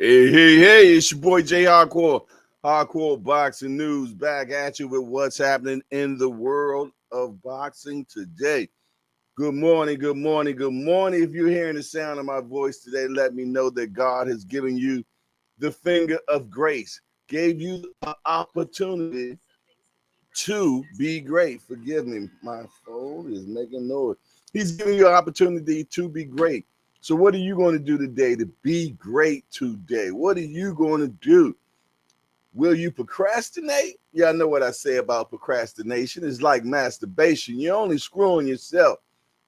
Hey, it's your boy J Hardcore. Hardcore Boxing News back at you with what's happening in the world of boxing today. Good morning, good morning, good morning. If you're hearing the sound of my voice today, let me know that God has given you the finger of grace, gave you an opportunity to be great. Forgive me, my phone is making noise. He's giving you an opportunity to be great. So, what are you going to do today to be great today? What are you going to do? Will you procrastinate? Yeah, I know what I say about procrastination. It's like masturbation. You're only screwing yourself.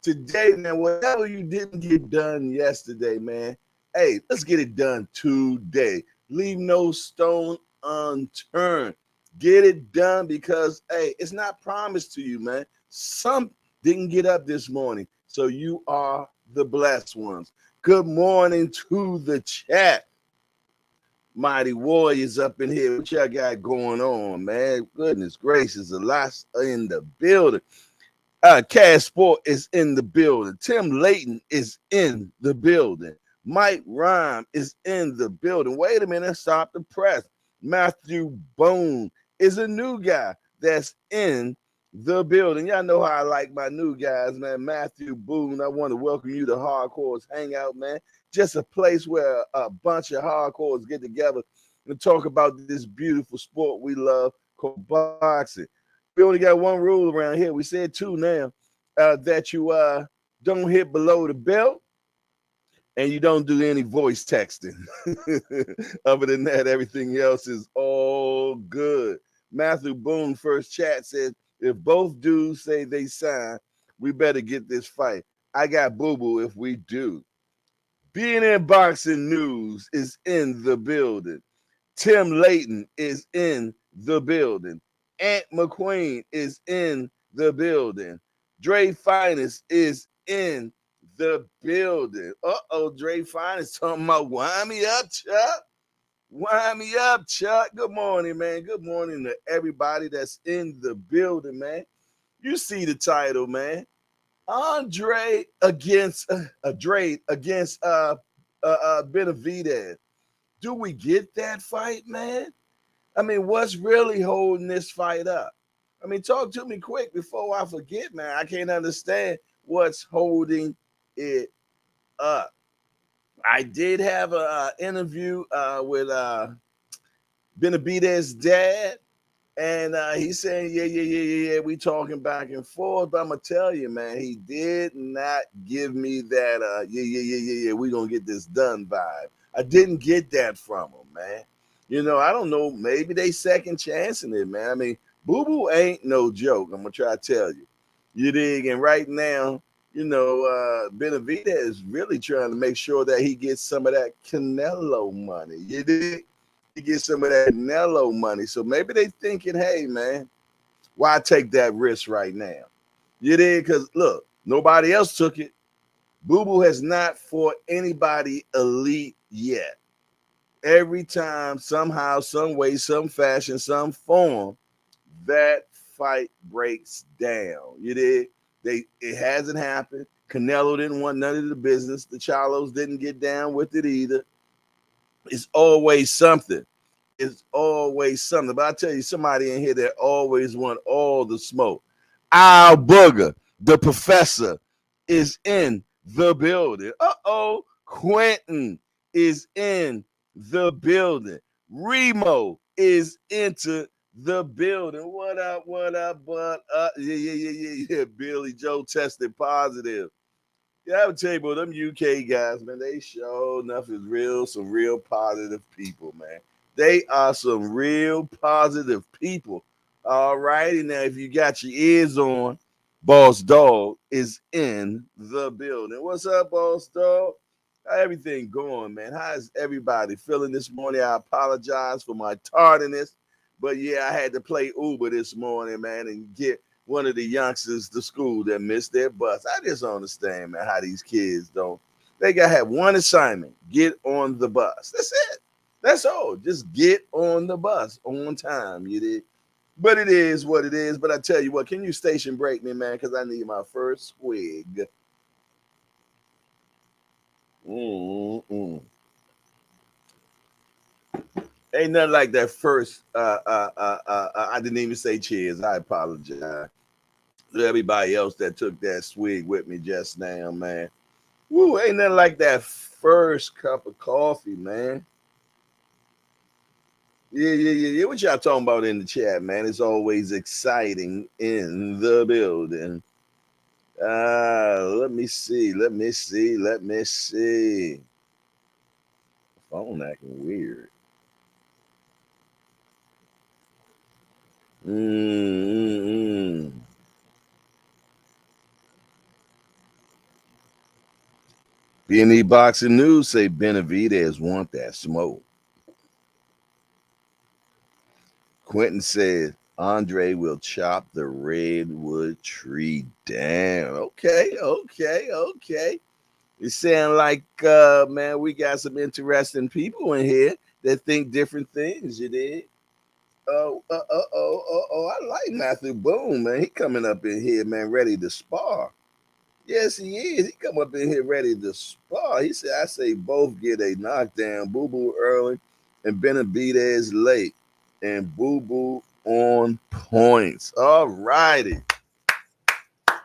Today, man, whatever you didn't get done yesterday, man, hey, let's get it done today. Leave no stone unturned. Get it done because, hey, it's not promised to you, man. Some didn't get up this morning, so you are the blessed ones. Good morning to the chat. Mighty Warriors up in here. What y'all got going on, man? Goodness gracious, a lot in the building. Cash Sport is in the building. Tim Layton is in the building. Mike Rhyme is in the building. Wait a minute, stop the press. Matthew Bone is a new guy that's in the building. Y'all know how I like my new guys, man. Matthew Boone, I want to welcome you to Hardcore's Hangout, man. Just a place where a bunch of hardcores get together and talk about this beautiful sport we love called boxing. We only got one rule around here. We said two now, that you don't hit below the belt and you don't do any voice texting. Other than that, everything else is all good. Matthew Boone first chat said, if both dudes say they sign, we better get this fight. I got boo-boo if we do. BNN Boxing News is in the building. Tim Layton is in the building. Ant McQueen is in the building. Dre Finest is in the building. Dre Finest talking about wind me up, Chuck. Wind me up, Chuck. Good morning, man. Good morning to everybody that's in the building, man. You see the title, man. Andrade against Benavidez. Do we get that fight, man? I mean, what's really holding this fight up? I mean, talk to me quick before I forget, man. I can't understand what's holding it up. I did have an interview with Benavidez's dad, and he's saying, yeah. We talking back and forth, but I'm gonna tell you, man, he did not give me that, yeah. We gonna get this done vibe. I didn't get that from him, man. You know, I don't know. Maybe they second chancing it, man. I mean, Boo Boo ain't no joke. I'm gonna try to tell you. You dig? And right now, you know, Benavidez is really trying to make sure that he gets some of that Canelo money. You dig? He gets some of that Canelo money. So maybe they thinking, hey, man, why take that risk right now? You dig? Because look, nobody else took it. Boo Boo has not fought anybody elite yet. Every time, somehow, some way, some fashion, some form, that fight breaks down. You did. It hasn't happened. Canelo didn't want none of the business. The Charlos didn't get down with it either. It's always something. It's always something. But I tell you, somebody in here that always want all the smoke. Al Booger, the professor, is in the building. Quentin is in the building. Remo is into the building. What up? Yeah. Billy Joe tested positive. Yeah, I would tell you about them UK guys, man. They show enough is real, some real positive people, man. They are some real positive people. All righty. Now, if you got your ears on, Boss Dog is in the building. What's up, Boss Dog? How everything going, man? How is everybody feeling this morning? I apologize for my tardiness, but yeah, I had to play Uber this morning, man, and get one of the youngsters to school that missed their bus. I just don't understand, man, how these kids don't. They got to have one assignment: get on the bus. That's it. That's all. Just get on the bus on time. You did. But it is what it is. But I tell you what, can you station break me, man? Because I need my first swig. Mm-mm. Ain't nothing like that first. I didn't even say cheers. I apologize to everybody else that took that swig with me just now, man. Woo, ain't nothing like that first cup of coffee, man. Yeah. What y'all talking about in the chat, man? It's always exciting in the building. Let me see. Phone acting weird. B&E Boxing News say Benavidez want that smoke. Quentin says Andrade will chop the redwood tree down. Okay. It sound like, man, we got some interesting people in here that think different things, you did. I like Matthew Boone, man. He coming up in here, man, ready to spar. Yes, he is. He come up in here ready to spar. He said, I say both get a knockdown. Boo Boo early and Benavidez late. And Boo Boo on points. All righty.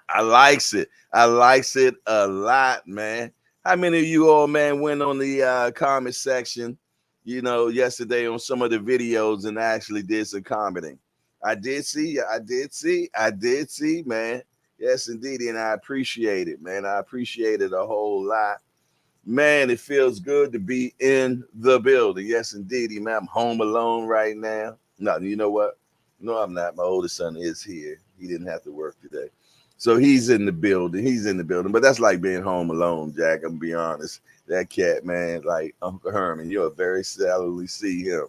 I likes it. I likes it a lot, man. How many of you all, man, went on the comment section, you know, yesterday on some of the videos and actually did some commenting? I did see, man. Yes, indeed. And I appreciate it, man. I appreciate it a whole lot. Man, it feels good to be in the building. Yes, indeed, man. I'm home alone right now. No, you know what? No, I'm not. My oldest son is here. He didn't have to work today. So he's in the building. But that's like being home alone, Jack. I'm gonna be honest. That cat, man, like Uncle Herman, you'll very seldomly see him.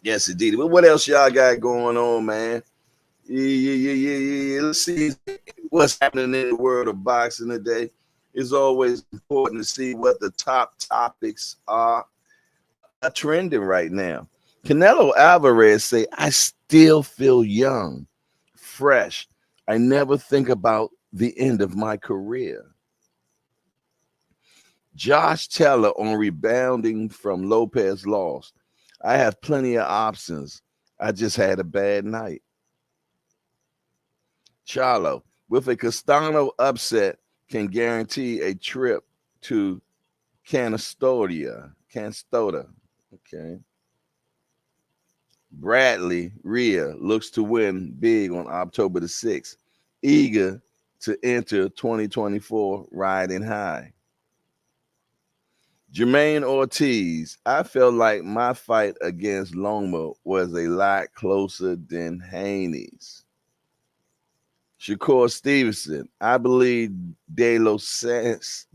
Yes, indeed. But what else y'all got going on, man? Yeah. Let's see what's happening in the world of boxing today. It's always important to see what the top topics are trending right now. Canelo Alvarez say, I still feel young, fresh. I never think about the end of my career. Josh Taylor on rebounding from Lopez loss. I have plenty of options. I just had a bad night. Charlo, with a Castano upset, can guarantee a trip to Canastota. Okay. Bradley Rhea looks to win big on October the 6th, eager to enter 2024 riding high. Jermaine Ortiz, I felt like my fight against Loma was a lot closer than Haney's. Shakur Stevenson, I believe De Los Santos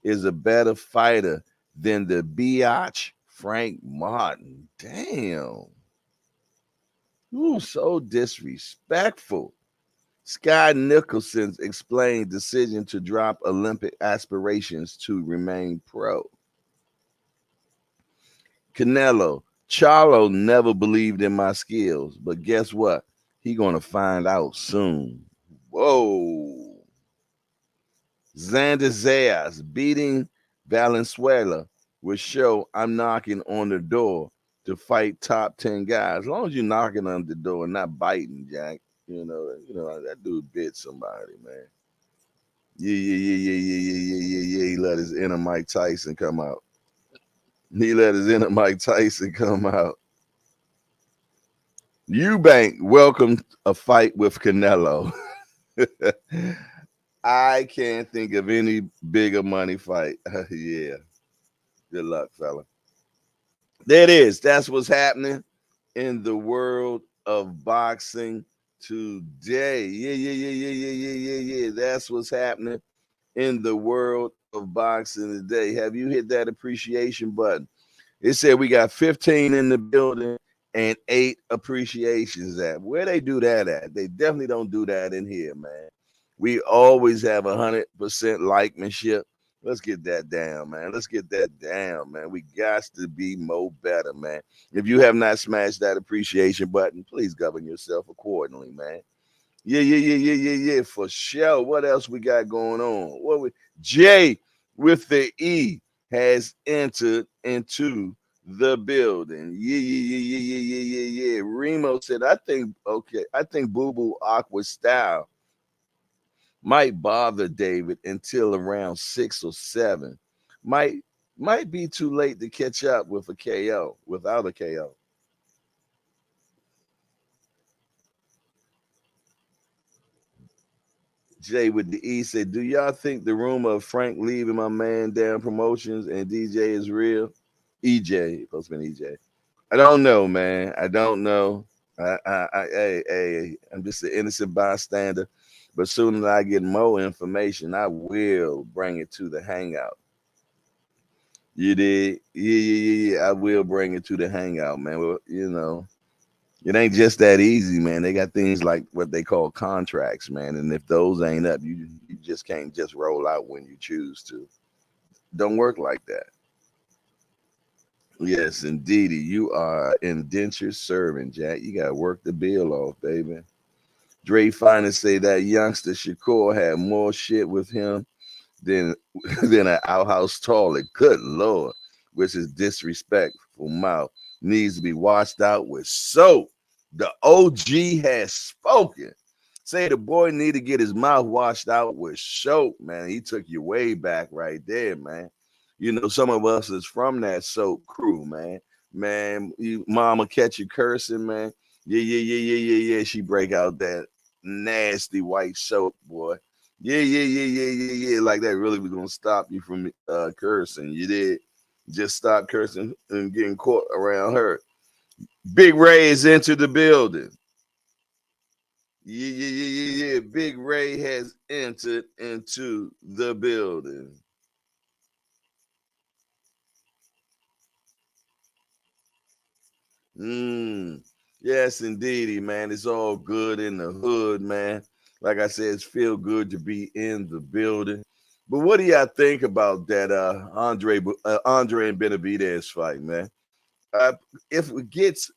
is a better fighter than the biatch Frank Martin. Damn. Ooh, so disrespectful. Sky Nicholson explained decision to drop Olympic aspirations to remain pro. Canelo, Charlo never believed in my skills, but guess what? He gonna find out soon. Whoa. Xander Zayas beating Valenzuela will show I'm knocking on the door to fight top 10 guys. As long as you're knocking on the door and not biting, Jack. You know that dude bit somebody, man. Yeah. He let his inner Mike Tyson come out. Eubank welcomed a fight with Canelo. I can't think of any bigger money fight. Yeah. Good luck, fella. There it is. That's what's happening in the world of boxing today. Yeah. That's what's happening in the world of boxing today. Have you hit that appreciation button? It said we got 15 in the building and 8 appreciations at. Where they do that at? They definitely don't do that in here, man. We always have 100% likemanship. Let's get that down, man. We got to be more better, man. If you have not smashed that appreciation button, please govern yourself accordingly, man. Yeah, for sure. What else we got going on? Jay with the E has entered into the building. Yeah. Remo said, I think Boo Boo Aqua style might bother David until around 6 or 7. Might might be too late to catch up with a KO without a KO. Jay with the E said, do y'all think the rumor of Frank leaving my man down promotions and DJ is real? EJ, supposed to be EJ. I don't know, man. I don't know. I'm just an innocent bystander. But soon as I get more information, I will bring it to the hangout. You did? Yeah. I will bring it to the hangout, man. Well, it ain't just that easy, man. They got things like what they call contracts, man. And if those ain't up, you just can't just roll out when you choose to. Don't work like that. Yes, indeedy. You are indentured servant, Jack. You got to work the bill off, baby. Dre finally say that youngster Shakur had more shit with him than than an outhouse toilet. Good Lord, which is disrespectful mouth. Needs to be washed out with soap. The OG has spoken. Say the boy need to get his mouth washed out with soap, man. He took you way back right there, man. Some of us is from that soap crew, man. Man, you mama catch you cursing, man. Yeah. She break out that nasty white soap, boy. Yeah. Like that really was gonna stop you from cursing. You did. Just stop cursing and getting caught around her. Big Ray is into the building. Yeah. Big Ray has entered into the building. Yes, indeedy, man. It's all good in the hood, man. Like I said, it's feel good to be in the building. But what do y'all think about that Andre and Benavidez fight, man? Uh, if it gets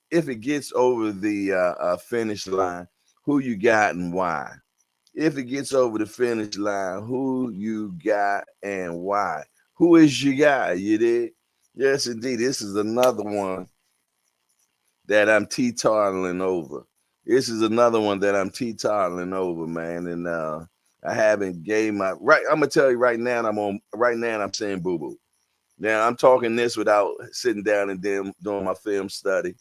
over the finish line, who you got and why? If it gets over the finish line, who you got and why? Who is your guy? You did? Yes, indeed. This is another one that I'm teetotaling over. This is another one that I'm teetotaling over, man. And I haven't gave my right. I'm gonna tell you right now. I'm saying boo boo. Now I'm talking this without sitting down and then doing my film study.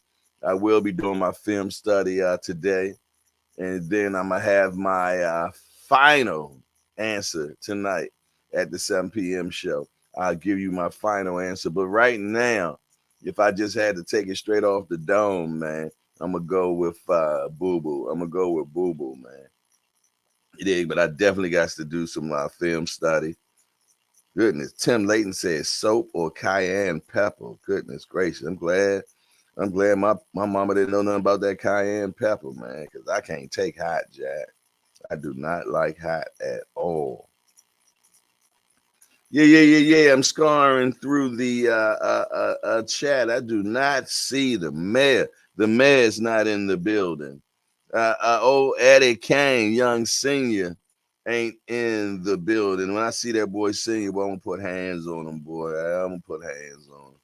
I will be doing my film study today, and then I'm gonna have my final answer tonight at the 7 p.m. show. I'll give you my final answer. But right now, if I just had to take it straight off the dome, man, I'm gonna go with Boo Boo. I'm gonna go with Boo Boo, man. You dig? But I definitely got to do some film study. Goodness, Tim Layton says soap or cayenne pepper. Goodness gracious, I'm glad. I'm glad my mama didn't know nothing about that cayenne pepper, man, because I can't take hot, Jack. I do not like hot at all. Yeah. I'm scarring through the chat. I do not see the mayor. The mayor's not in the building. Old Eddie Kane, young senior, ain't in the building. When I see that boy senior, boy, I'm gonna put hands on him, boy. I'm gonna put hands on him.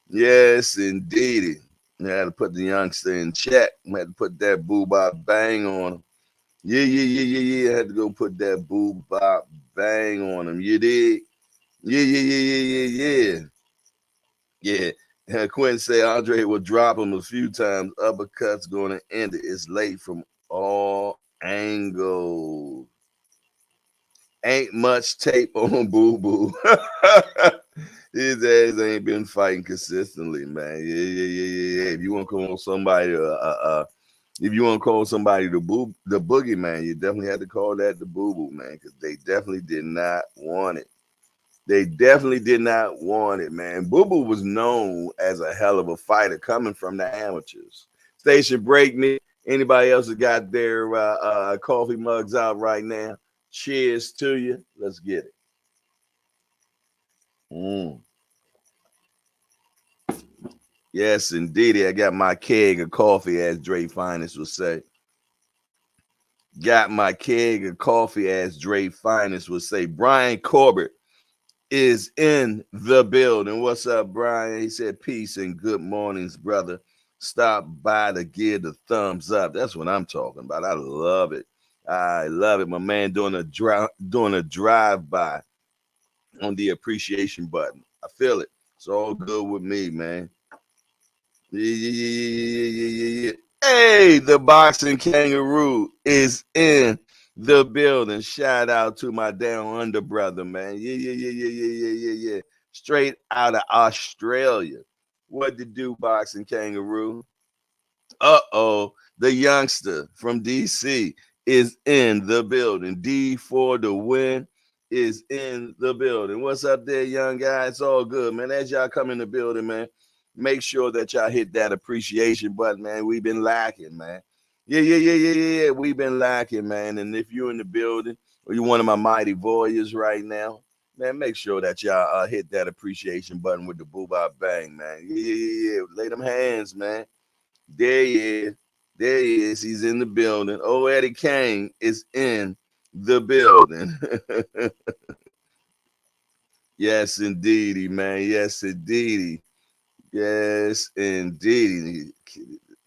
Yes, indeedy. I had to put the youngster in check. I had to put that boo bop bang on him. Yeah. I had to go put that boo bop bang on him. You did? Yeah. Yeah. Quinn say Andre will drop him a few times. Uppercuts going to end it. It's late from all angles. Ain't much tape on Boo Boo. His ass ain't been fighting consistently, man. Yeah. If you want to call somebody, if you want to call somebody the boogeyman, you definitely had to call that the Boo Boo, man, because they definitely did not want it. They definitely did not want it, man. Boo Boo was known as a hell of a fighter coming from the amateurs. Station break me. Anybody else that got their coffee mugs out right now? Cheers to you. Let's get it. Yes, indeed. I got my keg of coffee, as Dre Finest would say. Got my keg of coffee, as Dre Finest would say. Brian Corbett is in the building. What's up, Brian? He said, peace and good mornings, brother. Stop by to give the thumbs up. That's what I'm talking about. I love it. I love it. My man doing a drive-by on the appreciation button. I feel it. It's all good with me, man. Yeah. Hey, the boxing kangaroo is in the building. Shout out to my down under brother, man. Yeah. Straight out of Australia. What to do, boxing kangaroo? The youngster from DC is in the building. D for the win is in the building. What's up there, young guy? It's all good, man. As y'all come in the building, man, make sure that y'all hit that appreciation button, man. We've been lacking, man. Yeah. We've been lacking, man. And if you're in the building or you're one of my mighty warriors right now, man, make sure that y'all hit that appreciation button with the boo-bop bang, man. Yeah. Lay them hands, man. There he is. There he is. He's in the building. Oh, Eddie Kane is in the building. Yes, indeedy, man. Yes, indeedy. Yes, indeedy.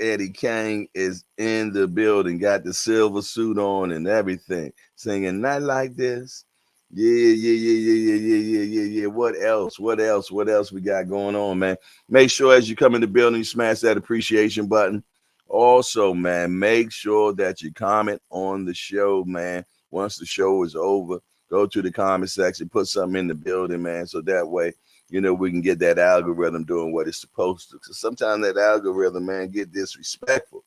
Eddie Kane is in the building. Got the silver suit on and everything. Singing Not Like This. Yeah. What else? What else we got going on, man? Make sure as you come in the building, you smash that appreciation button. Also, man, make sure that you comment on the show, man. Once the show is over, go to the comment section, put something in the building, man, so that way, we can get that algorithm doing what it's supposed to. Because sometimes that algorithm, man, get disrespectful.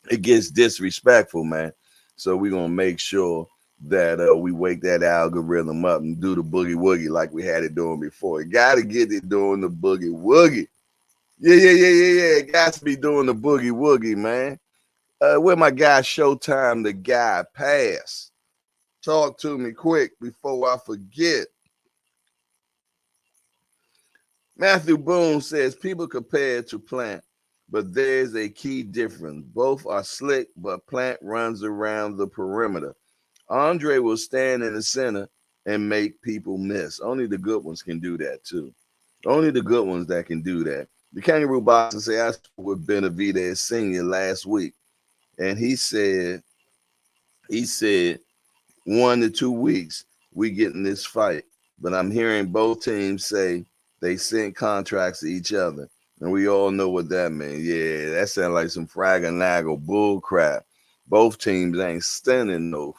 It gets disrespectful, man. So we're going to make sure that we wake that algorithm up and do the boogie woogie like we had it doing before. Got to get it doing the boogie woogie. Yeah. Got to be doing the boogie woogie, man. Where my guy Showtime, the guy Pass? Talk to me quick before I forget. Matthew Boone says people compare to Plant, but there's a key difference. Both are slick, but Plant runs around the perimeter. Andrade will stand in the center and make people miss. Only the good ones can do that too. Only the good ones that can do that. The Kangaroo Boxer say I spoke with Benavidez Sr. last week, and he said 1 to 2 weeks we get in this fight. But I'm hearing both teams say they sent contracts to each other, and we all know what that means. Yeah, that sounds like some frag-a-naggle bull crap. Both teams ain't sending no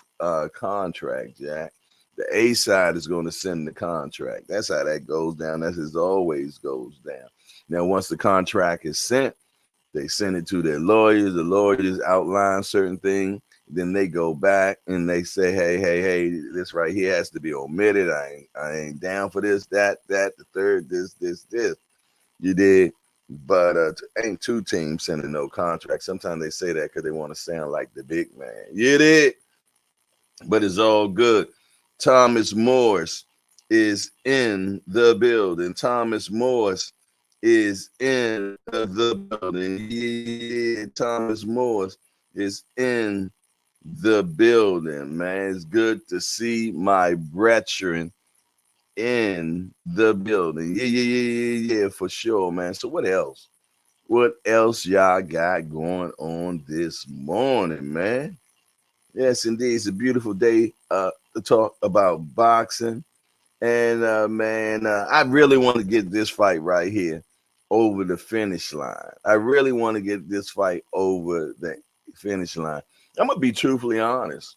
contract, Jack. The A side is going to send the contract. That's how that goes down. That's as always goes down. Now, once the contract is sent, they send it to their lawyers. The lawyers outline certain things. Then they go back and they say, hey, this right here has to be omitted. I ain't down for this, that, the third, this. You did. But ain't two teams sending no contract. Sometimes they say that because they want to sound like the big man. You did. But it's all good. Thomas Morse is in the building. Thomas Morse is in the building. Yeah, Thomas Morse is in the building, man. It's good to see my brethren in the building. Yeah, for sure, man. So what else? What else y'all got going on this morning, man? Yes, indeed. It's a beautiful day to talk about boxing. And, man, I really want to get this fight right here over the finish line. I really want to get this fight over the finish line. I'm going to be truthfully honest.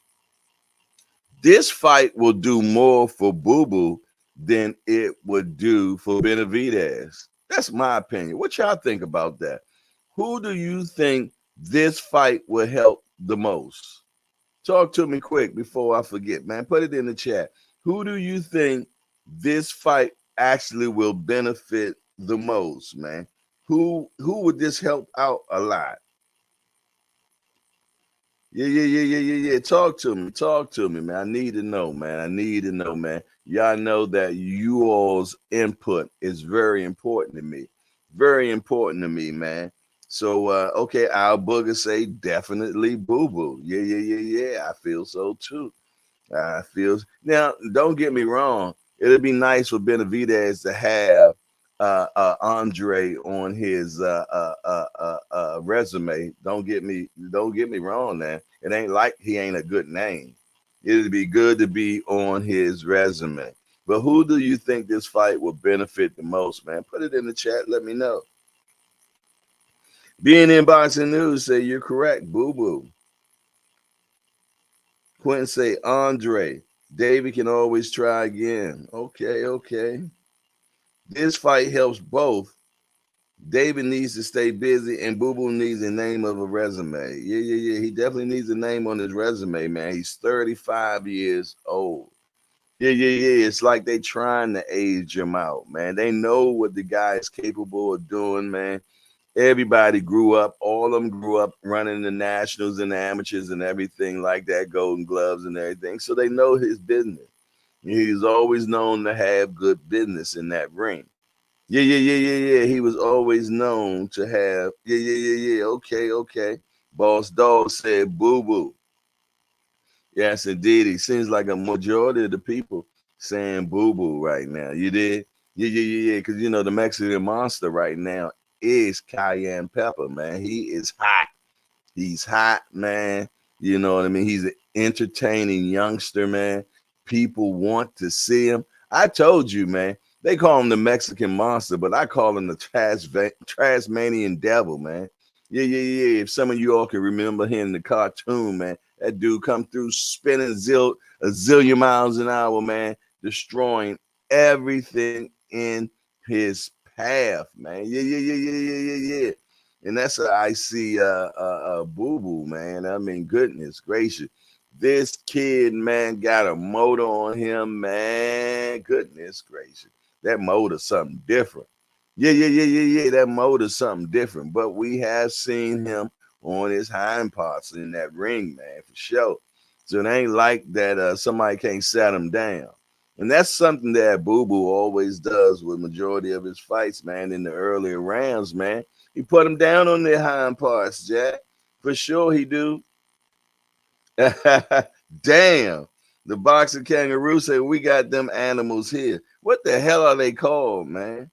This fight will do more for Boo Boo than it would do for Benavidez. That's my opinion. What y'all think about that? Who do you think this fight will help the most? Talk to me quick before I forget, man. Put it in the chat. Who do you think this fight actually will benefit the most, man? Who would this help out a lot? Yeah. Talk to me, man. I need to know, man. Y'all know that you all's input is very important to me. Very important to me, man. So, okay, Al Booger say definitely Boo Boo. Yeah. I feel so too. Now, don't get me wrong. It'd be nice for Benavidez to have Andre on his resume. Don't get me wrong, man. It ain't like he ain't a good name. It'd be good to be on his resume. But who do you think this fight will benefit the most, man? Put it in the chat. Let me know. Being in boxing news, say you're correct. Boo boo. Quentin say Andre. David can always try again. Okay. This fight helps both. David needs to stay busy, and Boo Boo needs a name of a resume. Yeah. He definitely needs a name on his resume, man. He's 35 years old. Yeah. It's like they trying to age him out, man. They know what the guy is capable of doing, man. Everybody grew up, all of them grew up running the nationals and the amateurs and everything like that, golden gloves and everything. So they know his business. He's always known to have good business in that ring. Yeah. He was always known to have. Yeah. Okay. Boss Dog said boo boo. Yes, indeed. It seems like a majority of the people saying boo boo right now. You did? Yeah. Because, the Mexican monster right now is cayenne pepper, man. He is hot. He's hot, man. You know what I mean? He's an entertaining youngster, man. People want to see him. I told you, man. They call him the Mexican monster, but I call him the Tasmanian devil, man. Yeah. If some of you all can remember him in the cartoon, man, that dude come through spinning a zillion miles an hour, man, destroying everything in his path, man. Yeah. And that's how I see Boo Boo, man. I mean, goodness gracious. This kid, man, got a motor on him, man. Goodness gracious. That motor's something different. Yeah. That motor's something different. But we have seen him on his hind parts in that ring, man, for sure. So it ain't like that somebody can't set him down. And that's something that Boo Boo always does with majority of his fights, man, in the earlier rounds, man. He put him down on their hind parts, Jack. For sure he do. Damn. The boxing kangaroo said, we got them animals here. What the hell are they called, man?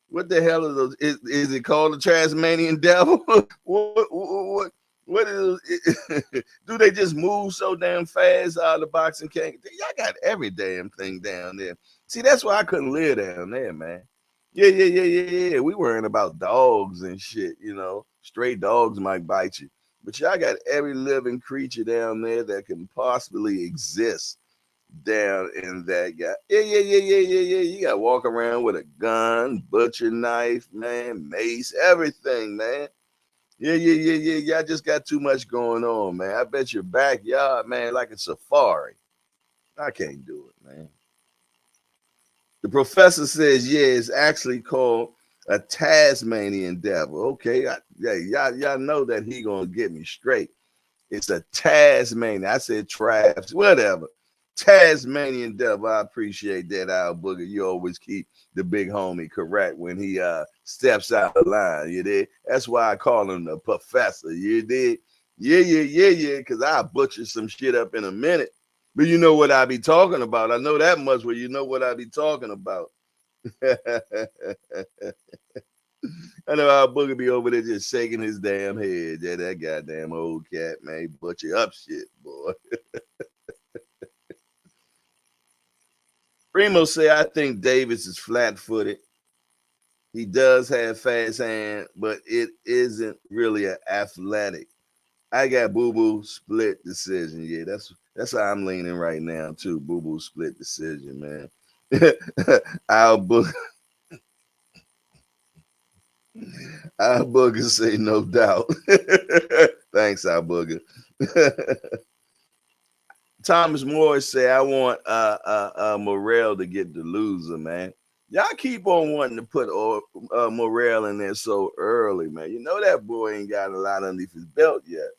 What the hell are those? Is it called the Tasmanian devil? What is it? Do they just move so damn fast out of the boxing kangaroo? Y'all got every damn thing down there. See, that's why I couldn't live down there, man. Yeah. We worrying about dogs and shit, Stray dogs might bite you. But y'all got every living creature down there that can possibly exist down in that guy. Yeah. You got to walk around with a gun, butcher knife, man, mace, everything, man. Yeah. Y'all just got too much going on, man. I bet your backyard, man, like a safari. I can't do it, man. The professor says, yeah, it's actually called a Tasmanian devil. Okay, y'all know that he gonna get me straight. It's a Tasmanian. I said traps, whatever. Tasmanian devil. I appreciate that, Al Booger. You always keep the big homie correct when he steps out the line. You did. That's why I call him the professor. You did. Yeah. Because I butcher some shit up in a minute. But you know what I be talking about. I know that much. Where you know what I be talking about. I know our Booger be over there just shaking his damn head. Yeah, that goddamn old cat, man. Butcher up shit, boy. Primo say, I think Davis is flat-footed. He does have fast hand, but it isn't really an athletic. I got Boo Boo split decision. Yeah, that's how I'm leaning right now too. Boo Boo split decision, man. Our Booger say no doubt. Thanks, Our Booger. Thomas Morris say, I want Morrell to get the loser, man. Y'all keep on wanting to put Morrell in there so early, man. You know that boy ain't got a lot underneath his belt yet.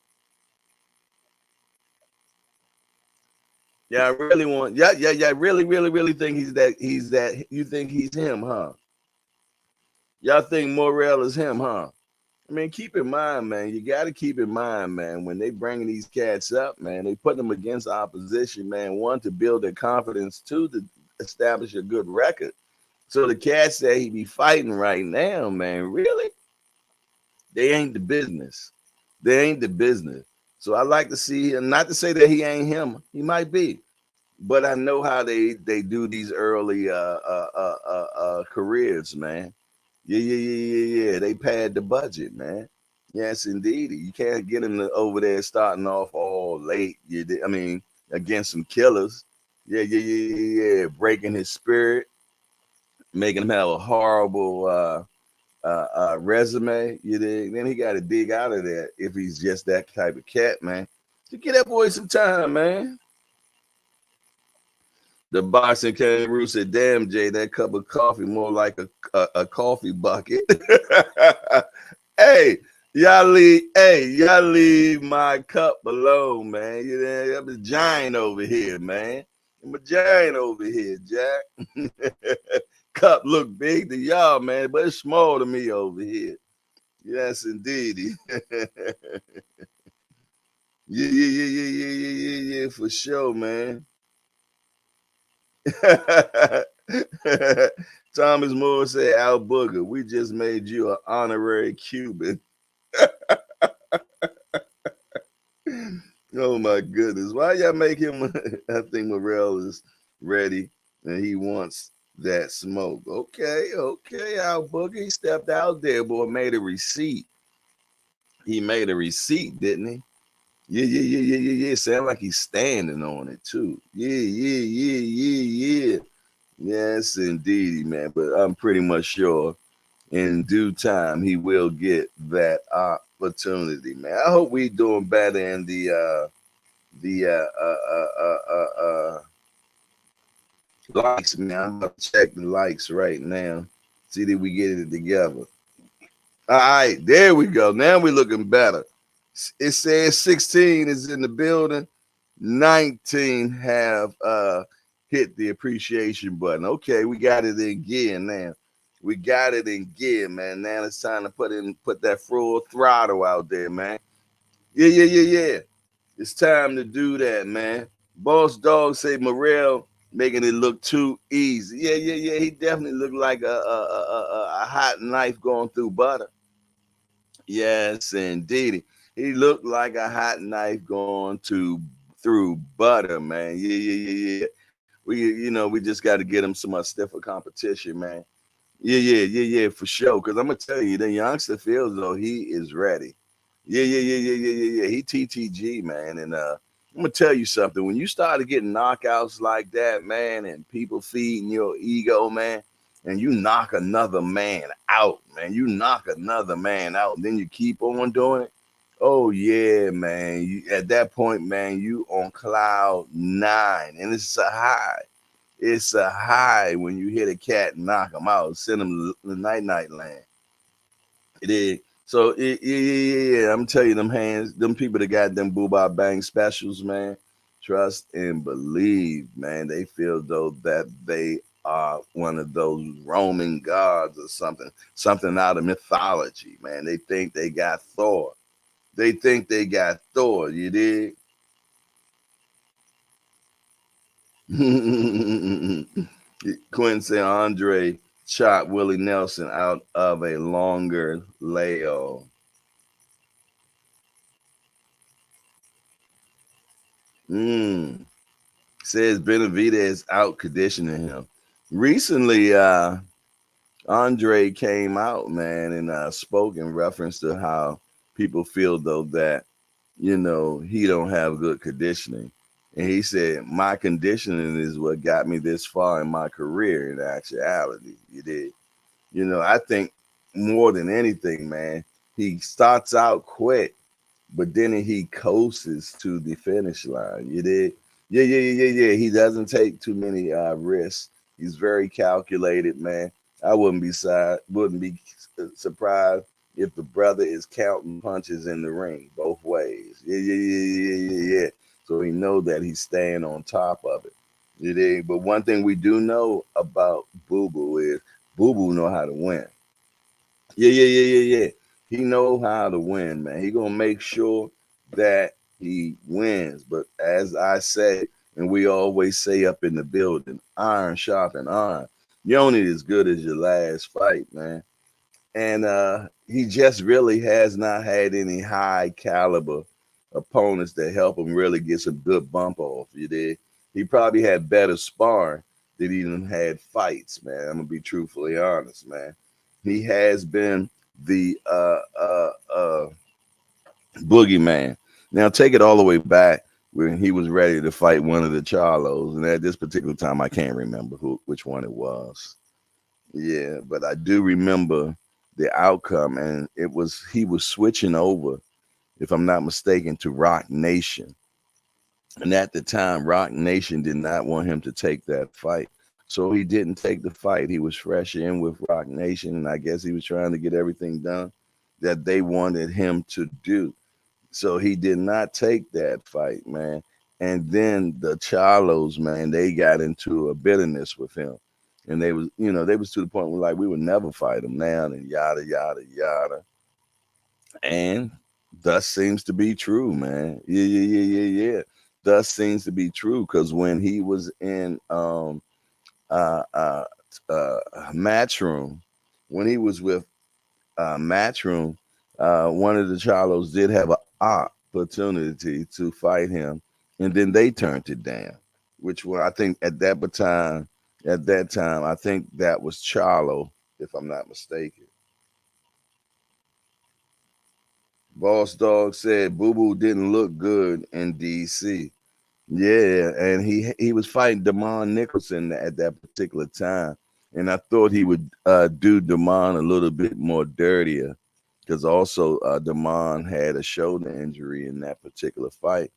Yeah, I really want. Yeah. Really think he's that. You think he's him, huh? Y'all think Morrell is him, huh? I mean, keep in mind, man. You got to keep in mind, man. When they bringing these cats up, man, they put them against opposition, man. One, to build their confidence. Two, establish a good record. So the cats that he be fighting right now, man, really, they ain't the business. They ain't the business. So I like to see him. Not to say that he ain't him. He might be, but I know how they do these early careers, man. Yeah. They pad the budget, man. Yes, indeed. You can't get him over there starting off all late. I mean, against some killers. Yeah. Breaking his spirit, making him have a horrible resume. You dig? Then he got to dig out of that if he's just that type of cat, man. So give that boy some time, man. The boxing kangaroo said, "Damn, Jay, that cup of coffee more like a coffee bucket." Hey, y'all leave my cup alone, man. You know, I'm a giant over here, man. I'm a giant over here, Jack. Cup look big to y'all, man, but it's small to me over here. Yes, indeed. Yeah, for sure, man. Thomas Moore said, "Al Booger, we just made you an honorary Cuban." Oh my goodness. Why y'all make him? I think Morrell is ready and he wants that smoke. Okay, Al Booger. He stepped out there, boy, made a receipt. He made a receipt, didn't he? Yeah. Sound like he's standing on it too. Yeah. Yes, indeed, man. But I'm pretty much sure in due time he will get that opportunity, man. I hope we doing better in the likes, man. I'm about to check the likes right now. See that we get it together. All right, there we go. Now we're looking better. It says 16 is in the building. 19 have hit the appreciation button. Okay, we got it in gear now. We got it in gear, man. Now it's time to put that full throttle out there, man. Yeah. It's time to do that, man. Boss Dog say Morrell making it look too easy. Yeah. He definitely looked like a hot knife going through butter. Yes, indeed. He looked like a hot knife going through butter, man. Yeah. We just got to get him some stiffer competition, man. Yeah, for sure. Because I'm gonna tell you, the youngster feels though he is ready. Yeah. He TTG, man, and I'm gonna tell you something. When you started getting knockouts like that, man, and people feeding your ego, man, and you knock another man out, man, and then you keep on doing it. Oh yeah, man. At that point, man, you on cloud 9, and it's a high. It's a high when you hit a cat and knock him out, send him to the night land. It is. So yeah. I'm telling you, them people that got them boo-bop bang specials, man. Trust and believe, man. They feel though that they are one of those Roman gods or something out of mythology, man. They think they got Thor. You dig? Quinn said Andre shot Willie Nelson out of a longer layoff. Says Benavidez out conditioning him. Recently, Andre came out, man, and spoke in reference to how people feel though that he don't have good conditioning. And he said, my conditioning is what got me this far in my career in actuality. You did. I think more than anything, man, he starts out quick, but then he coasts to the finish line. You did. Yeah. He doesn't take too many risks. He's very calculated, man. I wouldn't be surprised if the brother is counting punches in the ring both ways. Yeah. So he know that he's staying on top of it. You dig? But one thing we do know about Boo Boo is Boo Boo know how to win. Yeah. He know how to win, man. He gonna make sure that he wins. But as I say, And we always say up in the building, iron sharpen iron. You're only as good as your last fight, man. And he just really has not had any high caliber opponents that help him really get some good bump off. You did. He probably had better sparring than he even had fights, man. I'm gonna be truthfully honest, man. He has been the boogeyman. Now take it all the way back when he was ready to fight one of the Charlos, and at this particular time, I can't remember which one it was. Yeah, but I do remember the outcome, and he was switching over, if I'm not mistaken, to Rock Nation. And at the time, Rock Nation did not want him to take that fight. So he didn't take the fight. He was fresh in with Rock Nation, and I guess he was trying to get everything done that they wanted him to do. So he did not take that fight, man. And then the Charlos, man, they got into a bitterness with him. And they was to the point where like we would never fight him now and yada yada yada. And thus seems to be true, man. Yeah. Thus seems to be true because when he was in uh uh Matchroom, when he was with Matchroom, one of the Charlos did have an opportunity to fight him, and then they turned it down. Which one I think at that time, I think that was Charlo, if I'm not mistaken. Boss Dog said Boo Boo didn't look good in DC. Yeah, and he was fighting Damon Nicholson at that particular time, and I thought he would do Damon a little bit more dirtier, because also Damon had a shoulder injury in that particular fight,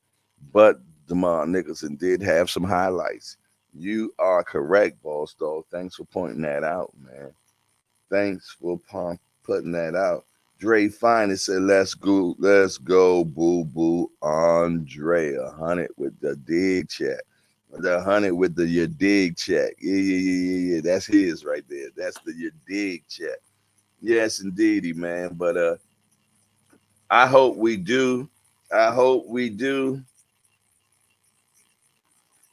but Damon Nicholson did have some highlights. You are correct, Boss Dog. Thanks for pointing that out, man. Thanks for putting that out. Dre Finest said, let's go, boo boo, Andre. 100 with the dig check. The 100 with the your dig check. Yeah. That's his right there. That's the your dig check. Yes, indeedy, man. But I hope we do. I hope we do.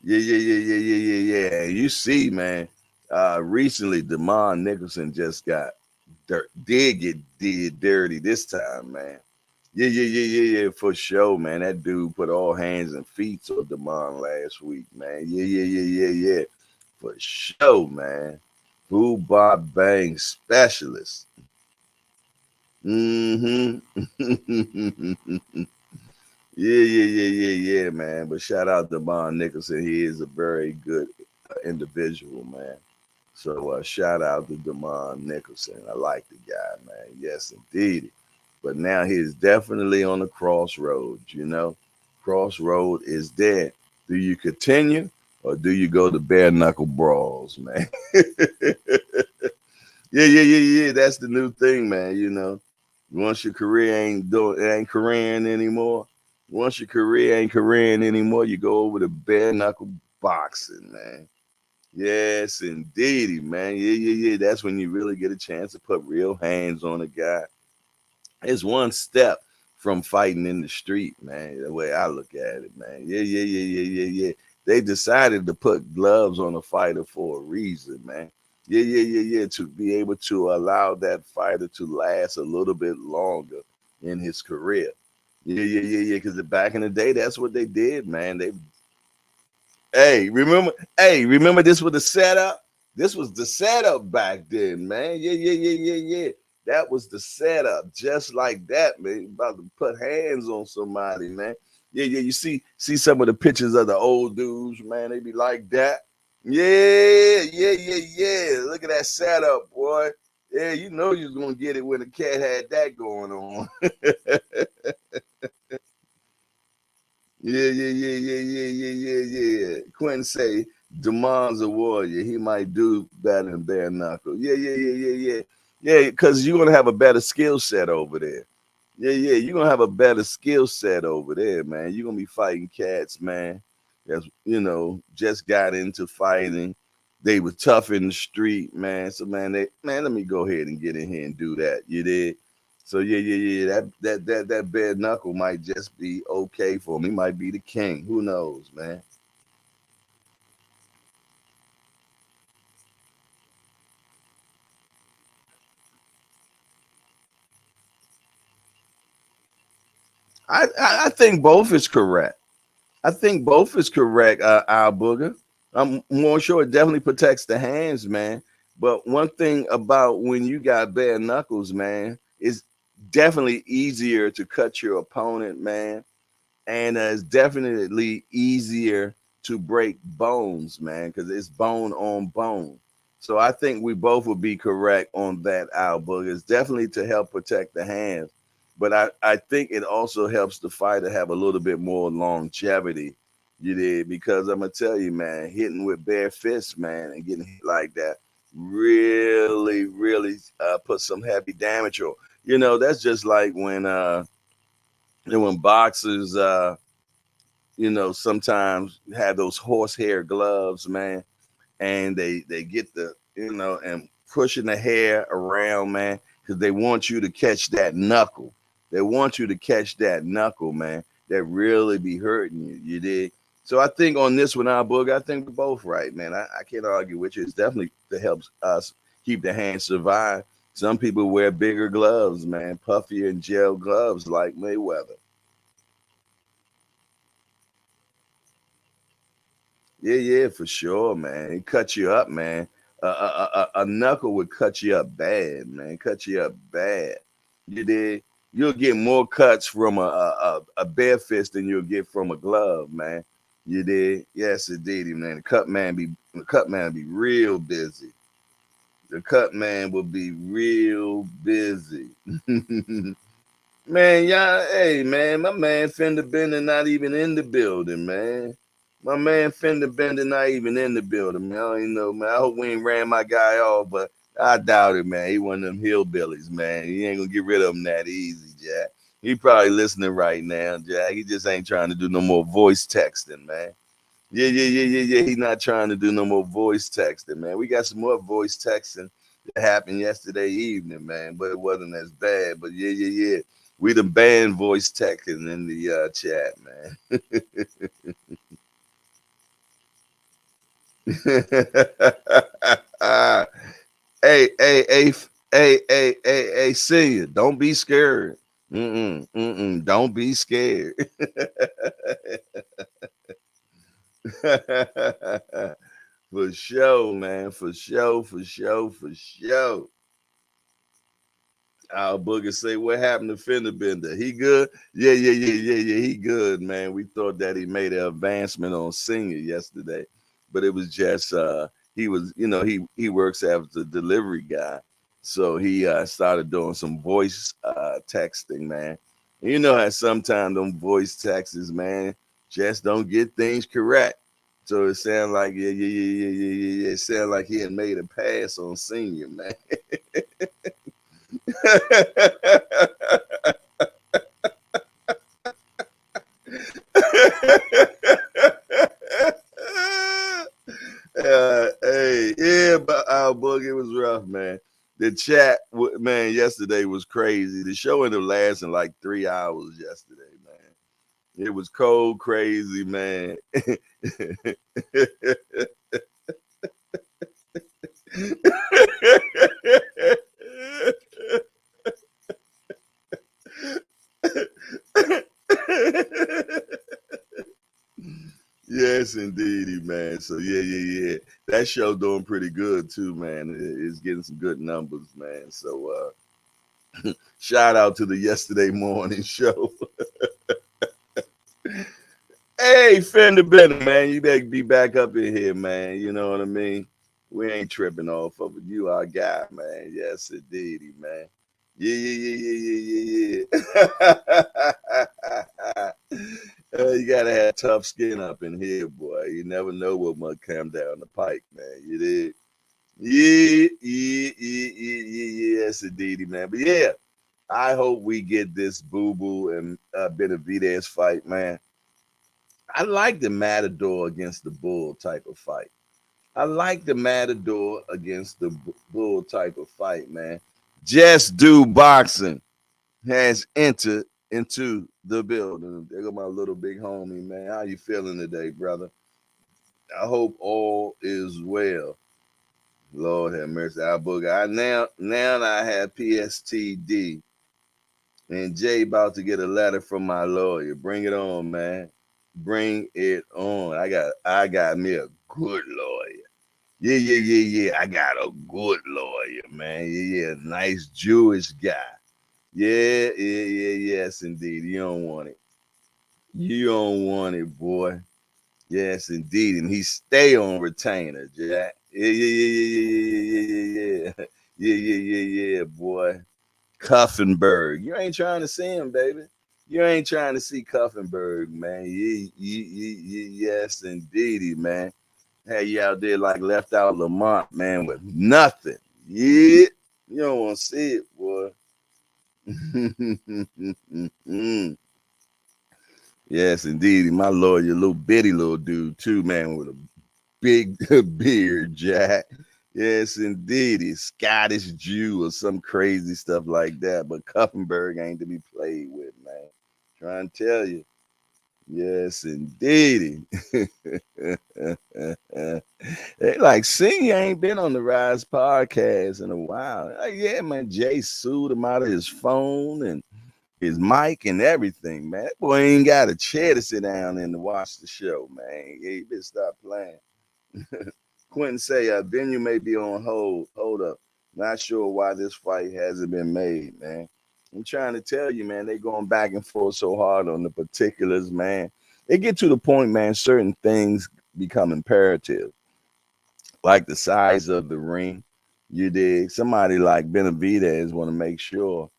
Yeah. You see, man, recently Damon Nicholson just got did dirty this time, man. Yeah, for sure, man. That dude put all hands and feet on Damon last week, man. Yeah. For sure, man. Boo Bob Bang specialist. Mm-hmm. Yeah, man. But shout out to Von Nicholson. He is a very good individual, man. So shout out to Damon Nicholson. I like the guy, man. Yes, indeed. But now he is definitely on the crossroads, you know. Crossroad is there. Do you continue or do you go to bare knuckle brawls, man? Yeah. That's the new thing, man. You know, once your career ain't careering anymore. Once your career ain't careering anymore, you go over to bare knuckle boxing, man. Yes, indeedy, man. Yeah. That's when you really get a chance to put real hands on a guy. It's one step from fighting in the street, man. The way I look at it, man. Yeah. They decided to put gloves on a fighter for a reason, man. Yeah. To be able to allow that fighter to last a little bit longer in his career. Yeah. Because back in the day, that's what they did, man. Remember this was the setup? This was the setup back then, man. Yeah. That was the setup, just like that, man. About to put hands on somebody, man. Yeah. You see some of the pictures of the old dudes, man. They be like that. Yeah. Look at that setup, boy. Yeah, you know you was gonna get it when the cat had that going on. Yeah. Quentin say Damon's a warrior. He might do better than bare knuckle. Yeah. Yeah, because you're gonna have a better skill set over there. Yeah. You're gonna have a better skill set over there, man. You're gonna be fighting cats, man. That's just got into fighting. They were tough in the street, man. So let me go ahead and get in here and do that. You did. So yeah. That bare knuckle might just be okay for him. He might be the king. Who knows, man? I think both is correct. I think both is correct, Al Booger. I'm more sure it definitely protects the hands, man. But one thing about when you got bare knuckles, man, it's definitely easier to cut your opponent, man, and it's definitely easier to break bones, man, because it's bone on bone. So I think we both would be correct on that, Albert. It's definitely to help protect the hands, but I think it also helps the fighter have a little bit more longevity. You did, because I'm gonna tell you, man, hitting with bare fists, man, and getting hit like that really put some heavy damage. Or that's just like when boxers sometimes have those horsehair gloves, man, and they get the and pushing the hair around, man, because they want you to catch that knuckle. They want you to catch that knuckle, man. That really be hurting you. You did. So I think on this one, our book, I think we're both right, man. I can't argue with you. It's definitely to help us keep the hands survive. Some people wear bigger gloves, man, puffier and gel gloves like Mayweather. Yeah, for sure, man. It cuts you up, man. A knuckle would cut you up bad, man. Cut you up bad. You did. You'll get more cuts from a bare fist than you'll get from a glove, man. You did. Yes, indeed, man. The cut man be real busy. The cut man will be real busy. Man, y'all, hey, man, my man Fender Bender not even in the building, man. My man Fender Bender not even in the building, man. I don't even know, man. I hope we ain't ran my guy off, but I doubt it, man. He one of them hillbillies, man. He ain't gonna get rid of him that easy, Jack. He probably listening right now, Jack. He just ain't trying to do no more voice texting, man. Yeah. He not trying to do no more voice texting, man. We got some more voice texting that happened yesterday evening, man, but it wasn't as bad. But yeah. We the banned voice texting in the chat, man. Hey, senior, don't be scared. Don't be scared. For sure, man. For sure. Our booger say, what happened to Fender Bender? He good? Yeah. He good, man. We thought that he made an advancement on senior yesterday, but it was just he was, he works as a delivery guy, so he started doing some voice texting, man. And you know how sometimes them voice texts, man, just don't get things correct. So it sounded like yeah. It sounded like he had made a pass on senior, man. Hey, yeah, but our book, it was rough, man. The chat, man, yesterday was crazy. The show ended up lasting like 3 hours yesterday, man. It was cold, crazy, man. Yes, indeedy, man. So yeah. That show doing pretty good too, man. It's getting some good numbers, man. So shout out to the yesterday morning show. Hey, Fender Bender, man, you better be back up in here, man. You know what I mean? We ain't tripping off of it. You our guy, man. Yes, indeedy, man. Yeah. You gotta have tough skin up in here, boy. You never know what might come down the pike, man. You did. Yeah. Yes, indeedy, man. But yeah, I hope we get this Boo Boo and Benavidez fight, man. I like the Matador against the Bull type of fight. I like the Matador against the Bull type of fight, man. Just Do Boxing has entered into the building. There go my little big homie, man. How you feeling today, brother? I hope all is well. Lord have mercy. I booger. I now I have PSTD And Jay about to get a letter from my lawyer. Bring it on, man. Bring it on. I got me a good lawyer. Yeah. I got a good lawyer, man. Yeah. Nice Jewish guy. Yes, indeed. You don't want it. You don't want it, boy. Yes, indeed. And he stay on retainer, Jack. Yeah. Yeah, boy. Cuffenberg. You ain't trying to see him, baby. You ain't trying to see Cuffenberg, man. Yes, indeedy, man. Hey, you out there like left out Lamont, man, with nothing. Yeah. You don't want to see it, boy. Yes, indeed. My lawyer, little bitty little dude, too, man, with a big beard, Jack. Yes, indeed. He's Scottish Jew or some crazy stuff like that. But Kuffenberg ain't to be played with, man. Trying to tell you. Yes, indeed. They like, Senior ain't been on the Rise podcast in a while. Like, yeah, man. Jay sued him out of his phone and his mic and everything, man. That boy ain't got a chair to sit down and to watch the show, man. Yeah, you better stop playing. Quentin say, venue may be on hold. Hold up. Not sure why this fight hasn't been made, man. I'm trying to tell you, man, they going back and forth so hard on the particulars, man. It get to the point, man, certain things become imperative, like the size of the ring. You dig? Somebody like Benavidez want to make sure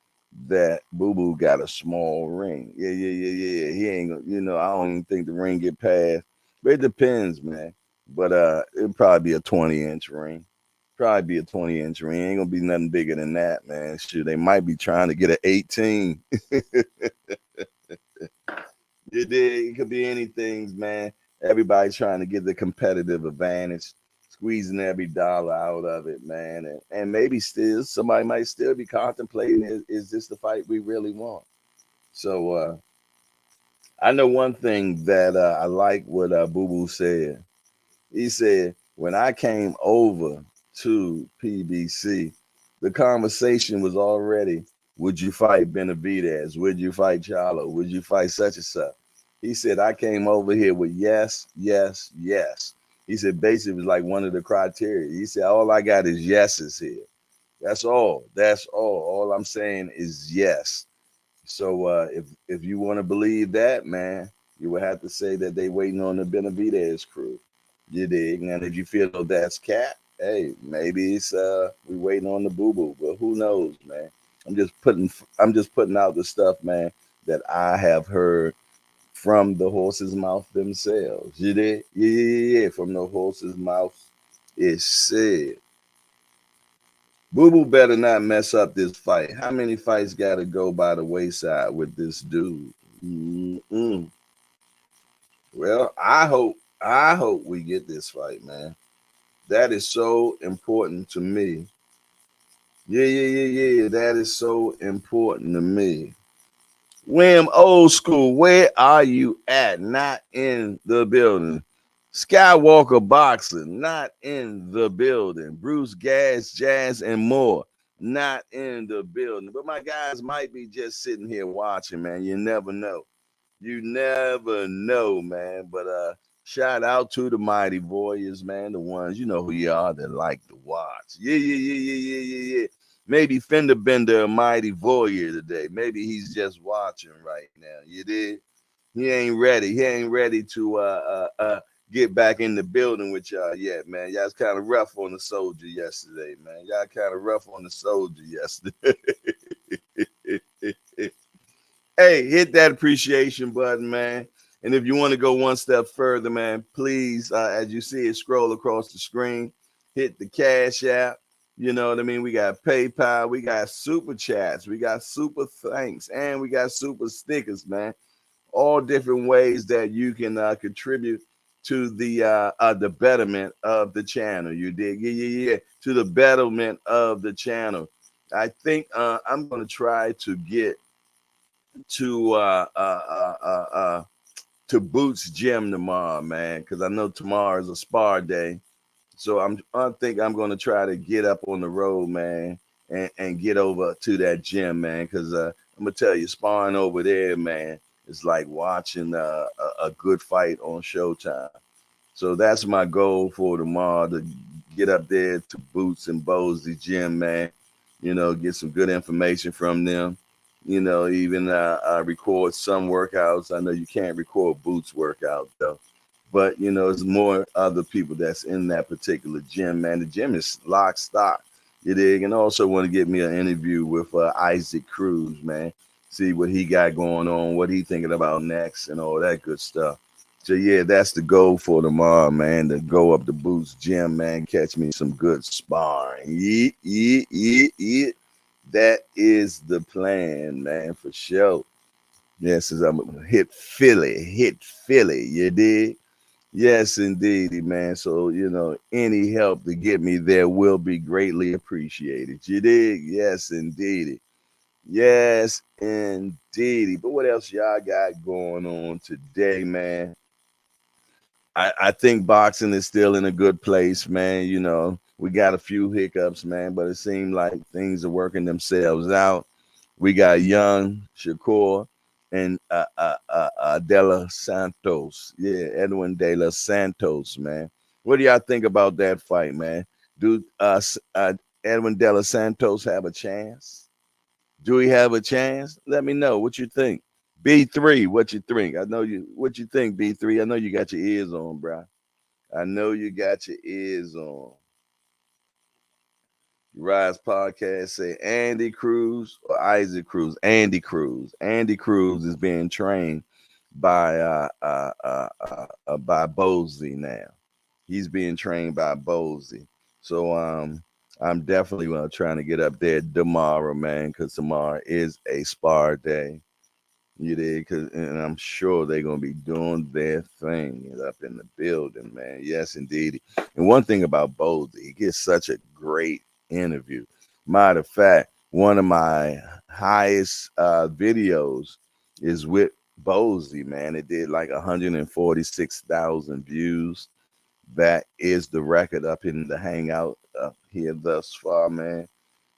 that Boo Boo got a small ring. Yeah. He ain't gonna, I don't even think the ring get past. But it depends, man. But it'll probably be a 20-inch ring. Probably be a 20-inch ring. Ain't gonna be nothing bigger than that, man. Shoot, they might be trying to get an 18. It could be anything, man. Everybody's trying to get the competitive advantage, squeezing every dollar out of it, man. And maybe still somebody might still be contemplating, is this the fight we really want? So I know one thing that I like what Boo Boo said. He said, when I came over to PBC, the conversation was already, would you fight Benavidez? Would you fight Charlo? Would you fight such and such? He said, I came over here with yes. He said, basically, it was like one of the criteria. He said, all I got is yeses here. That's all. That's all. All I'm saying is yes. So if you want to believe that, man, you would have to say that they waiting on the Benavidez crew. You dig? And if you feel that's cat, hey, maybe it's we waiting on the Boo Boo. But who knows, man? I'm just putting out the stuff, man, that I have heard from the horse's mouth themselves. You dig? Yeah. From the horse's mouth, it's said. Boo Boo better not mess up this fight. How many fights got to go by the wayside with this dude? Well, I hope we get this fight, man. That is so important to me. Yeah. That is so important to me. Wham, old school, where are you at? Not in the building. Skywalker Boxing, not in the building. Bruce Gas, Jazz, and more, not in the building. But my guys might be just sitting here watching, man. You never know. You never know, man. But shout out to the mighty warriors, man. The ones, you know who you are, that like to watch. Yeah. Maybe Fender Bender a mighty warrior today. Maybe he's just watching right now. You did? He ain't ready. He ain't ready to get back in the building with y'all yet, man. Y'all's kind of rough on the soldier yesterday, man. Y'all kind of rough on the soldier yesterday. Hey, hit that appreciation button, man. And if you want to go one step further, man, please, as you see it, scroll across the screen, hit the Cash App. You know what I mean? We got PayPal, we got super chats, we got super thanks, and we got super stickers, man. All different ways that you can contribute to the betterment of the channel. You dig? Yeah. To the betterment of the channel. I think I'm going to try to get to Boots Gym tomorrow, man, because I know tomorrow is a spar day. So I think I'm going to try to get up on the road, man, and get over to that gym, man, because I'm gonna tell you, sparring over there, man, is like watching a good fight on Showtime. So that's my goal for tomorrow, to get up there to Boots and Bosley gym, man. Get some good information from them. Even record some workouts. I know you can't record Boots workout though, but it's more other people that's in that particular gym, man. The gym is lock stock. You dig? And also want to get me an interview with Isaac Cruz, man. See what he got going on, what he thinking about next, and all that good stuff. So yeah, that's the goal for tomorrow, man. To go up to Boots Gym, man. Catch me some good sparring. Yeah. That is the plan, man, for sure. Yes, as I'm hit Philly. You dig? Yes, indeed, man. So, any help to get me there will be greatly appreciated. You dig? Yes, indeed. Yes, indeed. But what else y'all got going on today, man? I think boxing is still in a good place, man. We got a few hiccups, man, but it seemed like things are working themselves out. We got young Shakur and De Los Santos. Yeah, Edwin De Los Santos, man. What do y'all think about that fight, man? Do Edwin De Los Santos have a chance? Do he have a chance? Let me know what you think. B3, what you think? What you think, B3? I know you got your ears on, bro. I know you got your ears on. Rise podcast say Andy Cruz or Isaac Cruz. Andy Cruz. Andy Cruz is being trained by Bosley now. He's being trained by Bosley. So I'm definitely trying to get up there tomorrow, man, because tomorrow is a spar day. You did, and I'm sure they're gonna be doing their thing up in the building, man. Yes, indeed. And one thing about Bosley, he gets such a great interview. Matter of fact, one of my highest videos is with Bosley, man. It did like 146,000 views. That is the record up in the hangout up here thus far, man.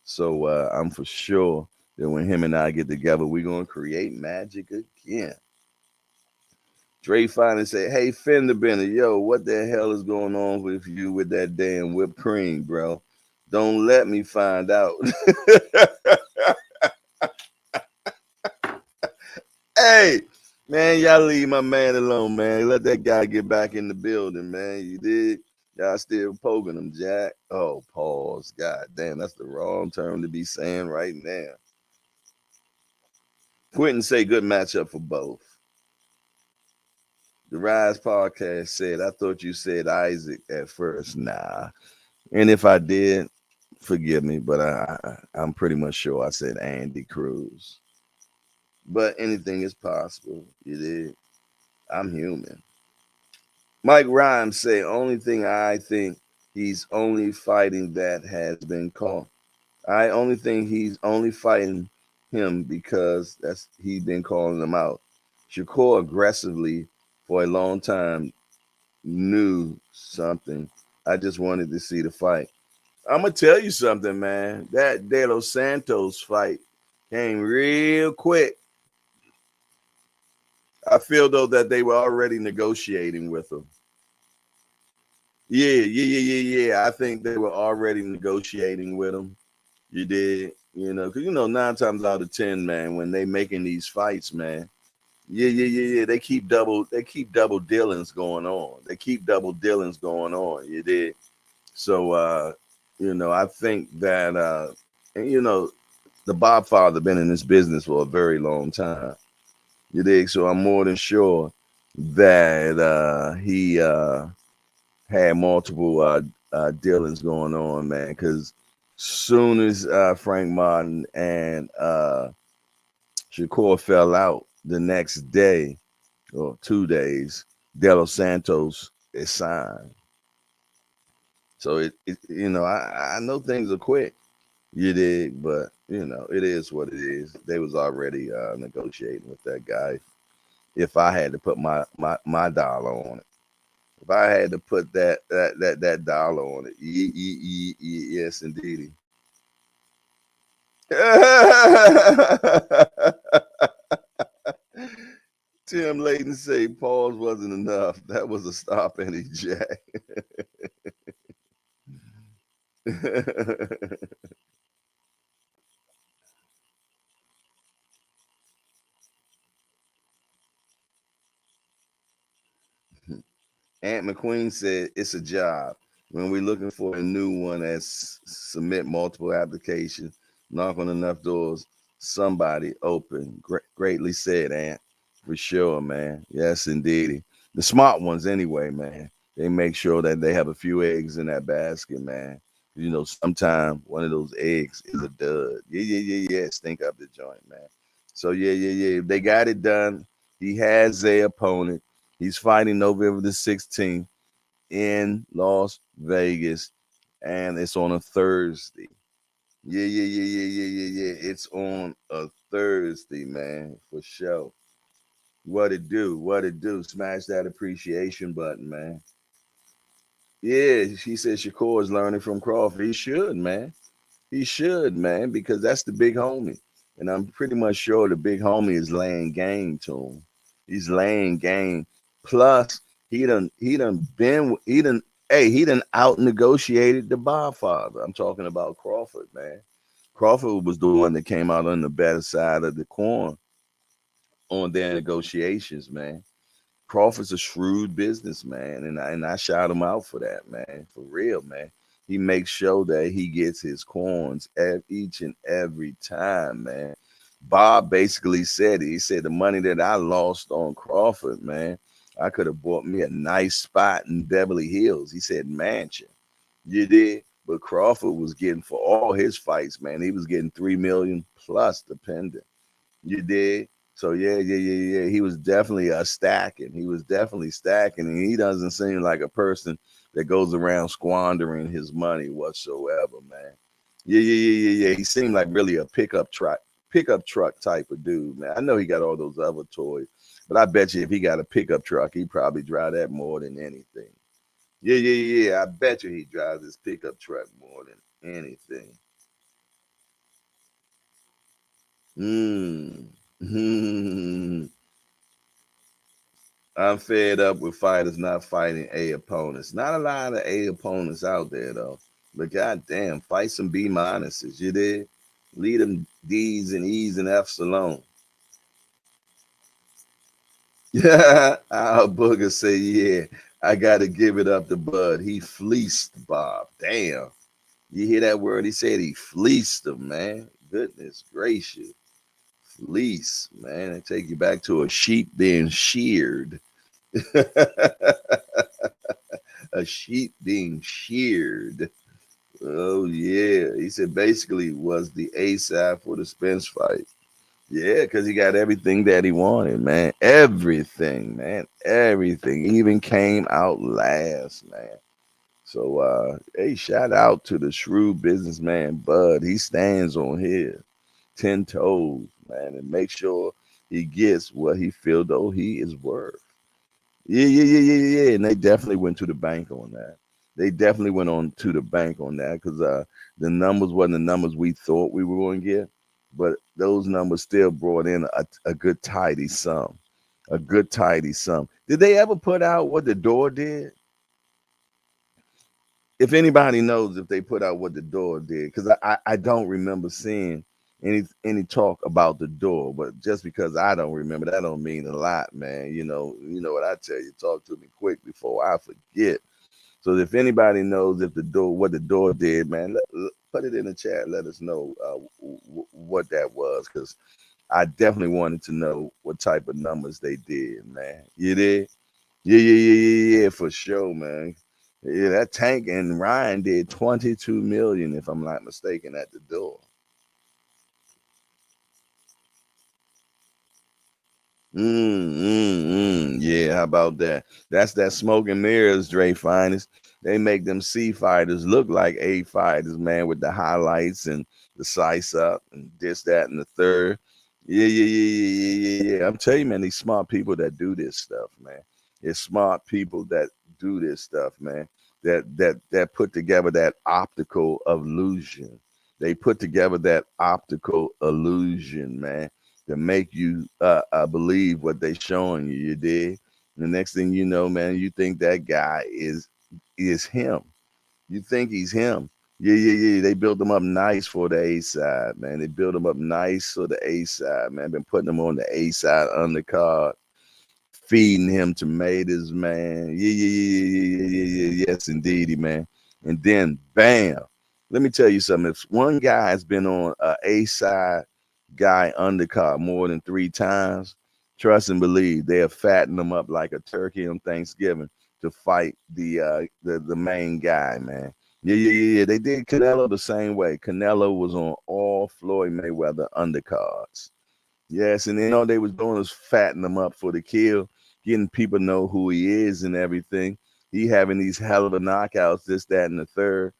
So I'm for sure that when him and I get together, we're going to create magic again. Dre finally said, hey, Fender Bender, yo, what the hell is going on with you with that damn whipped cream, bro? Don't let me find out. Hey, man, y'all leave my man alone, man. Let that guy get back in the building, man. You did. Y'all still poking him, Jack. Oh, pause. God damn, that's the wrong term to be saying right now. Quentin say good matchup for both. The Rise podcast said, I thought you said Isaac at first. Nah. And if I did, forgive me, but I'm pretty much sure I said Andy Cruz. But anything is possible. You did. I'm human. Mike Rhymes say, only thing I think he's only fighting that has been caught. I only think he's only fighting him because he's been calling him out. Shakur aggressively for a long time knew something. I just wanted to see the fight. I'm gonna tell you something, man. That De Los Santos fight came real quick. I feel though that they were already negotiating with him. Yeah. I think they were already negotiating with him. You did, because 9 times out of 10, man, when they making these fights, man, yeah. They keep double dealings going on. You did. So I think that the Bob father been in this business for a very long time. You dig? So I'm more than sure that he had multiple dealings going on, man, because soon as Frank Martin and Shakur fell out the next day or 2 days, De Los Santos is signed. So I know things are quick, you dig, but it is what it is. They was already negotiating with that guy. If I had to put my dollar on it, if I had to put that dollar on it, yes, indeed. Tim Layton say pause wasn't enough. That was a stop and eject. Aunt McQueen said it's a job. When we're looking for a new one that's submit multiple applications, knock on enough doors, somebody open. Greatly said, Aunt. For sure, man. Yes, indeed. The smart ones, anyway, man. They make sure that they have a few eggs in that basket, man. You know, sometimes one of those eggs is a dud. Yeah. Stink up the joint, man. So yeah. They got it done. He has a opponent. He's fighting November the 16th in Las Vegas, and it's on a Thursday. Yeah. It's on a Thursday, man, for sure. What it do? What it do? Smash that appreciation button, man. Yeah, she said Shakur is learning from Crawford. He should, man. He should, man, because that's the big homie. And I'm pretty much sure the big homie is laying game to him. He's laying game. Plus, he done out negotiated the Godfather. I'm talking about Crawford, man. Crawford was the one that came out on the better side of the coin on their negotiations, man. Crawford's a shrewd businessman, and I shout him out for that, man. For real, man. He makes sure that he gets his coins each and every time, man. Bob basically said it. He said the money that I lost on Crawford, man, I could have bought me a nice spot in Beverly Hills. He said mansion. You did, but Crawford was getting for all his fights, man. He was getting 3 million plus dependent. You did. So yeah. He was definitely stacking. He was definitely stacking, and he doesn't seem like a person that goes around squandering his money whatsoever, man. Yeah. He seemed like really a pickup truck type of dude, man. I know he got all those other toys, but I bet you if he got a pickup truck, he'd probably drive that more than anything. Yeah. I bet you he drives his pickup truck more than anything. Mm. I'm fed up with fighters not fighting A opponents. Not a lot of A opponents out there though. But goddamn, fight some B minuses. You did. Lead them D's and E's and F's alone. Yeah, our booger say, yeah, I gotta give it up to Bud. He fleeced Bob. Damn. You hear that word? He said he fleeced him, man. Goodness gracious. Fleece, man. They take you back to a sheep being sheared. A sheep being sheared. Oh yeah, he said basically was the A side for the Spence fight. Yeah, because he got everything that he wanted, man. Everything, man. Everything. He even came out last, man. So hey, shout out to the shrewd businessman Bud. He stands on his 10 toes, man, and make sure he gets what he feel though he is worth. Yeah. And they definitely went to the bank on that. They definitely went on to the bank on that because the numbers wasn't the numbers we thought we were going to get, but those numbers still brought in a good tidy sum. A good tidy sum. Did they ever put out what the door did? If anybody knows if they put out what the door did, because I don't remember seeing any talk about the door, but just because I don't remember, that don't mean a lot, man. You know what I tell you. Talk to me quick before I forget. So if anybody knows if the door what the door did, man, put it in the chat. Let us know what that was, because I definitely wanted to know what type of numbers they did, man. You did? Yeah, for sure, man. Yeah, that Tank and Ryan did 22 million, if I'm not mistaken, at the door. Yeah, how about that? That's that smoke and mirrors, Dre Finest. They make them C fighters look like A fighters, man, with the highlights and the size up and this, that, and the third. Yeah. I'm telling you, man, these smart people that do this stuff, man. It's smart people that do this stuff, man. That put together that optical illusion. They put together that optical illusion, man, to make you believe what they showing you. You did. The next thing you know, man, you think that guy is him. You think he's him. Yeah, yeah, yeah. They built him up nice for the A side, man. They built him up nice for the A side, man. Been putting him on the A side undercard, feeding him tomatoes, man. Yeah, yeah, yeah, yeah, yeah, yeah, yeah. Yes, indeedy, man. And then, bam. Let me tell you something. If one guy has been on a A side guy undercard more than 3 times, trust and believe they'll fatten them up like a turkey on Thanksgiving to fight the main guy, man. Yeah, yeah, yeah, yeah. They did Canelo the same way. Canelo was on all Floyd Mayweather undercards. Yes, and then all they was doing was fatten him up for the kill, getting people to know who he is and everything. He having these hell of a knockouts, this, that, and the third.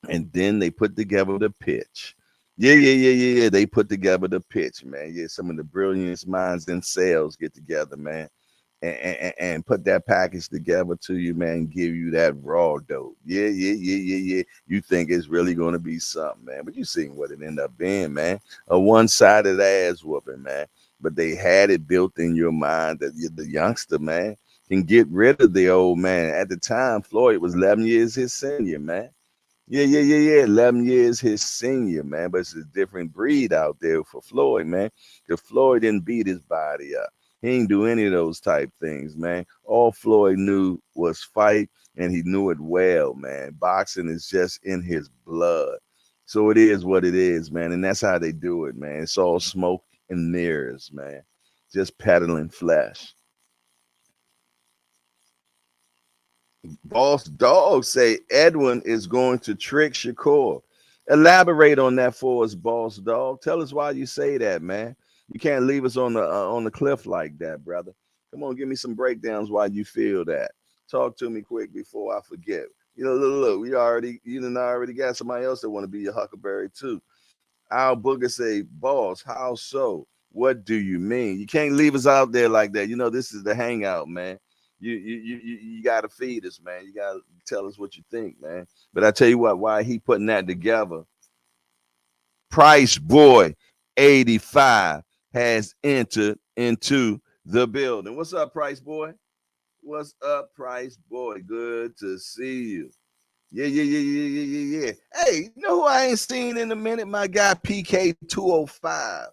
And then they put together the pitch. Yeah, yeah, yeah, yeah, yeah. They put together the pitch, man. Yeah, some of the brilliant minds in sales get together, man, and put that package together to you, man, give you that raw dope. Yeah, yeah, yeah, yeah, yeah. You think it's really going to be something, man. But you seen what it ended up being, man. A one-sided ass whooping, man. But they had it built in your mind that the youngster, man, can get rid of the old man. At the time, Floyd was 11 years his senior, man. Yeah, yeah, yeah, yeah. 11 years his senior, man. But it's a different breed out there for Floyd, man. Because Floyd didn't beat his body up. He didn't do any of those type things, man. All Floyd knew was fight, and he knew it well, man. Boxing is just in his blood. So it is what it is, man. And that's how they do it, man. It's all smoke and mirrors, man. Just peddling flesh. Boss Dog say Edwin is going to trick Shakur. Elaborate on that for us, Boss Dog. Tell us why you say that, man. You can't leave us on the cliff like that, brother. Come on, give me some breakdowns why you feel that. Talk to me quick before I forget. You know, look, you done already got somebody else that want to be your Huckleberry too. Al Booger say, boss, how so? What do you mean? You can't leave us out there like that. You know, this is the hangout, man. You gotta feed us, man. You gotta tell us what you think, man. But I tell you what, why he putting that together. Price Boy 85 has entered into the building. What's up, Price Boy? What's up, Price Boy? Good to see you. Yeah, yeah, yeah, yeah, yeah, yeah, yeah. Hey, you know who I ain't seen in a minute? My guy PK 205.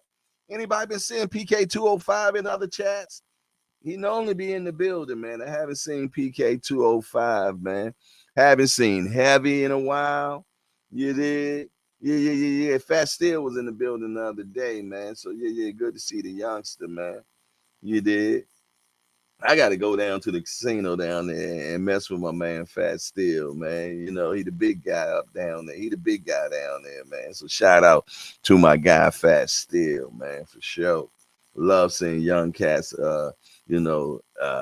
Anybody been seeing PK 205 in other chats? He normally be in the building, man. I haven't seen PK 205, man. Haven't seen Heavy in a while. You did? Yeah, yeah, yeah, yeah. Fat Steel was in the building the other day, man. So yeah, yeah, good to see the youngster, man. You did? I got to go down to the casino down there and mess with my man Fat Steel, man. You know, he the big guy up down there. He the big guy down there, man. So shout out to my guy Fat Steel, man, for sure. Love seeing young cats,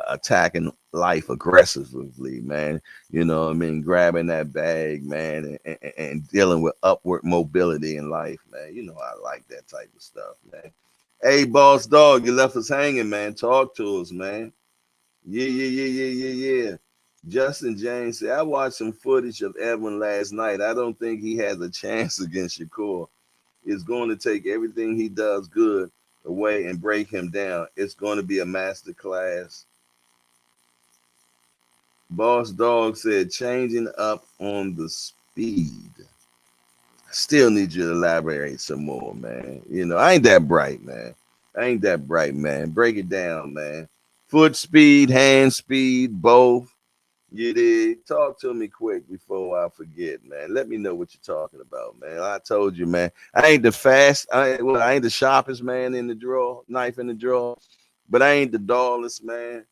attacking life aggressively, man. You know what I mean? Grabbing that bag, man, and dealing with upward mobility in life, man. You know, I like that type of stuff, man. Hey, boss dog, you left us hanging, man. Talk to us, man. Yeah, yeah, yeah, yeah, yeah, yeah. Justin James said, I watched some footage of Edwin last night. I don't think he has a chance against Shakur. It's going to take everything he does good away and break him down. It's going to be a master class. Boss Dog said, changing up on the speed. Still need you to elaborate some more, man. You know, I ain't that bright, man. I ain't that bright, man. Break it down, man. Foot speed, hand speed, both. You did. Talk to me quick before I forget, man. Let me know what you're talking about, man. I told you, man. I ain't the I ain't the sharpest man in the drawer, knife in the drawer, but I ain't the dullest man.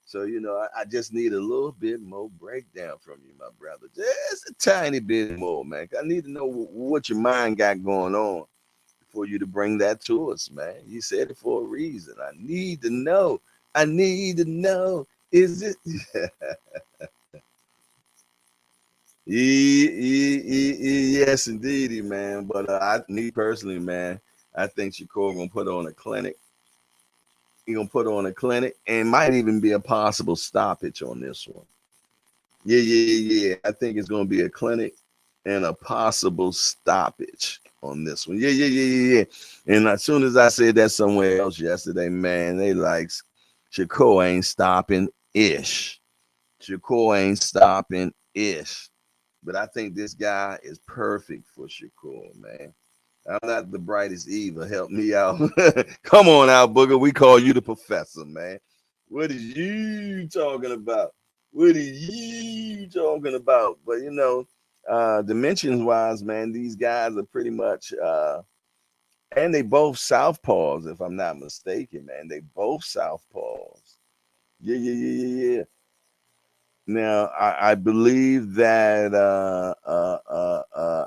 So, you know, I just need a little bit more breakdown from you, my brother. Just a tiny bit more, man. I need to know what your mind got going on for you to bring that to us, man. You said it for a reason. I need to know. I need to know. Is it? Yes, indeedy, man. But me personally, man, I think Shakur gonna put on a clinic. He gonna put on a clinic, and might even be a possible stoppage on this one. Yeah, yeah, yeah. I think it's gonna be a clinic. and a possible stoppage on this one. Yeah. And as soon as I said that somewhere else yesterday, man, they like Shakur ain't stopping ish. Shakur ain't stopping ish. But I think this guy is perfect for Shakur, man. I'm not the brightest either. Help me out. Come on out, Booger. We call you the professor, man. What is you talking about? What are you talking about? But you know, dimensions wise, man, these guys are pretty much and they both southpaws, if I'm not mistaken, man. They both southpaws. Yeah. Now, I believe that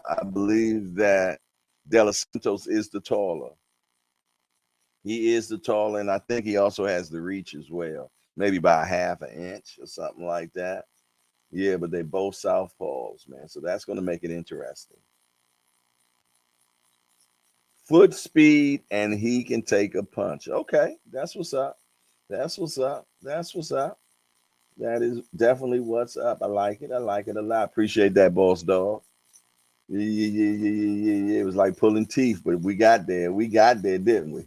I believe that De Los Santos is the taller. He is the taller, and I think he also has the reach as well, maybe by a half an inch or something like that. Yeah, but they both southpaws, man. So that's going to make it interesting. Foot speed, and he can take a punch. Okay, that's what's up. That's what's up. That's what's up. That is definitely what's up. I like it. I like it a lot. Appreciate that, boss dog. Yeah. It was like pulling teeth, but we got there. We got there, didn't we?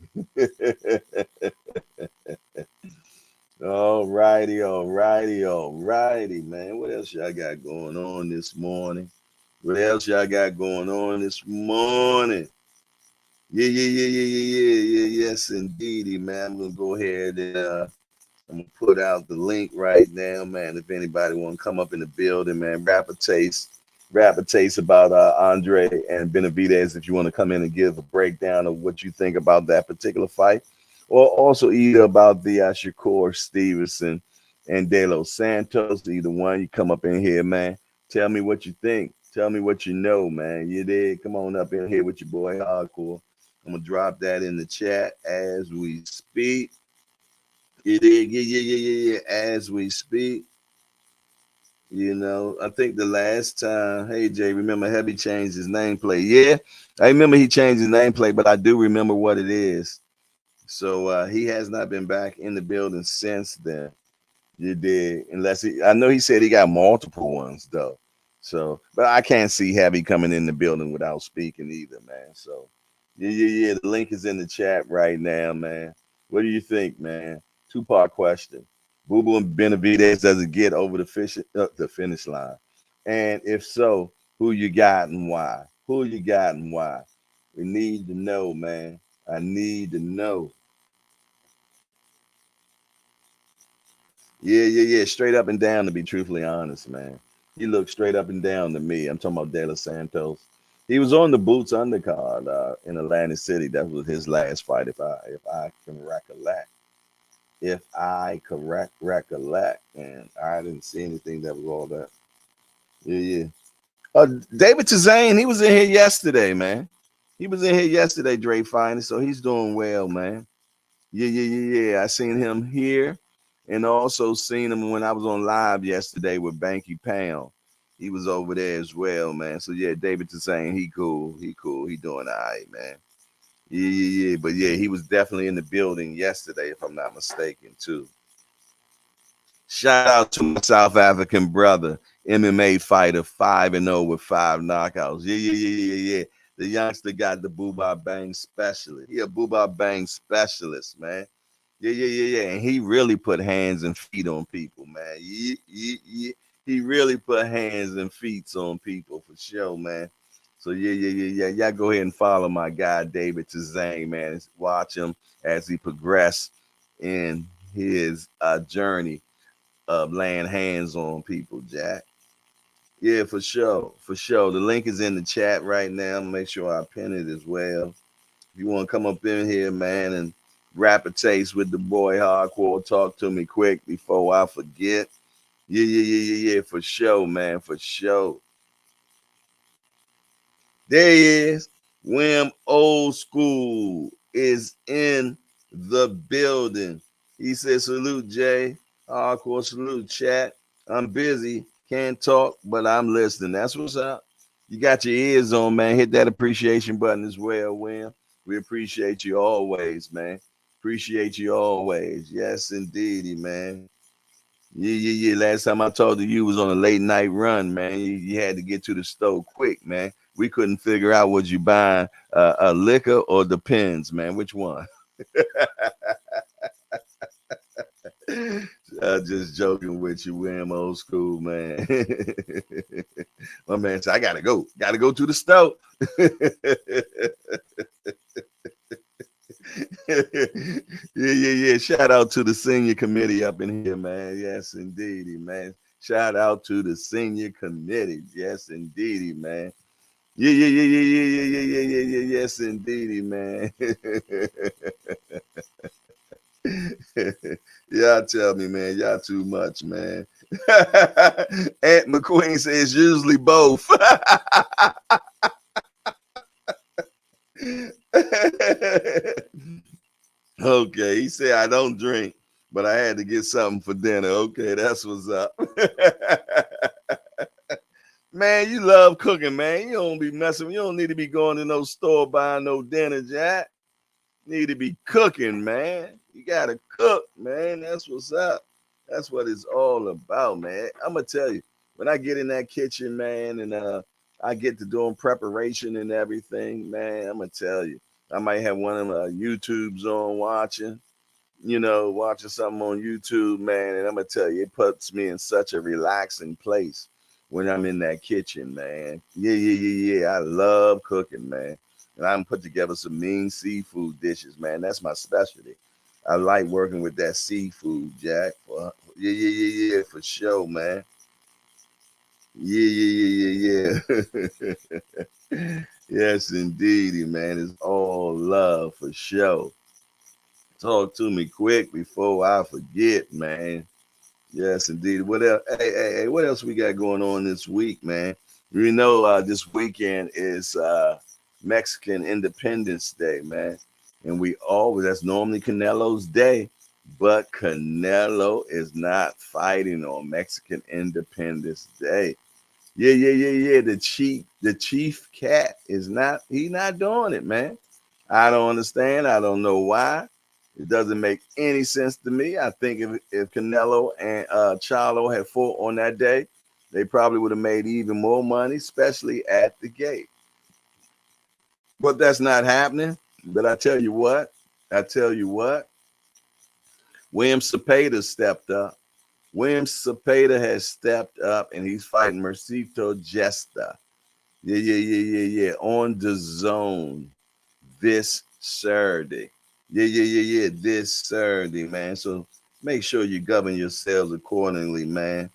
All righty, man. What else y'all got going on this morning? What else y'all got going on this morning? Yeah. Yes, indeedy, man. I'm gonna go ahead and I'm gonna put out the link right now, man. If anybody want to come up in the building, man, rap a taste about Andrade and Benavidez. If you want to come in and give a breakdown of what you think about that particular fight, or also either about the Shakur Stevenson and De Los Santos, either one, you come up in here, man. Tell me what you think. Tell me what you know, man. You did. Come on up in here with your boy Hardcore. I'm gonna drop that in the chat as we speak. Yeah. As we speak, you know, I think the last time, hey Jay, remember Heavy changed his nameplate? Yeah, I remember he changed his nameplate, but I do remember what it is. So he has not been back in the building since then. You did, unless I know he said he got multiple ones though. So, but I can't see Heavy coming in the building without speaking either, man. So, yeah. The link is in the chat right now, man. What do you think, man? Two-part question. Boo Boo and Benavidez doesn't get over the finish line, and if so, who you got and why? Who you got and why? We need to know, man. I need to know. Yeah. Straight up and down, to be truthfully honest, man. He looked straight up and down to me. I'm talking about De Los Santos. He was on the Boots undercard in Atlantic City. That was his last fight, if I can recollect. If I correct recollect, and I didn't see anything that was all that. Yeah. David Tizane, he was in here yesterday, man. He was in here yesterday, Dre Fine, so he's doing well, man. Yeah. I seen him here and also seen him when I was on live yesterday with Banky Pound. He was over there as well, man. So yeah, David Tizane, he cool. He cool. He doing all right, man. Yeah. But yeah, he was definitely in the building yesterday, if I'm not mistaken, too. Shout out to my South African brother, MMA fighter, 5-0 with 5 knockouts. Yeah. The youngster got the Booba Bang specialist. He a Booba Bang specialist, man. Yeah. And he really put hands and feet on people, man. Yeah. He really put hands and feet on people for sure, man. So yeah. Y'all go ahead and follow my guy David Tizane, man. Watch him as he progress in his journey of laying hands on people, Jack. Yeah, for sure. The link is in the chat right now. Make sure I pin it as well. If you want to come up in here, man, and rap a taste with the boy Hardcore, talk to me quick before I forget. Yeah, for sure, man, for sure. There he is. Wham Old School is in the building. He said, salute, Jay. Hardcore, salute, chat. I'm busy. Can't talk, but I'm listening. That's what's up. You got your ears on, man. Hit that appreciation button as well, Wham. We appreciate you always, man. Appreciate you always. Yes, indeedy, man. Yeah. Last time I talked to you was on a late night run, man. You had to get to the store quick, man. We couldn't figure out was you buying a liquor or the pens, man. Which one? Just joking with you, Wham, old school, man. My man said, I gotta go to the store. Yeah. Shout out to the senior committee up in here, man. Yes, indeedy, man. Shout out to the senior committee. Yes, indeedy, man. Yeah. Yes, indeedy, man. Y'all tell me, man. Y'all too much, man. Aunt McQueen says usually both. Okay, he said I don't drink, but I had to get something for dinner. Okay, that's what's up. Man, you love cooking, man. You don't be messing. You don't need to be going to no store buying no dinner, Jack. Need to be cooking, man. You gotta cook, man. That's what's up. That's what it's all about, man. I'm gonna tell you, when I get in that kitchen, man, and I get to doing preparation and everything, man, I'm gonna tell you, I might have one of my YouTubes on watching, watching something on YouTube, man, and I'm gonna tell you, it puts me in such a relaxing place when I'm in that kitchen, man. Yeah. I love cooking, man. And I'm put together some mean seafood dishes, man. That's my specialty. I like working with that seafood, Jack. Yeah, for sure, man. Yeah. Yes, indeedy, man. It's all love for sure. Talk to me quick before I forget, man. Yes, indeed. What else? Hey, what else we got going on this week, man? This weekend is Mexican Independence Day, man. And that's normally Canelo's day, but Canelo is not fighting on Mexican Independence Day. Yeah. The chief cat he's not doing it, man. I don't understand. I don't know why. It doesn't make any sense to me. I think if Canelo and Charlo had fought on that day, they probably would have made even more money, especially at the gate. But that's not happening. But I tell you what, William Cepeda stepped up. William Cepeda has stepped up and he's fighting Mercito Gesta. Yeah. On the zone this Saturday. Yeah. This Saturday, man. So make sure you govern yourselves accordingly, man.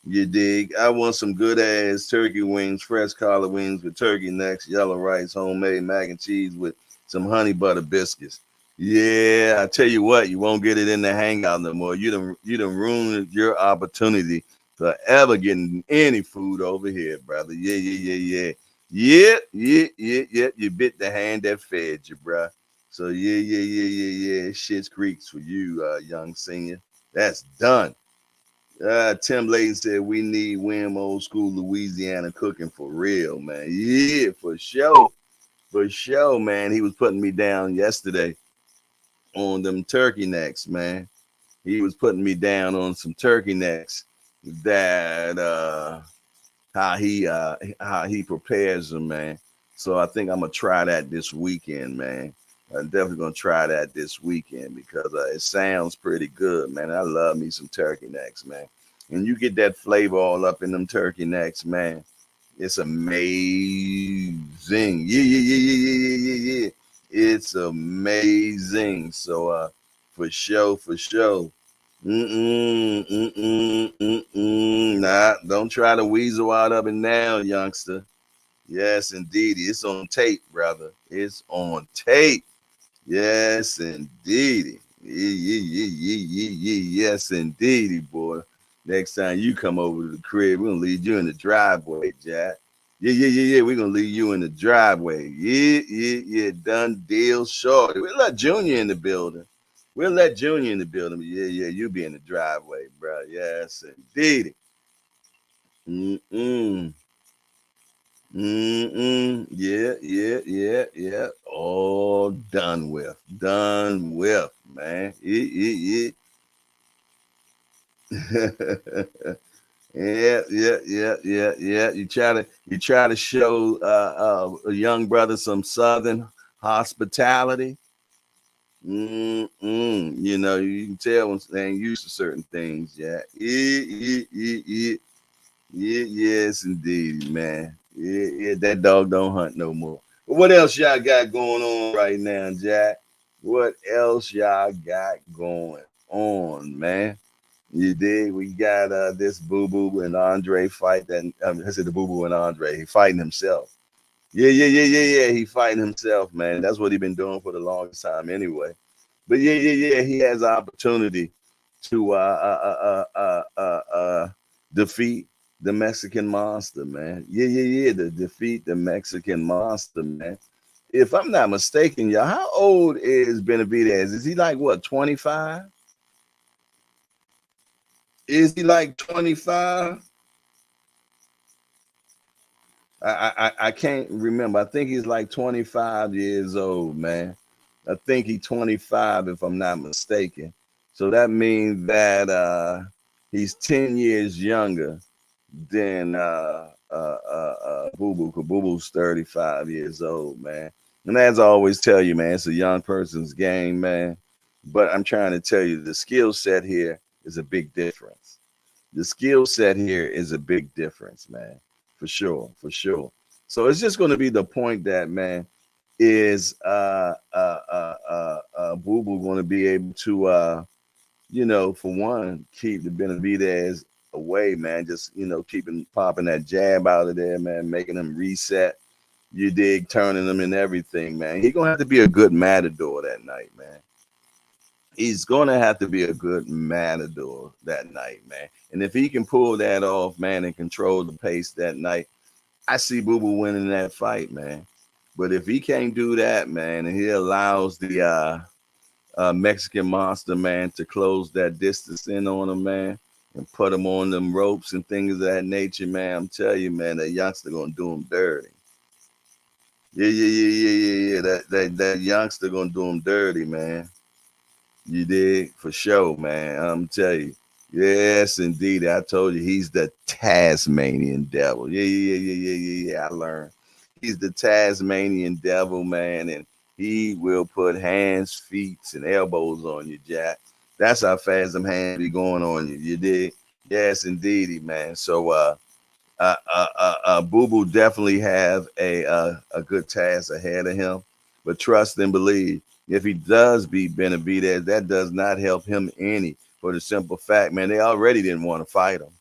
You dig? I want some good ass turkey wings, fresh collard wings with turkey necks, yellow rice, homemade mac and cheese with some honey butter biscuits. Yeah, I tell you what, you won't get it in the hangout no more. You done ruined your opportunity for ever getting any food over here, brother. Yeah. Yeah. You bit the hand that fed you, bruh. So yeah. Shit's creeks for you, young senior. That's done. Tim Layton said we need Wim old school Louisiana cooking for real, man. Yeah, for sure. For sure, man. He was putting me down yesterday on them turkey necks, man. He was putting me down on some turkey necks that how he prepares them, man. So I think I'm gonna try that this weekend, man. I'm definitely gonna try that this weekend because it sounds pretty good, man. I love me some turkey necks, man. And you get that flavor all up in them turkey necks, man. It's amazing. Yeah. It's amazing. So for sure. Nah, don't try to weasel out of it now, youngster. Yes, indeed. It's on tape, brother. It's on tape. Yes, indeed. Yeah. Yes, indeed, boy. Next time you come over to the crib, we're gonna leave you in the driveway, Jack. Yeah. We're gonna leave you in the driveway. Yeah. Done deal short. We'll let Junior in the building. Yeah. You be in the driveway, bro. Yes, indeed. Mm-mm. Yeah. All done with. Done with, man. Yeah. Yeah, yeah, yeah, yeah, yeah. You try to show a young brother some southern hospitality. You know, you can tell when they ain't used to certain things. Yeah, yeah, yeah, yeah, yeah, yeah, yes, indeed, man. Yeah, yeah, that dog don't hunt no more. But what else y'all got going on right now, Jack? What else y'all got going on, man? You dig? We got this Boo Boo and Andre fight. That I said the Boo Boo and Andre. He fighting himself. Yeah, yeah, yeah, yeah, yeah. He fighting himself, man. That's what he been doing for the longest time, anyway. But yeah, yeah, yeah. He has opportunity to defeat the Mexican monster, man. Yeah, yeah, yeah. To defeat the Mexican monster, man. If I'm not mistaken, y'all, how old is Benavidez? Is he like what, 25? Is he like 25? I can't remember. I think he's like 25 years old, man. I think he's 25 if I'm not mistaken. So that means that he's 10 years younger than Boo Boo. Cause Boo Boo's 35 years old, man. And as I always tell you, man, it's a young person's game, man. But I'm trying to tell you the skill set here is a big difference. The skill set here is a big difference, man, for sure, for sure. So it's just going to be the point that, man, is Boo Boo going to be able to for one, keep the Benavidez away, man. Just keeping popping that jab out of there, man, making them reset. You dig, turning them and everything, man. He's gonna have to be a good matador that night, man. He's gonna have to be a good matador that night, man. And if he can pull that off, man, and control the pace that night, I see Boo Boo winning that fight, man. But if he can't do that, man, and he allows the Mexican monster, man, to close that distance in on him, man, and put him on them ropes and things of that nature, man, I'm telling you, man, that youngster gonna do him dirty. Yeah, yeah, yeah, yeah, yeah, yeah. That youngster gonna do him dirty, man. You did for sure, man. I'm telling you. Yes, indeed. I told you he's the Tasmanian devil. Yeah, yeah, yeah, yeah, yeah, yeah. I learned. He's the Tasmanian devil, man, and he will put hands, feet, and elbows on you, Jack. That's how fast them hands be going on you. You did? Yes, indeedy, man. So Boo Boo definitely have a good task ahead of him, but trust and believe. If he does beat Benavidez, that does not help him any. For the simple fact, man, they already didn't want to fight him.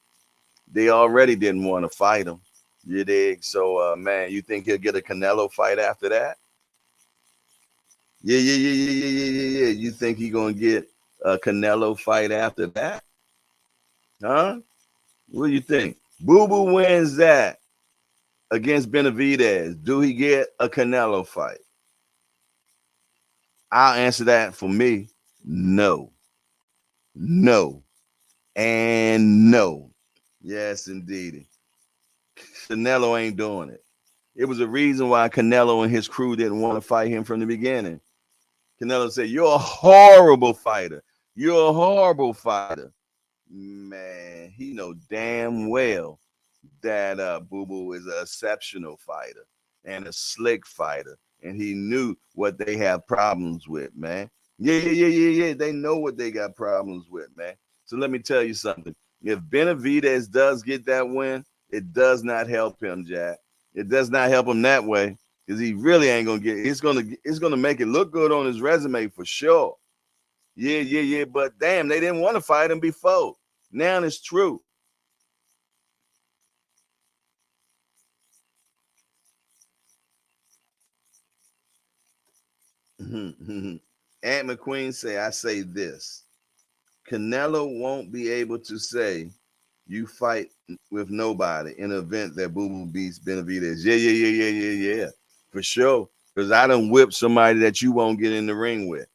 They already didn't want to fight him. You dig? So, man, you think he'll get a Canelo fight after that? Yeah, yeah, yeah, yeah, yeah, yeah, yeah, yeah. You think he gonna get a Canelo fight after that? Huh? What do you think? Boo Boo wins that against Benavidez. Do he get a Canelo fight? I'll answer that for me. No, no, and no. Yes, indeed. Canelo ain't doing it. It was a reason why Canelo and his crew didn't want to fight him from the beginning. Canelo said, "You're a horrible fighter. You're a horrible fighter." Man, he know damn well that Boo Boo is an exceptional fighter and a slick fighter, and he knew what they have problems with, man. Yeah, yeah, yeah, yeah, yeah. They know what they got problems with, man. So let me tell you something. If Benavidez does get that win, it does not help him, Jack. It does not help him that way because he really ain't gonna get. It's gonna make it look good on his resume for sure. Yeah, yeah, yeah. But damn, they didn't want to fight him before. Now it's true. Aunt McQueen say, I say this. Canelo won't be able to say you fight with nobody in an event that Boo Boo beats Benavidez. Yeah, yeah, yeah, yeah, yeah, yeah. For sure. Because I done whipped somebody that you won't get in the ring with.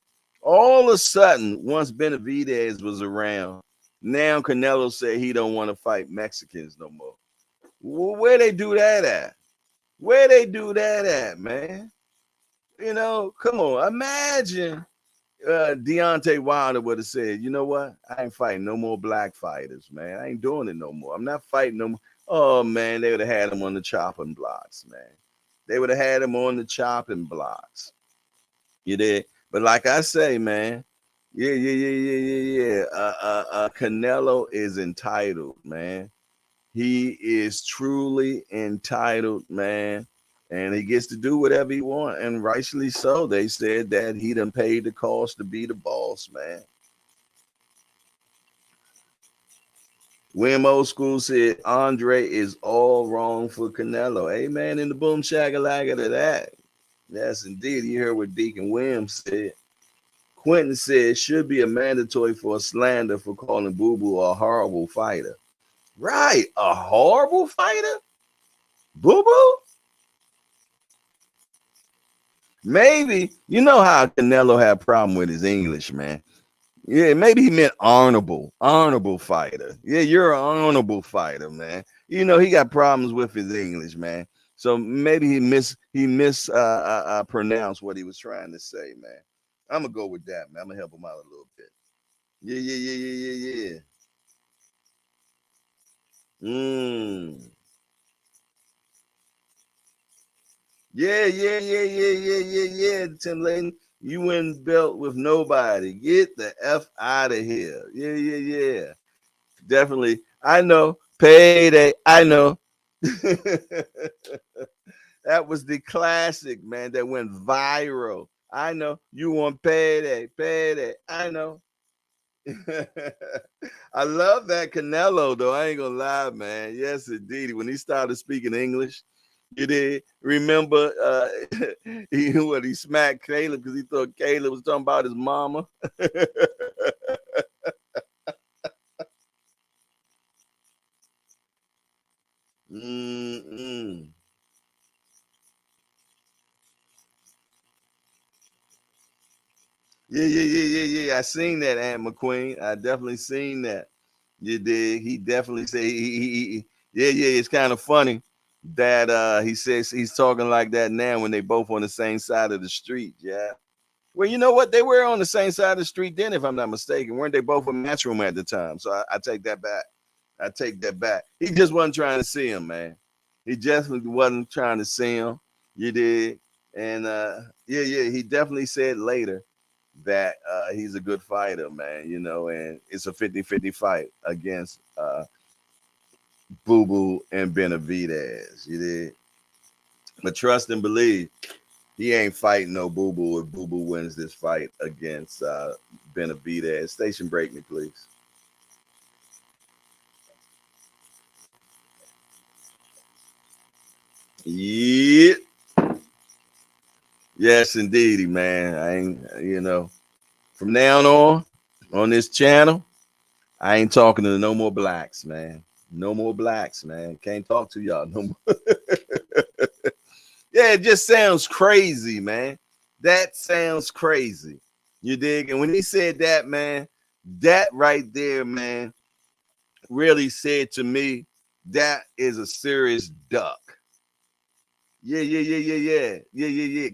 All of a sudden, once Benavidez was around, now Canelo said he don't want to fight Mexicans no more. Where they do that at? Where they do that at, man? Come on. Imagine Deontay Wilder would have said, you know what? I ain't fighting no more black fighters, man. I ain't doing it no more. I'm not fighting no more. Oh, man, they would have had him on the chopping blocks, man. They would have had him on the chopping blocks. You did. But like I say, man, yeah. Canelo is entitled, man. He is truly entitled, man. And he gets to do whatever he wants. And rightfully so. They said that he done paid the cost to be the boss, man. Wim Old School said Andre is all wrong for Canelo. Amen. In the boom shakalaka to that. Yes, indeed. You heard what Deacon Wim said. Quentin said should be a mandatory for a slander for calling Boo Boo a horrible fighter. Right. A horrible fighter? Boo Boo? Maybe. You know how Canelo had a problem with his English, man. Yeah, maybe he meant honorable fighter. Yeah, you're an honorable fighter, man. You know, he got problems with his English, man. So maybe he pronounced what he was trying to say, man. I'm gonna go with that, man. I'm gonna help him out a little bit. Yeah. Yeah. Tim Layton, you win belt with nobody. Get the F out of here. Yeah. Definitely. I know. Payday. I know. That was the classic, man, that went viral. I know. You want payday. I know. I love that Canelo, though. I ain't gonna lie, man. Yes, indeed. When he started speaking English, you did remember he smacked Caleb because he thought Caleb was talking about his mama. Yeah. I seen that, Aunt McQueen. I definitely seen that. You did. He definitely said yeah. It's kind of funny that he says he's talking like that now when they both on the same side of the street. Yeah. Well, you know what? They were on the same side of the street then, if I'm not mistaken. Weren't they both in Matchroom at the time? So I take that back. He just wasn't trying to see him, man. He just wasn't trying to see him. You did. And yeah. He definitely said later that he's a good fighter, man, you know, and it's a 50-50 fight against Boo Boo and Benavidez. You did. But trust and believe, he ain't fighting no Boo Boo if Boo Boo wins this fight against Benavidez. Station break me, please. Yeah. Yes, indeedy, man. I ain't, you know, from now on this channel, I ain't talking to no more blacks, man. No more blacks, man. Can't talk to y'all no more. Yeah, it just sounds crazy, man. That sounds crazy. You dig? And when he said that, man, that right there, man, really said to me, that is a serious duck. Yeah.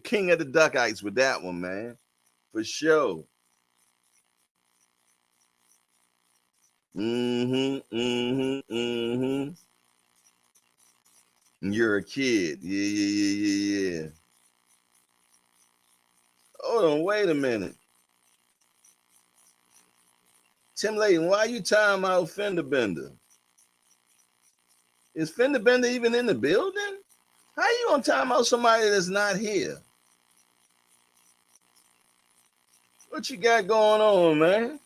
King of the Duckites with that one, man. For sure. Mm-hmm. You're a kid. Yeah. Hold on, wait a minute. Tim Layton, why you time out Fender Bender? Is Fender Bender even in the building? How you gonna time out somebody that's not here? What you got going on, man?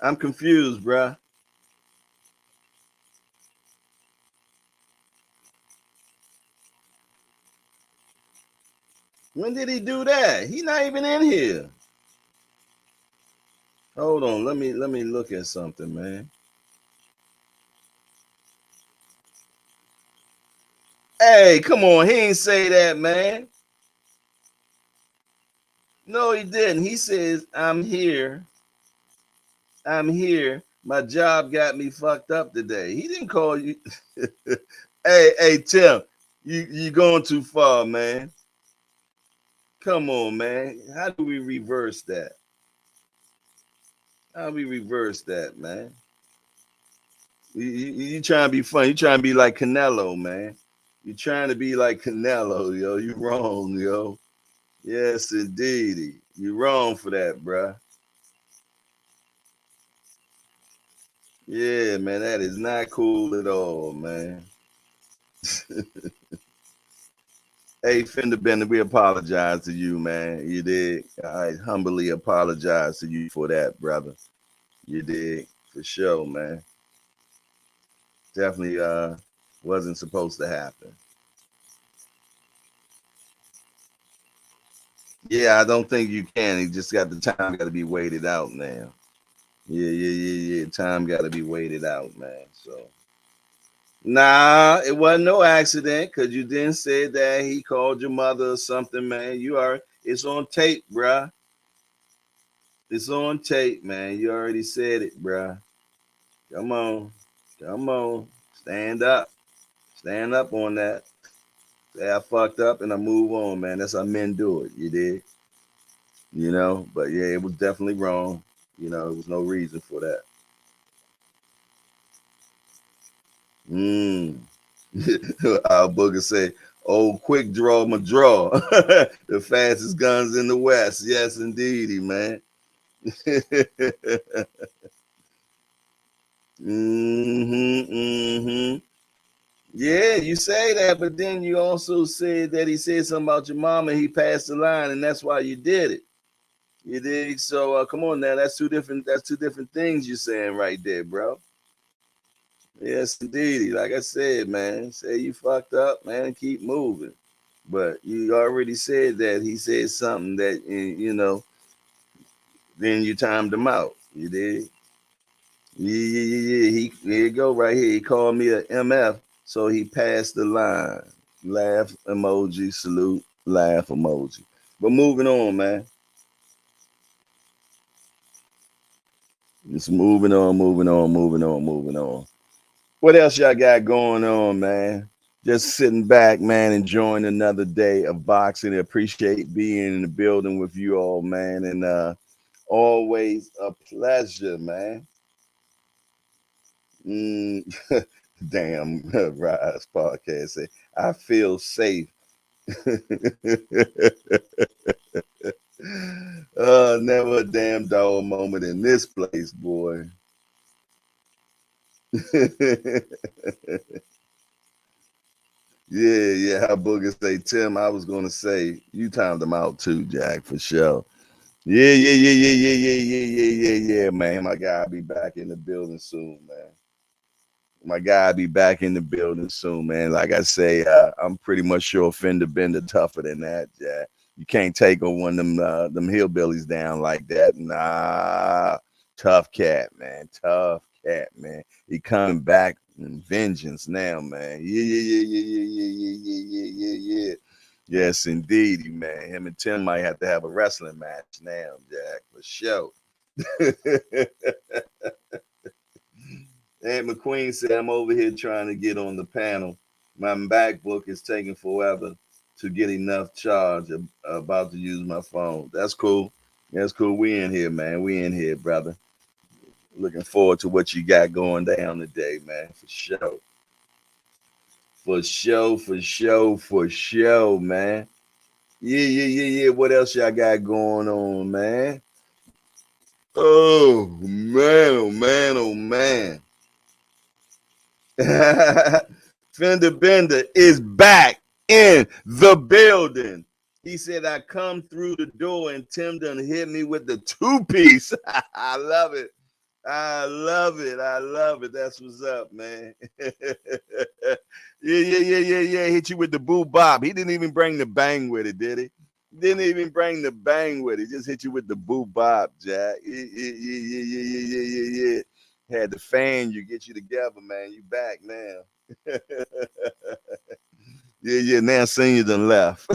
I'm confused, bruh. When did he do that? He not even in here. Hold on, let me look at something, man. Hey, come on, he ain't say that, man. No, he didn't. He says, I'm here. My job got me fucked up today. He didn't call you. Hey, Tim, you going too far, man. Come on, man. How do we reverse that? How do we reverse that, man? You trying to be funny. You trying to be like Canelo, man. You trying to be like Canelo, yo. You wrong, yo. Yes, indeed. You wrong for that, bruh. Yeah, man, that is not cool at all, man. Hey, Fender Bender, we apologize to you, man. You did. I humbly apologize to you for that, brother. You did, for sure, man. Definitely wasn't supposed to happen. Yeah, I don't think you can. You just got the time got to be waited out now. Yeah. Time got to be waited out, man. So, nah, it wasn't no accident because you didn't say that he called your mother or something, man. It's on tape, bruh. It's on tape, man. You already said it, bruh. Come on. Come on. Stand up. Stand up on that. Say I fucked up and I move on, man. That's how men do it. You did. But yeah, it was definitely wrong. There was no reason for that. Our booger say, "Oh, quick draw, my draw." The fastest guns in the West. Yes, indeedy, man. Yeah, you say that, but then you also said that he said something about your mama. He passed the line, and that's why you did it. You dig? So come on now, that's two different. That's two different things you're saying right there, bro. Yes, indeed. Like I said, man, say you fucked up, man. Keep moving. But you already said that he said something that then you timed him out. You did. Yeah. Here you go right here. He called me a MF, so he passed the line. Laugh emoji, salute, laugh emoji. But moving on, man. Just moving on. What else y'all got going on, man? Just sitting back, man, enjoying another day of boxing. Appreciate being in the building with you all, man. And always a pleasure, man. Mm, damn, Rise podcast say, I feel safe. Never a damn dog moment in this place, boy. Yeah. How Booger say, Tim, I was gonna say you timed them out too, Jack, for sure. Yeah, man. My guy will be back in the building soon, man. My guy will be back in the building soon, man. Like I say, I'm pretty much sure Fender Bender tougher than that, Jack. You can't take on one of them hillbillies down like that. Nah, tough cat, man. Tough cat, man. He coming back in vengeance now, man. Yeah. Yes, indeed, man. Him and Tim might have to have a wrestling match now, Jack, for sure. Aunt McQueen said, I'm over here trying to get on the panel. My MacBook is taking forever to get enough charge. About to use my phone. That's cool. That's cool. We in here, man. We in here, brother. Looking forward to what you got going down today, man. For sure. For sure, man. Yeah. What else y'all got going on, man? Oh man. Fender Bender is back in the building. He said, I come through the door and Tim done hit me with the two-piece. I love it. I love it. That's what's up, man. Yeah. Hit you with the boo bop. He didn't even bring the bang with it, did he? Didn't even bring the bang with it. Just hit you with the boo bop, Jack. Yeah. Had to fan you, get you together, man. You back now. Yeah. Now senior done left.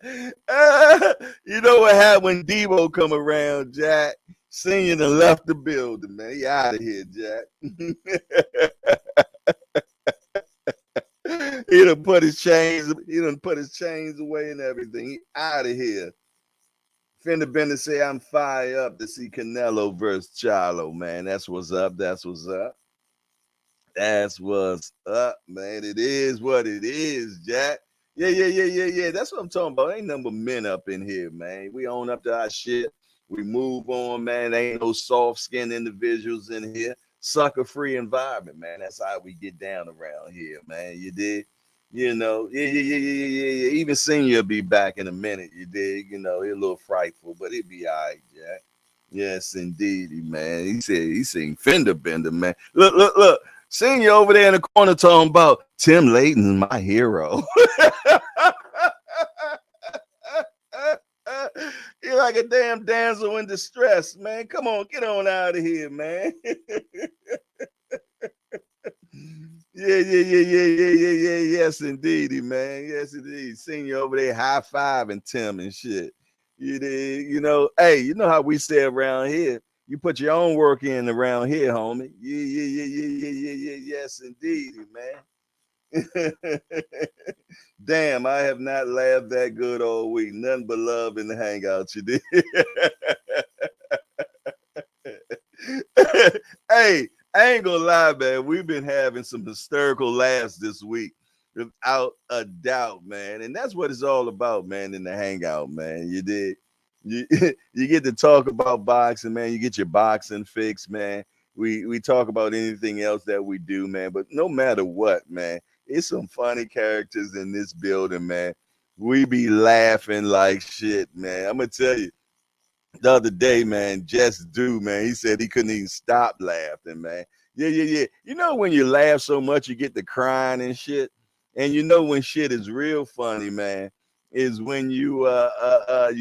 You know what happened when Debo come around, Jack? Senior done left the building, man. He out of here, Jack. He done put his chains. He done put his chains away and everything. He out of here. Fender Bender say I'm fired up to see Canelo versus Charlo, man. That's what's up. That's what's up. That's what's up, man. It is what it is, Jack. Yeah. That's what I'm talking about. Ain't nothing but men up in here, man. We own up to our shit. We move on, man. Ain't no soft-skinned individuals in here. Sucker-free environment, man. That's how we get down around here, man. You dig? You know, yeah. Even Senior will be back in a minute, you dig? You know, he's a little frightful, but he'll be all right, Jack. Yes, indeed, man. He sing Fender Bender, man. Look. Senior over there in the corner talking about Tim Layton's my hero. You're like a damn damsel in distress, man. Come on, get on out of here, man. Yeah. Yes, indeed, man. Yes, indeed. Senior over there high-fiving Tim and shit. You know, hey, you know how we say around here. You put your own work in around here, homie. Yeah. Yes, indeed, man. Damn, I have not laughed that good all week. Nothing but love in the hangouts, you did. Hey, I ain't gonna lie, man. We've been having some hysterical laughs this week, without a doubt, man. And that's what it's all about, man, in the hangout, man. You did. You get to talk about boxing, man. You get your boxing fix, man. We talk about anything else that we do, man. But no matter what, man, it's some funny characters in this building, man. We be laughing like shit, man. I'm gonna tell you. The other day, man, Just Do, man, he said he couldn't even stop laughing, man. Yeah. You know when you laugh so much, you get to crying and shit. And you know when shit is real funny, man, is when you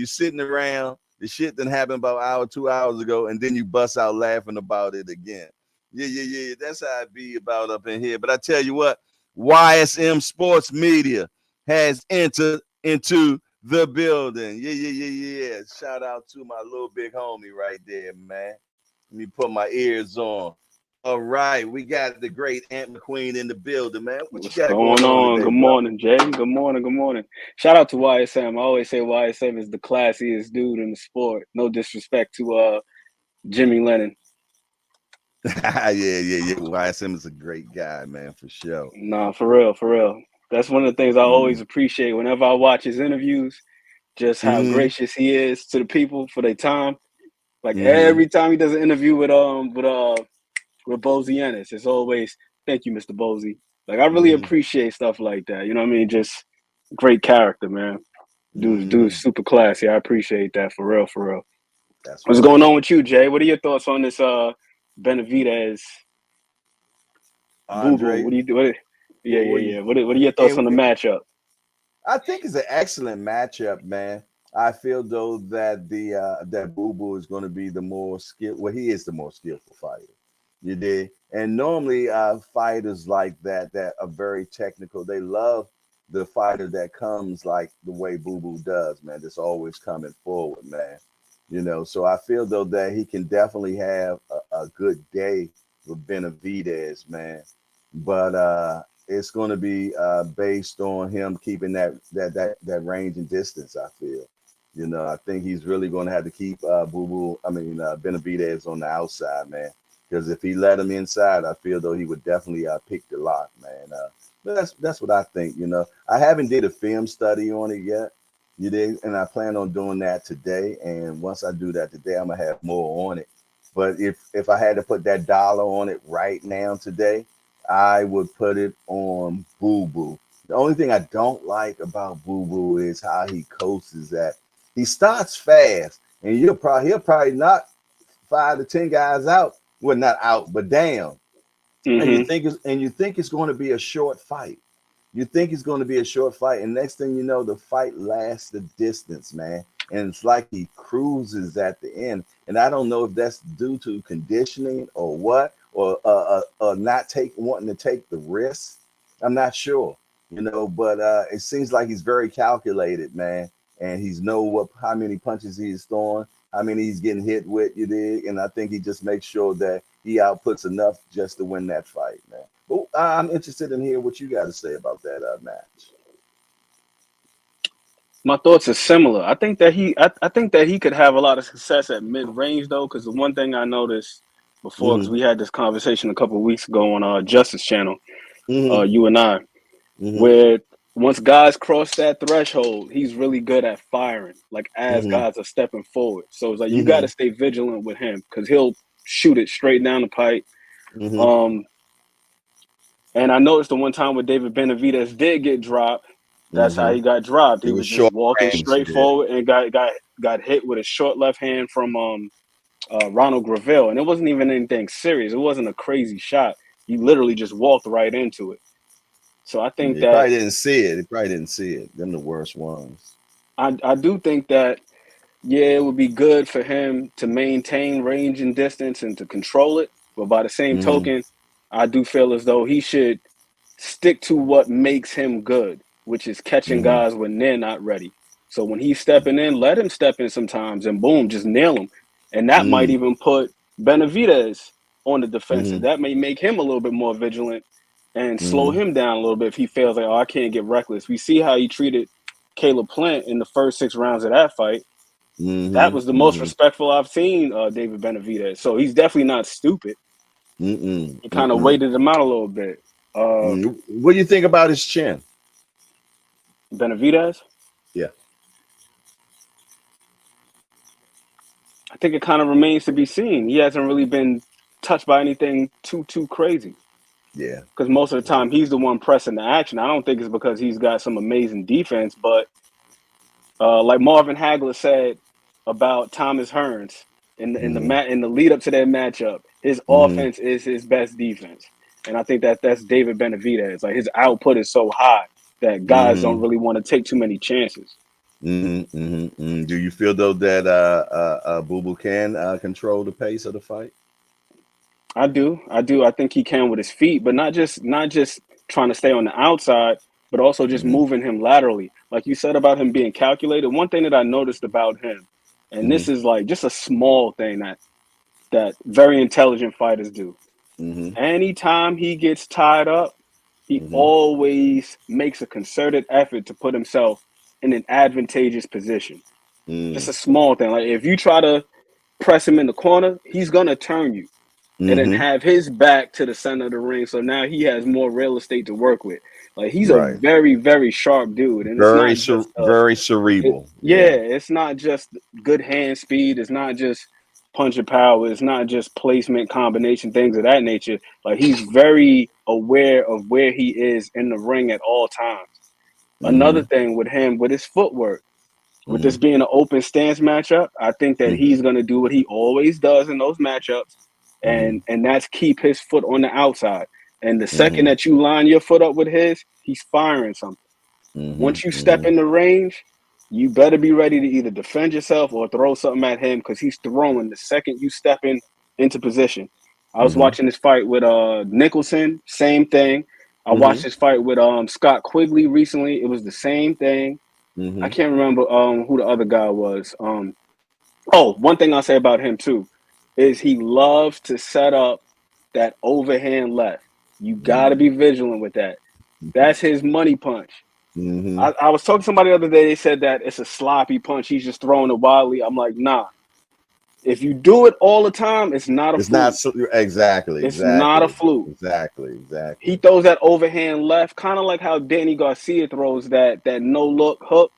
sitting around, the shit that happened about an hour, 2 hours ago, and then you bust out laughing about it again. Yeah. That's how it be about up in here. But I tell you what, YSM Sports Media has entered into the building. Yeah. Shout out to my little big homie right there, man. Let me put my ears on. All right, we got the great Ant McQueen in the building, man. What What's you got going on on? today, Good bro? morning, Jay. Good morning. Shout out to YSM. I always say YSM is the classiest dude in the sport. No disrespect to Jimmy Lennon. Yeah. YSM is a great guy, man, for sure. Nah, for real. That's one of the things I always appreciate whenever I watch his interviews, just how Mm-hmm. gracious he is to the people for their time. Like Mm-hmm. every time he does an interview with Bozy Ennis, it's always thank you, Mr. Bozy. Like I really Mm-hmm. appreciate stuff like that. You know what I mean? Just great character, man. Dude's super classy. I appreciate that for real. That's What's what's going on up. with you, Jay? What are your thoughts on this Benavidez boo boo? Andre, What do you do? Yeah. What are your thoughts on the it, matchup? I think it's an excellent matchup, man. I feel though that that Boo Boo is going to be the more skill. Well, he is the more skillful fighter. You did, and normally fighters like that are very technical. They love the fighter that comes like the way Boo Boo does, man. That's always coming forward, man. You know, so I feel though that he can definitely have a good day with Benavidez, man. But it's going to be based on him keeping that range and distance. I feel, you know, I think he's really going to have to keep Benavidez on the outside, man. Because if he let him inside, I feel though he would definitely pick the lock, man. But that's what I think. You know, I haven't did a film study on it yet. You did, and I plan on doing that today. And once I do that today, I'm gonna have more on it. But if I had to put that dollar on it right now today, I would put it on Boo Boo. The only thing I don't like about Boo Boo is how he coasts that. He starts fast, and he'll probably knock 5 to 10 guys out. Well, not out, but down. And Mm-hmm. you think it's going to be a short fight. You think it's going to be a short fight, and next thing you know, the fight lasts the distance, man. And it's like he cruises at the end. And I don't know if that's due to conditioning or what, or not wanting to take the risk. I'm not sure, you know, but it seems like he's very calculated, man. and he's know how many punches he's throwing, how many he's getting hit with, you dig? And I think he just makes sure that he outputs enough just to win that fight, man. But I'm interested in hearing what you got to say about that match. My thoughts are similar. I think that I think that he could have a lot of success at mid range though, because the one thing I noticed before, because we had this conversation a couple of weeks ago on Justice Channel, you and I, where once guys cross that threshold, he's really good at firing, like as guys are stepping forward. So it's like you got to stay vigilant with him because he'll shoot it straight down the pipe. And I noticed the one time where David Benavidez did get dropped, that's how he got dropped. He was just walking straight forward and got hit with a short left hand from Ronald Gravel. And it wasn't even anything serious. It wasn't a crazy shot. He literally just walked right into it. So I think that probably didn't see it. He probably didn't see it. Them the worst ones. I do think that, yeah, it would be good for him to maintain range and distance and to control it. But by the same token, I do feel as though he should stick to what makes him good, which is catching guys when they're not ready. So when he's stepping in, let him step in sometimes and boom, just nail him. And that might even put Benavidez on the defensive. That may make him a little bit more vigilant and slow him down a little bit if he feels like, oh, I can't get reckless. We see how he treated Caleb Plant in the first 6 rounds of that fight. That was the most respectful I've seen David Benavidez. So he's definitely not stupid. He kind of waited him out a little bit. What do you think about his chin? Benavidez? Yeah. I think it kind of remains to be seen. He hasn't really been touched by anything too crazy. Yeah. Because most of the time he's the one pressing the action. I don't think it's because he's got some amazing defense, but like Marvin Hagler said about Thomas Hearns in the lead up to that matchup, his offense is his best defense. And I think that's David Benavidez. Like his output is so high that guys don't really want to take too many chances. Do you feel though that Boo Boo can control the pace of the fight? I do. I think he can with his feet, but not just trying to stay on the outside, but also just moving him laterally. Like you said about him being calculated. One thing that I noticed about him, and this is like just a small thing that very intelligent fighters do. Anytime he gets tied up, he always makes a concerted effort to put himself in an advantageous position. Just a small thing. Like if you try to press him in the corner, he's gonna turn you. And then have his back to the center of the ring, so now he has more real estate to work with. Like he's a very, very sharp dude, and very it's not just, very cerebral. It's not just good hand speed. It's not just punching power. It's not just placement, combination, things of that nature. Like he's very aware of where he is in the ring at all times. Another thing with him, with his footwork, with this being an open stance matchup, I think that he's going to do what he always does in those matchups. And that's keep his foot on the outside. And the second that you line your foot up with his, he's firing something. Once you step in the range, you better be ready to either defend yourself or throw something at him because he's throwing the second you step into position. I was watching this fight with Nicholson, same thing. I watched this fight with Scott Quigley recently. It was the same thing. I can't remember who the other guy was. One thing I'll say about him too is he loves to set up that overhand left. You got to be vigilant with that. That's his money punch. I was talking to somebody the other day. They said that it's a sloppy punch. He's just throwing it wildly. I'm like, nah. If you do it all the time, it's not a fluke. Exactly. It's not a fluke. Exactly. He throws that overhand left, kind of like how Danny Garcia throws that no-look hook.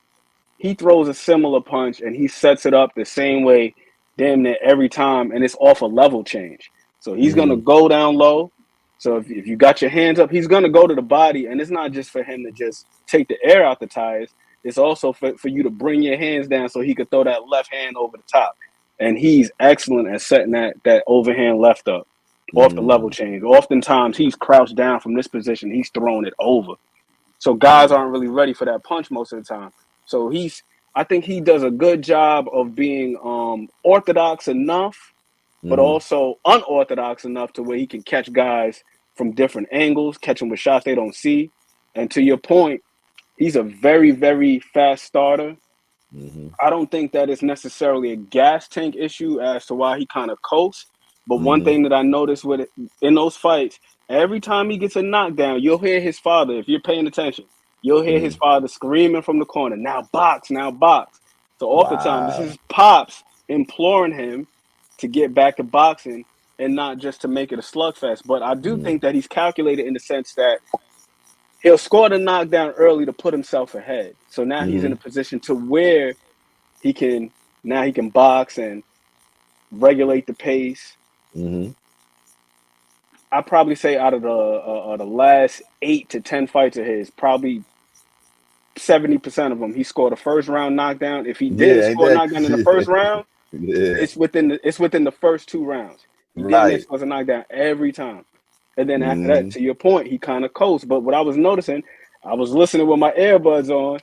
He throws a similar punch, and he sets it up the same way damn near every time, and it's off a level change. So he's going to go down low. So if you got your hands up, he's going to go to the body, and it's not just for him to just take the air out the tires. It's also for you to bring your hands down so he could throw that left hand over the top. And he's excellent at setting that overhand left up off the level change. Oftentimes, he's crouched down from this position. He's throwing it over. So guys aren't really ready for that punch most of the time. So I think he does a good job of being orthodox enough, but also unorthodox enough to where he can catch guys from different angles, catch them with shots they don't see. And to your point, he's a very, very fast starter, Mm-hmm. I don't think that it's necessarily a gas tank issue as to why he kind of coasts. But one Mm-hmm. thing that I noticed with it in those fights, every time he gets a knockdown, you'll hear his father, if you're paying attention, you'll hear his Mm-hmm. father screaming from the corner, now box, now box. So oftentimes this Wow. is Pops imploring him to get back to boxing and not just to make it a slugfest. But I do Mm-hmm. think that he's calculated in the sense that he'll score the knockdown early to put himself ahead. So now he's in Mm-hmm. a position to where he can he can box and regulate the pace. Mm-hmm. I probably say out of the last 8 to 10 fights of his, probably 70% of them, he scored a first round knockdown. If he didn't Yeah, ain't score a knockdown in the first that round, yeah. it's within the first 2 rounds. He damn near Right. scores a knockdown every time. And then after that, Mm-hmm. to your point, he kind of coasts. But what I was noticing, I was listening with my earbuds on.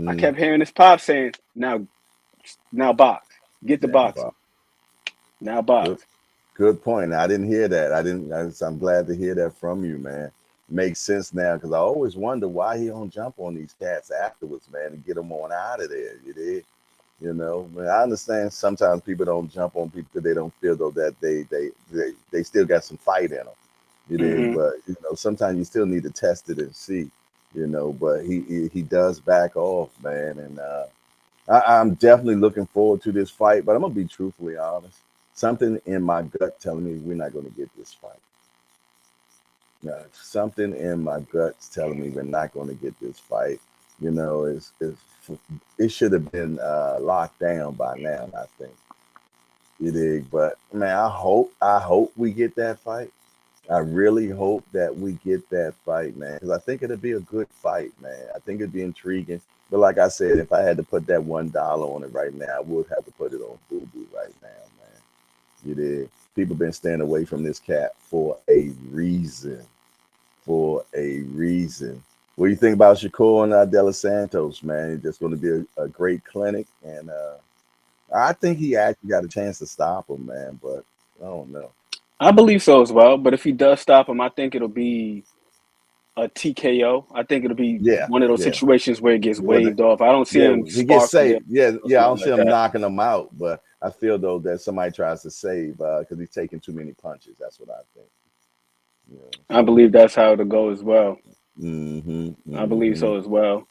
I Mm-hmm. kept hearing this Pop saying, now box. Get the Now, boxing. Bob, Now good box. good point. I didn't hear that. I'm glad to hear that from you, man. Makes sense now because I always wonder why he don't jump on these cats afterwards, man, and get them on out of there. You did. You know, I understand sometimes people don't jump on people because they don't feel though that they still got some fight in them. You did, Hmm. but sometimes you still need to test it and see. But he does back off, man, and I'm definitely looking forward to this fight. But I'm gonna be truthfully honest. Something in my gut telling me we're not gonna get this fight. Something in my gut's telling me we're not gonna get this fight. It should have been locked down by now. I think you dig, but man, I hope we get that fight. I really hope that we get that fight, man, because I think it'll be a good fight, man. I think it'd be intriguing. But like I said, if I had to put that $1 on it right now, I would have to put it on Boo Boo right now, man. You did. People been staying away from this cat for a reason. For a reason. What do you think about Shakur and De Los Santos, man? It's just going to be a great clinic, and I think he actually got a chance to stop him, man. But I don't know. I believe so as well. But if he does stop him, I think it'll be a TKO. I think it'll be Yeah, one of those yeah. situations where it gets Well, waved off. I don't see yeah, him he gets spark the saved. Yeah, or yeah. I don't something see like him that. knocking him out, but I feel though that somebody tries to save because he's taking too many punches. That's what I think. I So believe that's how it'll go as well. mm-hmm, I believe mm-hmm, so as well.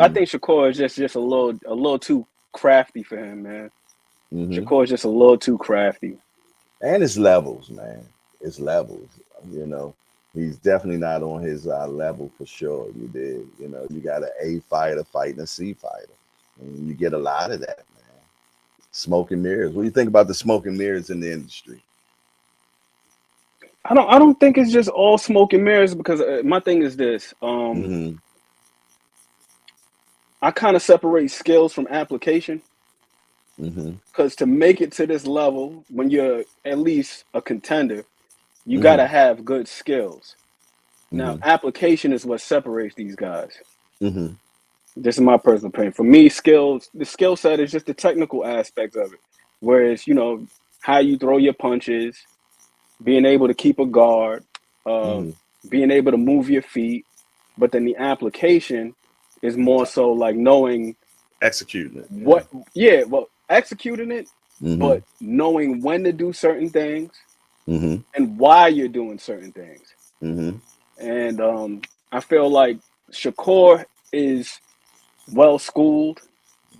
I mm-hmm, think Shakur is just a little too crafty for him, man. mm-hmm. Shakur is just a little too crafty. And it's levels, man. It's levels. You know, he's definitely not on his level for sure. You did. You got an A fighter fighting a C fighter, and you get a lot of that, man. Smoke and mirrors. What do you think about the smoke and mirrors in the industry? I don't think it's just all smoke and mirrors because my thing is this. Mm-hmm, I kind of separate skills from application mm-hmm, because to make it to this level, when you're at least a contender, you got mm-hmm, to have good skills. Now, mm-hmm, application is what separates these guys. mm-hmm. This is my personal opinion. For me, the skill set is just the technical aspect of it. Whereas, how you throw your punches, being able to keep a guard, uh, Mm-hmm. being able to move your feet. But then the application is more so like knowing Executing it. Yeah. what, yeah, well, executing it, Mm-hmm. but knowing when to do certain things Mm-hmm. and why you're doing certain things. Mm-hmm. And I feel like Shakur is well schooled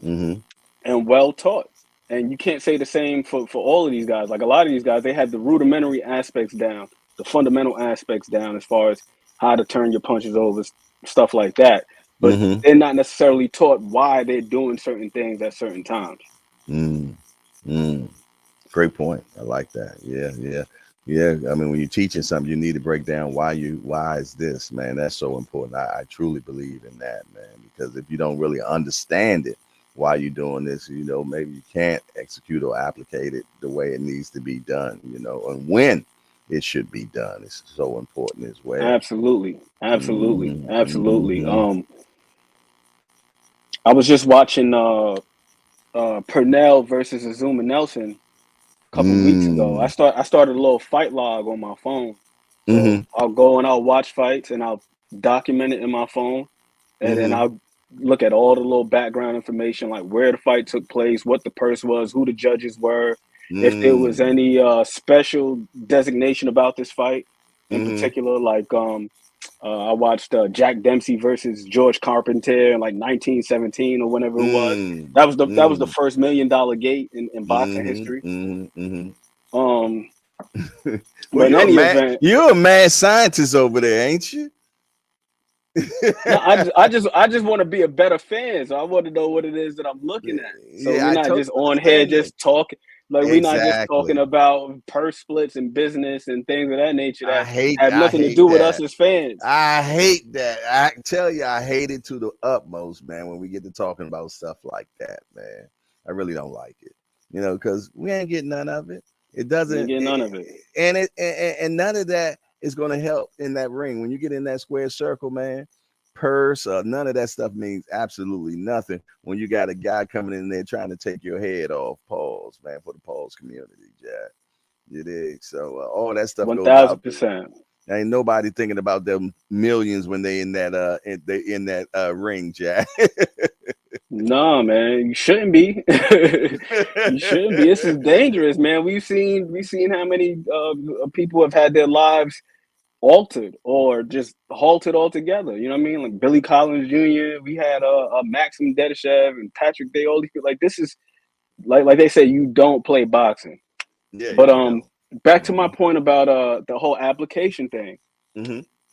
Mm-hmm. and well taught. And you can't say the same for all of these guys. Like a lot of these guys, they had the rudimentary aspects down, the fundamental aspects down as far as how to turn your punches over, stuff like that. But Mm-hmm. they're not necessarily taught why they're doing certain things at certain times. Mm. Mm. Great point. I like that. Yeah, yeah. Yeah. I mean, when you're teaching something, you need to break down why is this, man? That's so important. I truly believe in that, man, because if you don't really understand it, why you're doing this, maybe you can't execute or applicate it the way it needs to be done, and when it should be done is so important as well. Absolutely. Absolutely. Mm-hmm. Absolutely. Mm-hmm. I was just watching Purnell versus Azuma Nelson a couple weeks ago. Mm. I started a little fight log on my phone. So Mm-hmm. I'll go and I'll watch fights and I'll document it in my phone and then Mm-hmm. I'll look at all the little background information, like where the fight took place, what the purse was, who the judges were, if there was any special designation about this fight in particular. Like I watched Jack Dempsey versus George Carpenter in like 1917 or whenever it was. That was the first $1 million gate in boxing history. Well, but in any event, you're a mad scientist over there, ain't you? No, I just want to be a better fan. So I want to know what it is that I'm looking at. So we're not just on here just talking. Like we're not just talking about purse splits and business and things of that nature that have nothing to do with us as fans. I hate that. I tell you, I hate it to the utmost, man, when we get to talking about stuff like that, man. I really don't like it, because we ain't getting none of it. It doesn't get none of it. And none of that is going to help in that ring. When you get in that square circle, man, purse, none of that stuff means absolutely nothing when you got a guy coming in there trying to take your head off. Pause, man, for the pause community, Jack. You dig? So all that stuff 1,000%. Ain't nobody thinking about them millions when they in that ring, Jack. No, man, you shouldn't be. You shouldn't be. This is dangerous, man. We've seen how many people have had their lives altered or just halted altogether. You know what I mean? Like Billy Collins Jr. We had Maxim Dedishev and Patrick Day. All these people. Like this is like they say, you don't play boxing. Yeah. But back to my point about the whole application thing.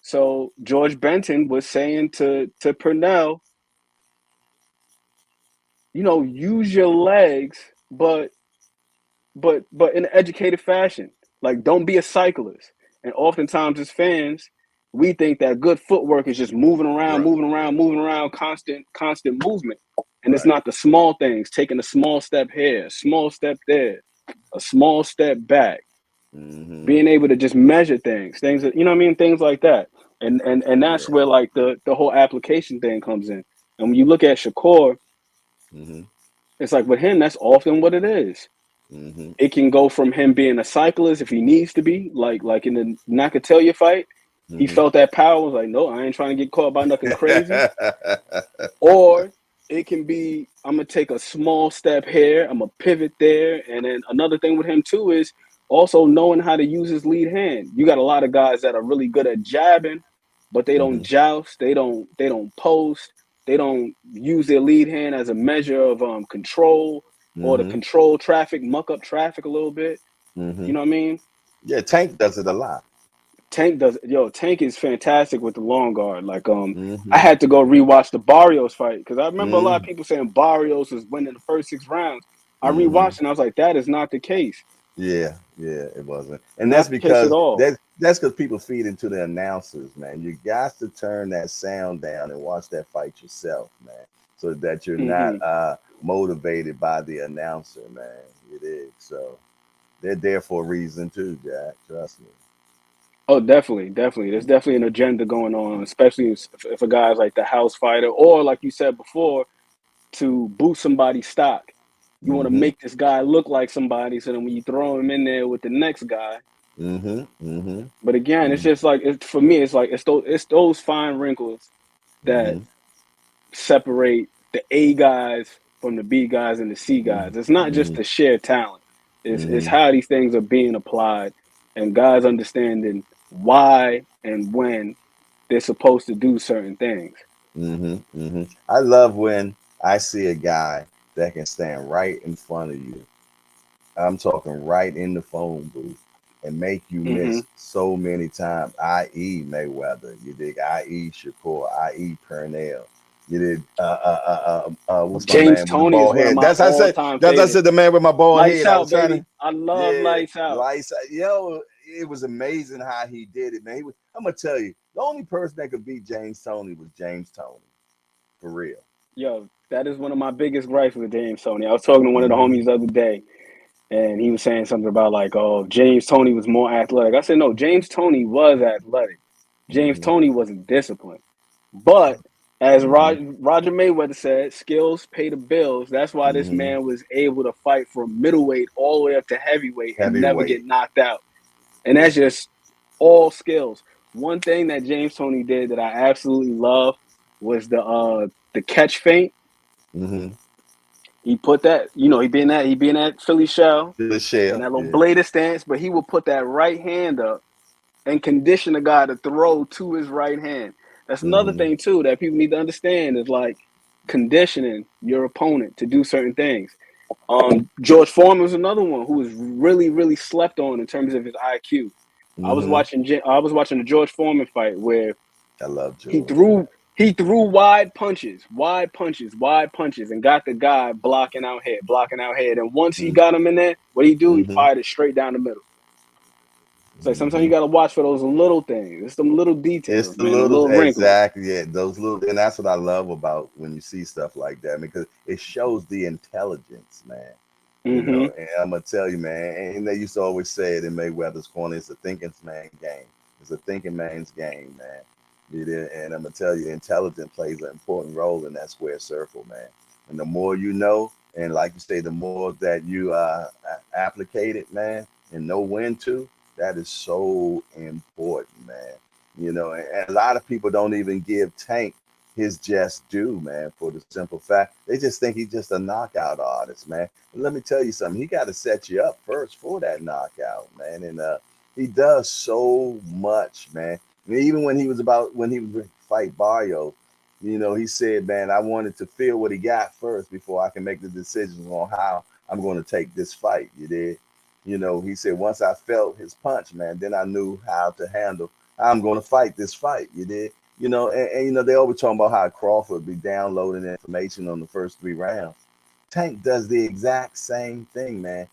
So George Benton was saying to Purnell, use your legs, but in an educated fashion. Like, don't be a cyclist. And oftentimes as fans, we think that good footwork is just moving around, constant movement. And it's not the small things, taking a small step here, a small step there, a small step back, being able to just measure things that, things like that. And that's where like the whole application thing comes in. And when you look at Shakur, it's like with him, that's often what it is. It can go from him being a cyclist if he needs to be, like in the Nakatelia fight. He felt that power, was like, no, I ain't trying to get caught by nothing crazy. Or it can be, I'm going to take a small step here, I'm going to pivot there. And then another thing with him too is also knowing how to use his lead hand. You got a lot of guys that are really good at jabbing, but they don't joust, they don't post, they don't use their lead hand as a measure of control or to control traffic, muck up traffic a little bit. You know what I mean? Yeah, Tank does it a lot. Tank is fantastic with the long guard. Like I had to go rewatch the Barrios fight because I remember a lot of people saying Barrios was winning the first 6 rounds. I rewatched and I was like, that is not the case. Yeah, it wasn't. And that's because that's because people feed into the announcers, man. You got to turn that sound down and watch that fight yourself, man, so that you're not motivated by the announcer, man. It is. So they're there for a reason too, Jack. Trust me. Oh, definitely. There's definitely an agenda going on, especially if a guy's like the house fighter, or like you said before, to boost somebody's stock. You want to make this guy look like somebody, so then when you throw him in there with the next guy. But again, it's just like for me, it's those fine wrinkles that separate the A guys from the B guys and the C guys. It's not just the sheer talent. It's how these things are being applied and guys understanding why and when they're supposed to do certain things. I love when I see a guy that can stand right in front of you. I'm talking right in the phone booth and make you miss so many times, i.e. Mayweather, you dig, i.e. Shakur, i.e. Purnell. You did what's James Toney is one of my all-time favorites. I said the man with my bald Lights head. Out, baby. I love Lights Out. Lights Out. Yo, it was amazing how he did it, man. I'm gonna tell you, the only person that could beat James Toney was James Toney. For real. Yo, that is one of my biggest gripes with James Toney. I was talking to one of the homies the other day, and he was saying something about like, oh, James Toney was more athletic. I said, no, James Toney was athletic. James Toney wasn't disciplined. But as Roger Mayweather said, skills pay the bills. That's why this man was able to fight from middleweight all the way up to heavyweight and never get knocked out. And that's just all skills. One thing that James Toney did that I absolutely love was the the catch feint. Mm-hmm. He put that, he be in that Philly shell The and shell. that little Yeah. bladed stance, but he will put that right hand up and condition the guy to throw to his right hand. That's another Mm-hmm. thing too that people need to understand is like conditioning your opponent to do certain things. George Foreman was another one who was really, really slept on in terms of his IQ. I was Mm-hmm. watching the George Foreman fight where I love he George, man. threw he threw wide punches, and got the guy blocking out head. And once he got him in there, what he do? He Mm-hmm. fired it straight down the middle. It's like sometimes Mm-hmm. you got to watch for those little things. It's some little It's details, the man, the little little wrinkles. exactly, yeah, those little, and that's what I love about when you see stuff like that, because it shows the intelligence, man. Mm-hmm. And I'm gonna tell you, man, and they used to always say it in Mayweather's corner, it's a thinking man's game. It's a thinking man's game, man. And I'm gonna tell you, intelligence plays an important role in that square circle, man. And the more you know, and like you say, the more that you applicate it, man, and know when to, that is so important, man. And a lot of people don't even give Tank his just due, man, for the simple fact they just think he's just a knockout artist, man. But let me tell you something, he got to set you up first for that knockout, man. And he does so much, man. I mean, even when he was fight Barrio, he said, man, I wanted to feel what he got first before I can make the decisions on how I'm going to take this fight. You did. He said, once I felt his punch, man, then I knew how to handle how I'm going to fight this fight. You did. And they always talking about how Crawford be downloading information on the first 3 rounds. Tank does the exact same thing, man.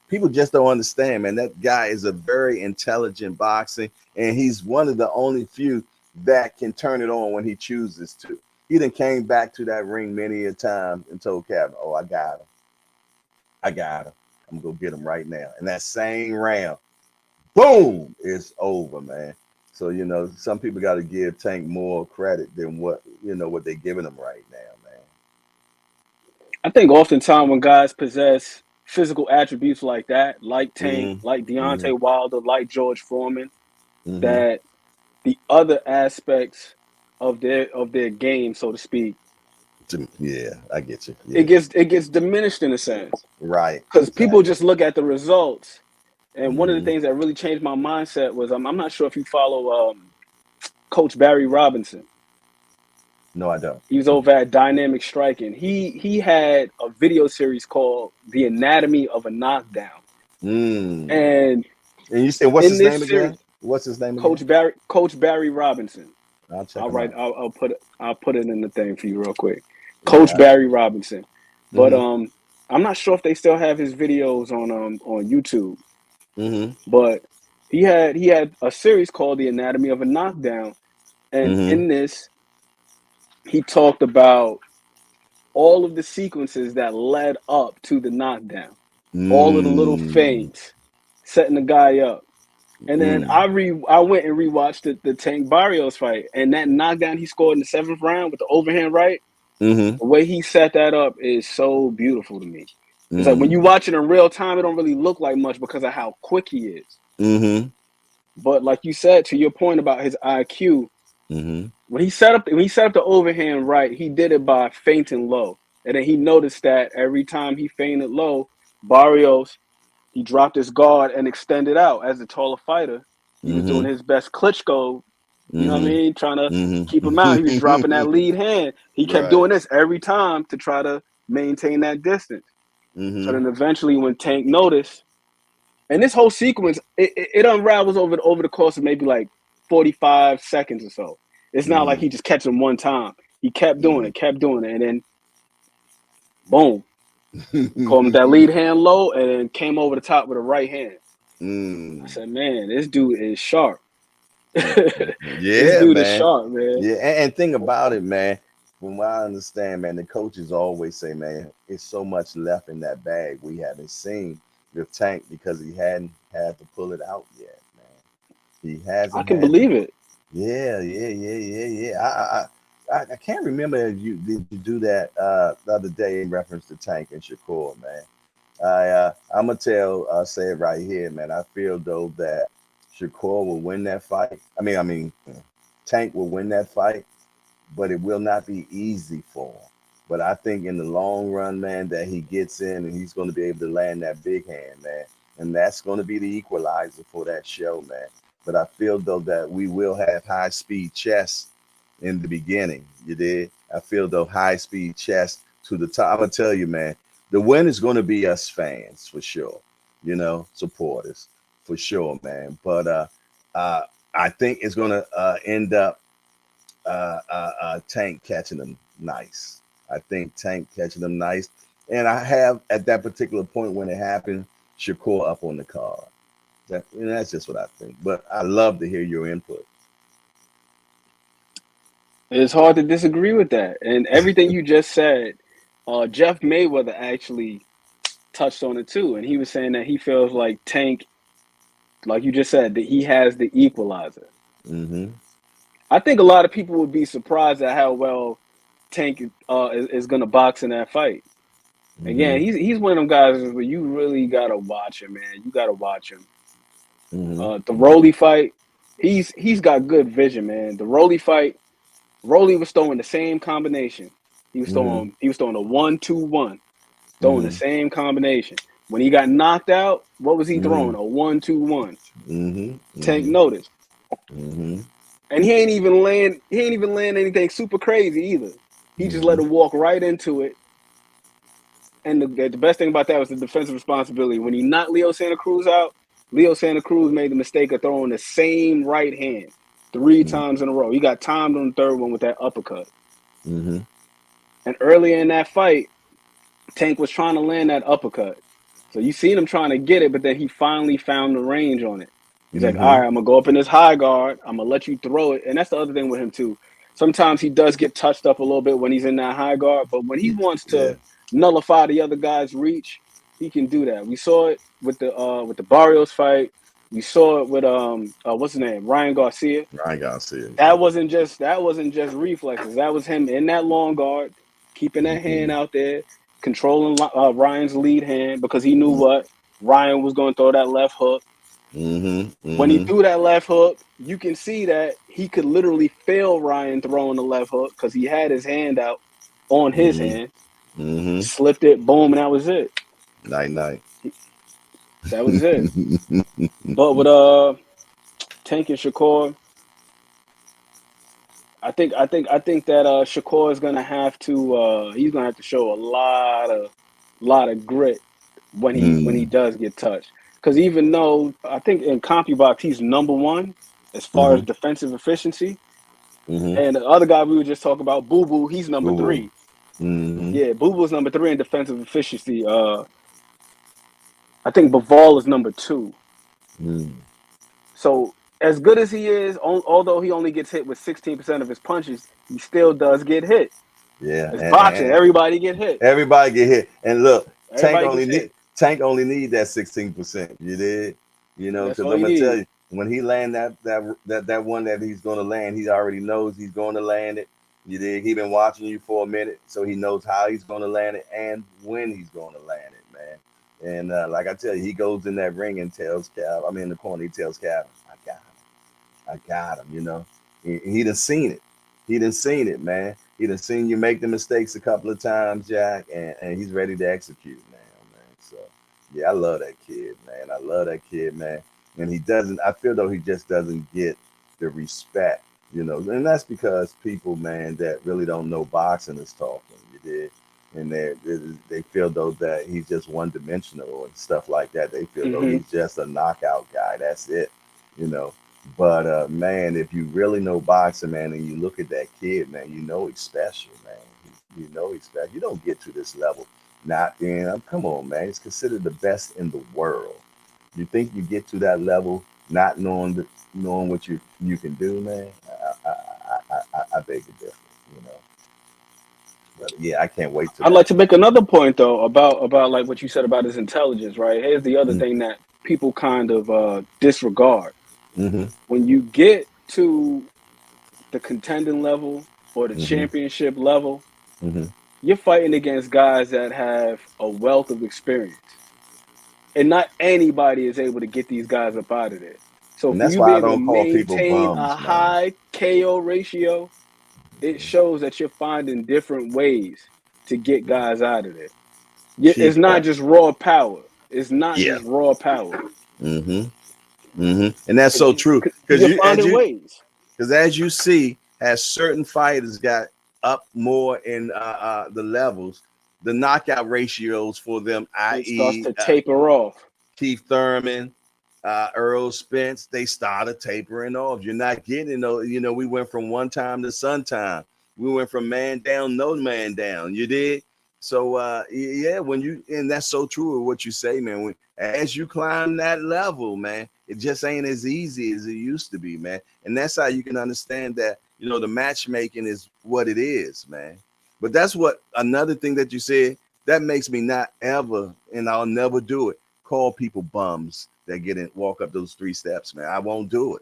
People just don't understand, man. That guy is a very intelligent boxing, and he's one of the only few that can turn it on when he chooses to. He then came back to that ring many a time and told Kevin, "Oh, I got him. I got him. I'm gonna go get him right now." And that same round, boom, it's over, man. So some people got to give Tank more credit than what they're giving him right now, man. I think oftentimes when guys possess physical attributes like that, like Tank, like Mm-hmm. Mm-hmm. Deontay Wilder, like George Foreman, Mm-hmm. that the other aspects of their game, so to speak, Yeah, I get you. it Yeah. gets diminished in a sense Right. because people Exactly. just look at the results. And one of the Mm-hmm. things that really changed my mindset was I'm not sure if you follow Coach Barry Robinson. No, I don't. He was over at Dynamic Striking. He had a video series called The Anatomy of a Knockdown. Mm. And And you said, what's in his this name series, again? What's his name again? Coach Barry Robinson. I'll check I'll him write. out. I'll put it in the thing for you real quick. Coach Yeah, I'll check Barry him. Robinson. But Mm-hmm. I'm not sure if they still have his videos on YouTube. Mm-hmm. But he had a series called The Anatomy of a Knockdown, and Mm-hmm. in this he talked about all of the sequences that led up to the knockdown, all of the little Mm. feints, setting the guy up. And then Mm. I went and rewatched the Tank Barrios fight, and that knockdown he scored in the 7th round with the overhand right. Mm-hmm. The way he set that up is so beautiful to me. It's like when you Mm. watch it in real time, it don't really look like much because of how quick he is. Mm-hmm. But like you said, to your point about his IQ, Mm-hmm. when he set up the overhand right, he did it by feinting low, and then he noticed that every time he feinted low, Barrios he dropped his guard and extended out. As a taller fighter, he was doing Mm-hmm. his best Klitschko. You know what I Mm-hmm. mean? Trying to keep him out. He was dropping that Mm-hmm. lead hand. He kept Right. doing this every time to try to maintain that distance. So Mm-hmm. then eventually, when Tank noticed, and this whole sequence, it unravels over the course of maybe like 45 seconds or so. It's not like Mm-hmm. he just catch him one time. He kept doing it, and then boom, he caught him with that lead hand low, and then came over the top with a right hand. I Mm. said, man, this dude is sharp. This Yeah, dude is man. sharp, man. Yeah, and think about it, man. From what I understand, man, the coaches always say, man, it's so much left in that bag we haven't seen with Tank because he hadn't had to pull it out yet, man. He I hasn't can had to. believe it. Yeah. I can't remember if you did you do that the other day in reference to Tank and Shakur, man. I'm gonna say it right here, man. I feel though that Shakur will win that fight. Tank will win that fight, but it will not be easy for him. But I think in the long run, man, that he gets in and he's going to be able to land that big hand, man. And that's going to be the equalizer for that show, man. But I feel, though, that we will have high speed chess in the beginning. You did. I feel, though, high speed chess to the top. I'm going to tell you, man, the win is going to be us fans for sure, supporters for sure, man. But I think it's going to end up Tank catching them nice. I think Tank catching them nice. And I have, at that particular point when it happened, Shakur up on the card. That's just what I think. But I love to hear your input. It's hard to disagree with that. And everything you just said, Jeff Mayweather actually touched on it too. And he was saying that he feels like Tank, like you just said, that he has the equalizer. Mm-hmm. I think a lot of people would be surprised at how well Tank is going to box in that fight. Mm-hmm. Again, he's one of them guys where you really got to watch him, man. You got to watch him. Mm-hmm. The Rolly fight, he's got good vision, man. The Rolly fight, Rolly was throwing the same combination. He was throwing a 1-2-1, throwing the same combination. When he got knocked out, what was he throwing? A 1-2-1. Tank noticed. And he ain't even land anything super crazy either. He just let it walk right into it. And the best thing about that was the defensive responsibility. When he knocked Leo Santa Cruz out, Leo Santa Cruz made the mistake of throwing the same right hand 3 times in a row. He got timed on the third one with that uppercut. And earlier in that fight, Tank was trying to land that uppercut. So you seen him trying to get it, but then he finally found the range on it. He's like, all right, I'm going to go up in this high guard. I'm going to let you throw it. And that's the other thing with him, too. Sometimes he does get touched up a little bit when he's in that high guard. But when he wants to nullify the other guy's reach, he can do that. We saw it with the Barrios fight. We saw it with what's his name, Ryan Garcia. That wasn't just reflexes. That was him in that long guard, keeping that hand out there, controlling Ryan's lead hand because he knew what Ryan was going to throw that left hook. When he threw that left hook, you can see that he could literally fail Ryan throwing the left hook because he had his hand out on his hand, slipped it, boom, and that was it. Night. That was it. But with Tank and Shakur, I think that Shakur is gonna have to he's gonna have to show a lot of grit when he does get touched. Because even though I think in CompuBox he's number 1 as far as defensive efficiency, and the other guy we were just talking about, Boo Boo, he's number 3. Yeah, Boo Boo's number 3 in defensive efficiency. I think Bivol is number 2. So as good as he is, although he only gets hit with 16% of his punches, he still does get hit. Yeah, it's boxing. Everybody get hit. Everybody get hit. And look, Tank only need that 16%. You did, because I'm gonna tell you, when he land that one that he's gonna land, he already knows he's gonna land it. You did. He been watching you for a minute, so he knows how he's gonna land it and when he's gonna land it, man. And like I tell you, he goes in that ring and tells Cal, I'm in the corner, he tells Cal, I got him, He done seen it. He done seen it, man. He done seen you make the mistakes a couple of times, Jack, and he's ready to execute now, man. So, yeah, I love that kid, man. And I feel though he just doesn't get the respect, and that's because people, man, that really don't know boxing is talking, you did. And they feel though that he's just one-dimensional and stuff like that. They feel though he's just a knockout guy. That's it, But man, if you really know boxing, man, and you look at that kid, man, he's special, man. He's special. You don't get to this level not being. Come on, man. It's considered the best in the world. You think you get to that level not knowing what you can do, man? I beg to differ, But yeah, I can't wait. I'd like to make another point though about like what you said about his intelligence. Right? Here's the other thing that people kind of disregard. When you get to the contending level or the championship level, you're fighting against guys that have a wealth of experience, and not anybody is able to get these guys up out of there. So for you to be able to maintain a high KO ratio, it shows that you're finding different ways to get guys out of there. It's Keep not that. just raw power. It's not Yeah. just raw power. And that's so true. Because You're you as finding you ways. because as you see, as certain fighters got up more in the levels, the knockout ratios for them, It starts i.e., to taper off. Keith Thurman, Earl Spence, they started tapering off. You're not getting those. You know, we went from one time to sometime. We went from man down, no man down. You did. So yeah, when you and that's so true of what you say, man. When as you climb that level, man, it just ain't as easy as it used to be, man. And that's how you can understand that, you know, the matchmaking is what it is, man. But that's what another thing that you said that makes me not ever, and I'll never do it, call people bums that get in, walk up those 3 steps, man. I won't do it.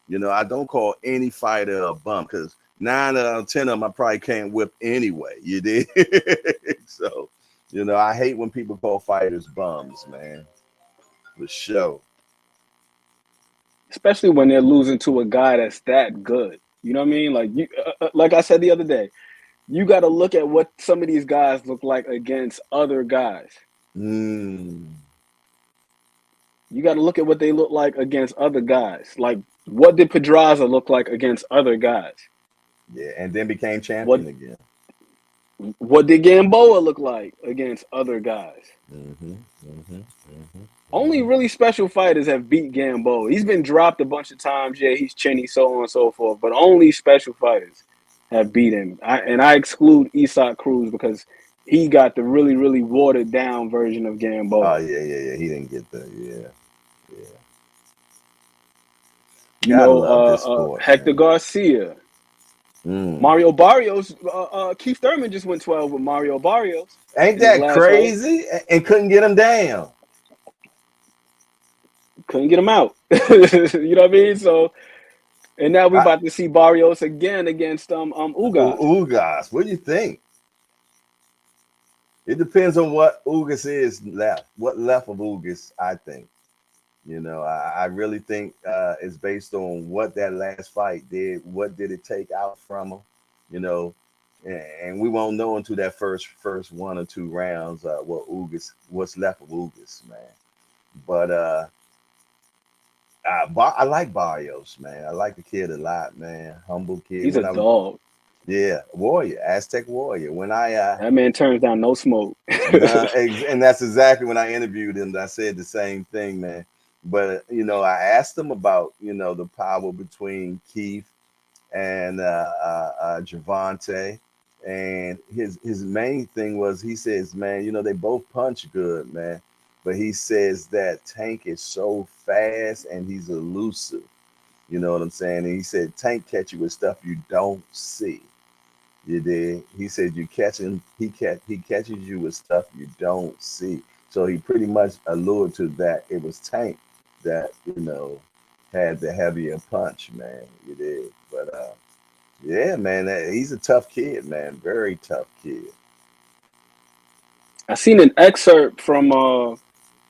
You know, I don't call any fighter a bum because 9 out of 10 of them I probably can't whip anyway. You did. So, you know, I hate when people call fighters bums, man. For sure. Especially when they're losing to a guy that's that good. You know what I mean? Like like I said the other day, you got to look at what some of these guys look like against other guys. Mm. You got to look at what they look like against other guys. Like, what did Pedraza look like against other guys? Yeah, and then became champion again. What did Gamboa look like against other guys? Only really special fighters have beat Gamboa. He's been dropped a bunch of times. Yeah, he's chinny, so on and so forth. But only special fighters have beat him. I exclude Isak Cruz because he got the really, really watered down version of Gamboa. Oh yeah. He didn't get the yeah. You Gotta know, love this sport, Hector man. Garcia, Mario Barrios. Keith Thurman just went 12 with Mario Barrios. Ain't that crazy? And couldn't get him down. Couldn't get him out. You know what I mean? So, and now we're about to see Barrios again against Ugas. Ugas. What do you think? It depends on what Ugas is left. What left of Ugas, I think. You know, I really think it's based on what that last fight did. What did it take out from him? You know, and we won't know until that first 1 or 2 rounds what's left of Ugas, man. But I like Barrios, man. I like the kid a lot, man. Humble kid. He's a dog. Yeah, warrior, Aztec warrior. When that man turns down no smoke. And that's exactly when I interviewed him. I said the same thing, man. But you know, I asked him about, you know, the power between Keith and Gervonta, and his main thing was, he says, man, you know, they both punch good, man, but he says that Tank is so fast and he's elusive. You know what I'm saying? And he said Tank catch you with stuff you don't see. You did. He said you catch him. He catches you with stuff you don't see. So he pretty much alluded to that. It was Tank that, you know, had the heavier punch, man. You did. But yeah, man, he's a tough kid, man. Very tough kid. I seen an excerpt from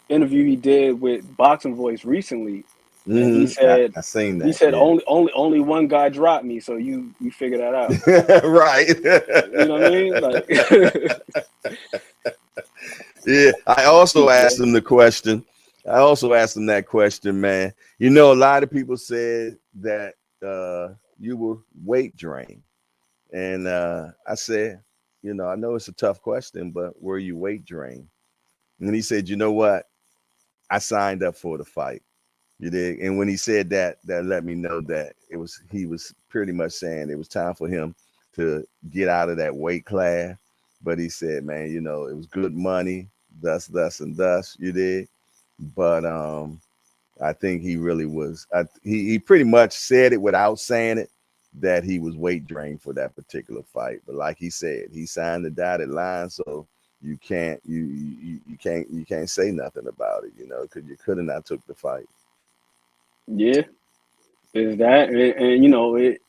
interview he did with Boxing Voice recently. And he said, I seen that. He said, yeah. only one guy dropped me, so you figure that out. Right. You know what I mean? Like, yeah. I also asked him the question. I also asked him that question, man. You know, a lot of people said that you were weight drained. And I said, you know, I know it's a tough question, but were you weight drained? And he said, you know what? I signed up for the fight. You did. And when he said that, that let me know that he was pretty much saying it was time for him to get out of that weight class. But he said, man, you know, it was good money, thus, and thus, you did. But I think he really was. He pretty much said it without saying it, that he was weight drained for that particular fight. But like he said, he signed the dotted line, so you can't say nothing about it, you know, because you could have not took the fight. Yeah, is that, and you know, it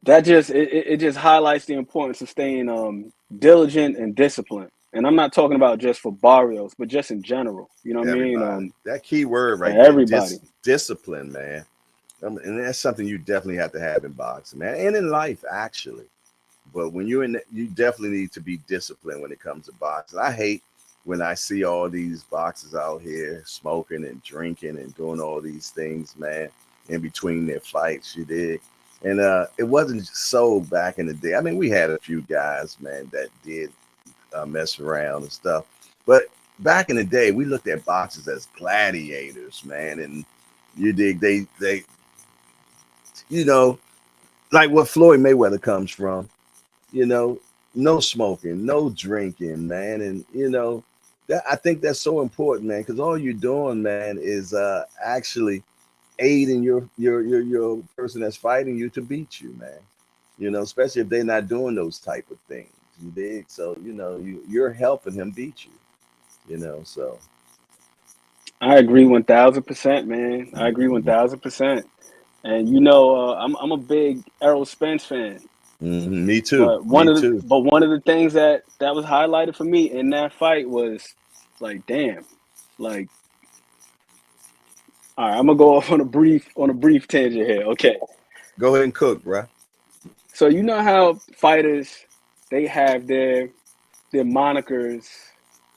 just highlights the importance of staying diligent and disciplined. And I'm not talking about just for Barrios, but just in general. You know what I mean? That key word right there. Everybody. Discipline, man. And that's something you definitely have to have in boxing, man, and in life actually. But when you're in, you definitely need to be disciplined when it comes to boxing. I hate when I see all these boxers out here smoking and drinking and doing all these things, man, in between their fights. You did, and it wasn't so back in the day. I mean, we had a few guys, man, that did mess around and stuff, but back in the day, we looked at boxers as gladiators, man, and you dig? They, you know, like what Floyd Mayweather comes from. You know, no smoking, no drinking, man. And that I think that's so important, man, because all you're doing, man, is actually aiding your person that's fighting you to beat you, man. Especially if they're not doing those type of things. You dig? So you're helping him beat you. So I agree 1,000%, man. I agree mhm, 1,000%. And I'm a big Errol Spence fan. me too. But Me too. one of the things that was highlighted for me in that fight was like, damn, like, all right, I'm gonna go off on a brief tangent here. Okay, Go ahead and cook, bro. so you know how fighters, they have their monikers,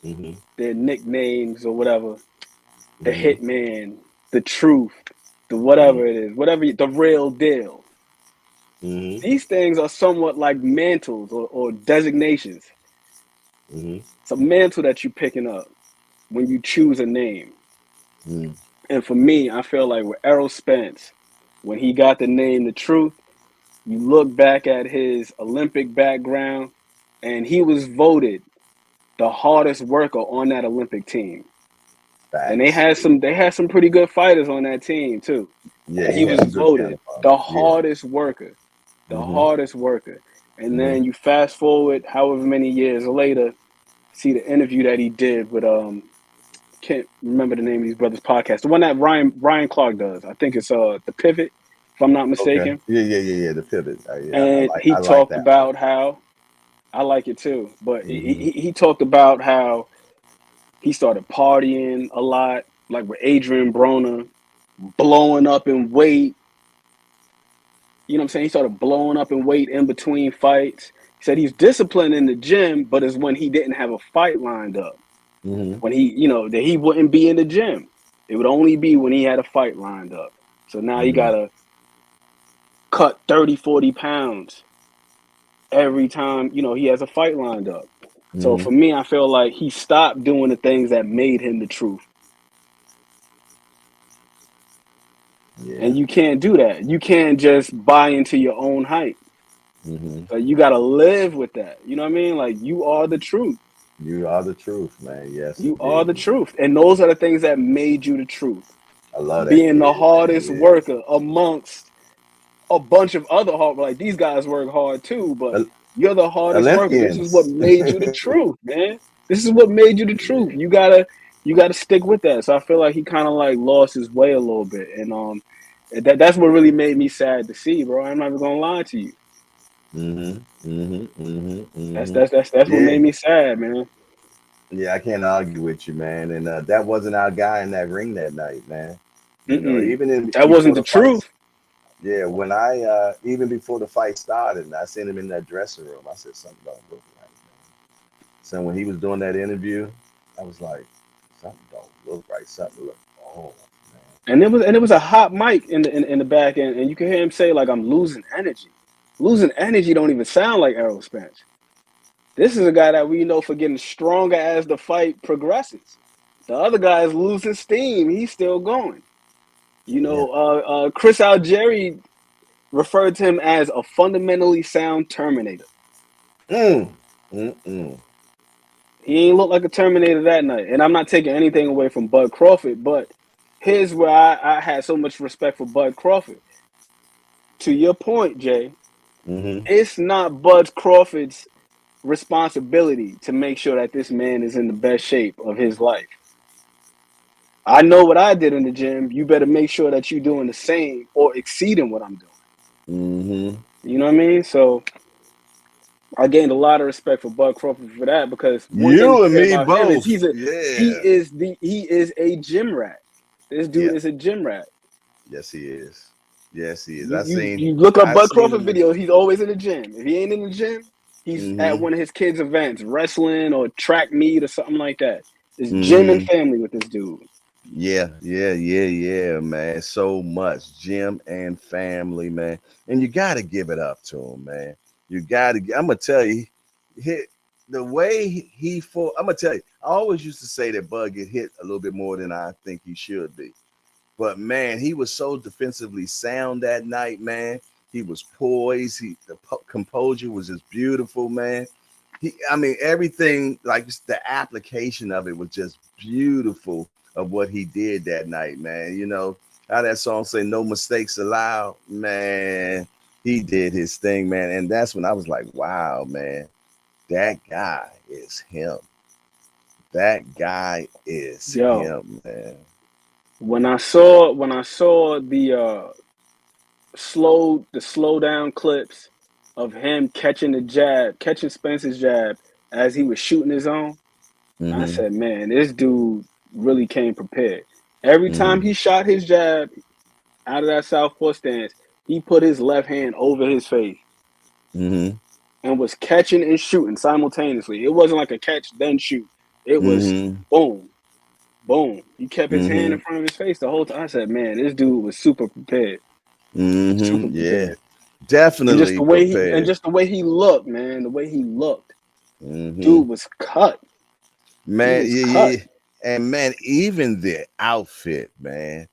Hmm. their nicknames or whatever, the Hmm. hitman, the truth, the Hmm. whatever it is, the real deal. Hmm. These things are somewhat like mantles or designations. Hmm. It's a mantle that you're picking up when you choose a name. Hmm. And for me, I feel like with Errol Spence, when he got the name The Truth, you look back at his Olympic background, and he was voted the hardest worker on that Olympic team. And Facts. they had some pretty good fighters on that team too. Yeah, And he he had was some good voted counterparts. the Yeah. hardest worker, the Hmm. hardest worker. And Hmm. then you fast forward however many years later, see the interview that he did with can't remember the name of these brothers podcast. The one that Ryan Clark does. I think it's The Pivot, if I'm not Okay. mistaken. Yeah. The pivot. Yeah, And he I like talked that one. about how I like it too, but Hmm. he talked about how he started partying a lot, like with Adrian Broner, blowing up in weight. You know what I'm saying? He started blowing up in weight in between fights. He said he's disciplined in the gym, but it's when he didn't have a fight lined up. Hmm. When that he wouldn't be in the gym. It would only be when he had a fight lined up. So now he Hmm. gotta cut 30, 40 pounds every time, he has a fight lined up. So Hmm. for me, I feel like he stopped doing the things that made him the truth. Yeah. And you can't do that. You can't just buy into your own hype. Hmm. So you gotta live with that. You know what I mean? Like, you are the truth. You are the truth, man. Yes, You are indeed. the truth. And those are the things that made you the truth. I love that Being the kid, man. hardest Yeah. worker amongst a bunch of other hard, like, these guys work hard too, but you're the hardest worker. This is what Olympians. made you the truth, man. This is what made you the truth. Yeah. You gotta stick with that. So I feel like he kind of like lost his way a little bit, and that's what really made me sad to see, bro. I'm not even gonna lie to you. Hmm. Hmm. Hmm. That's Hmm. that's that's that's what Yeah. made me sad, man. Yeah, I can't argue with you, man. And that wasn't our guy in that ring that night, man. Mm-mm. Even That before wasn't the the fight. truth. Yeah, when I even before the fight started, and I seen him in that dressing room, I said something don't look right, man. So when he was doing that interview, I was like, something don't look right. Something look oh man. And it was a hot mic in the back end, and you can hear him say like, "I'm losing energy." Losing energy don't even sound like Errol Spence. This is a guy that we know for getting stronger as the fight progresses. The other guy is losing steam. He's still going. Yeah. Chris Algieri referred to him as a fundamentally sound Terminator. Mm. Mm-mm. He ain't look like a Terminator that night. And I'm not taking anything away from Bud Crawford, but here's where I had so much respect for Bud Crawford. To your point, Jay, Mm-hmm. it's not Bud Crawford's responsibility to make sure that this man is in the best shape of his life. I know what I did in the gym. You better make sure that you're doing the same or exceeding what I'm doing. Mm-hmm. You know what I mean? So I gained a lot of respect for Bud Crawford for that, because one thing You to and say me about him is both. Yeah. he is a gym rat. This dude Yeah. is a gym rat. Yes, he is. Yes, he is. You look up I Bud seen Crawford him. videos. He's always in the gym. If he ain't in the gym, he's at Mm-hmm. one of his kids' events, wrestling or track meet or something like that. It's gym and Mm-hmm. family with this dude. Yeah, man. So much gym and family, man. And you got to give it up to him, man. You got to. I'm gonna tell you, hit the way he fought. I'm gonna tell you. I always used to say that Bud get hit a little bit more than I think he should be. But man, he was so defensively sound that night, man. He was poised. The composure was just beautiful, man. I mean, everything like just the application of it was just beautiful of what he did that night, man. You know how that song say "No mistakes allowed," man. He did his thing, man, and that's when I was like, "Wow, man, that guy is him. That guy is Yo, him, man." when I saw the slow down clips of him catching Spencer's jab as he was shooting his own, I Mm-hmm. said, man, this dude really came prepared. Every time Mm-hmm. he shot his jab out of that southpaw stance, he put his left hand over his face Mm-hmm. and was catching and shooting simultaneously. It wasn't like a catch then shoot. It was Mm-hmm. boom, boom. He kept his hand Mm-hmm. in front of his face the whole time. I said, man, this dude was super prepared. Mm-hmm. Super Yeah. prepared. And just Definitely the way he and prepared. just the way he looked, man, the way he looked, Mm-hmm. dude was cut. He Man, was yeah, cut yeah. And man, even the outfit, man.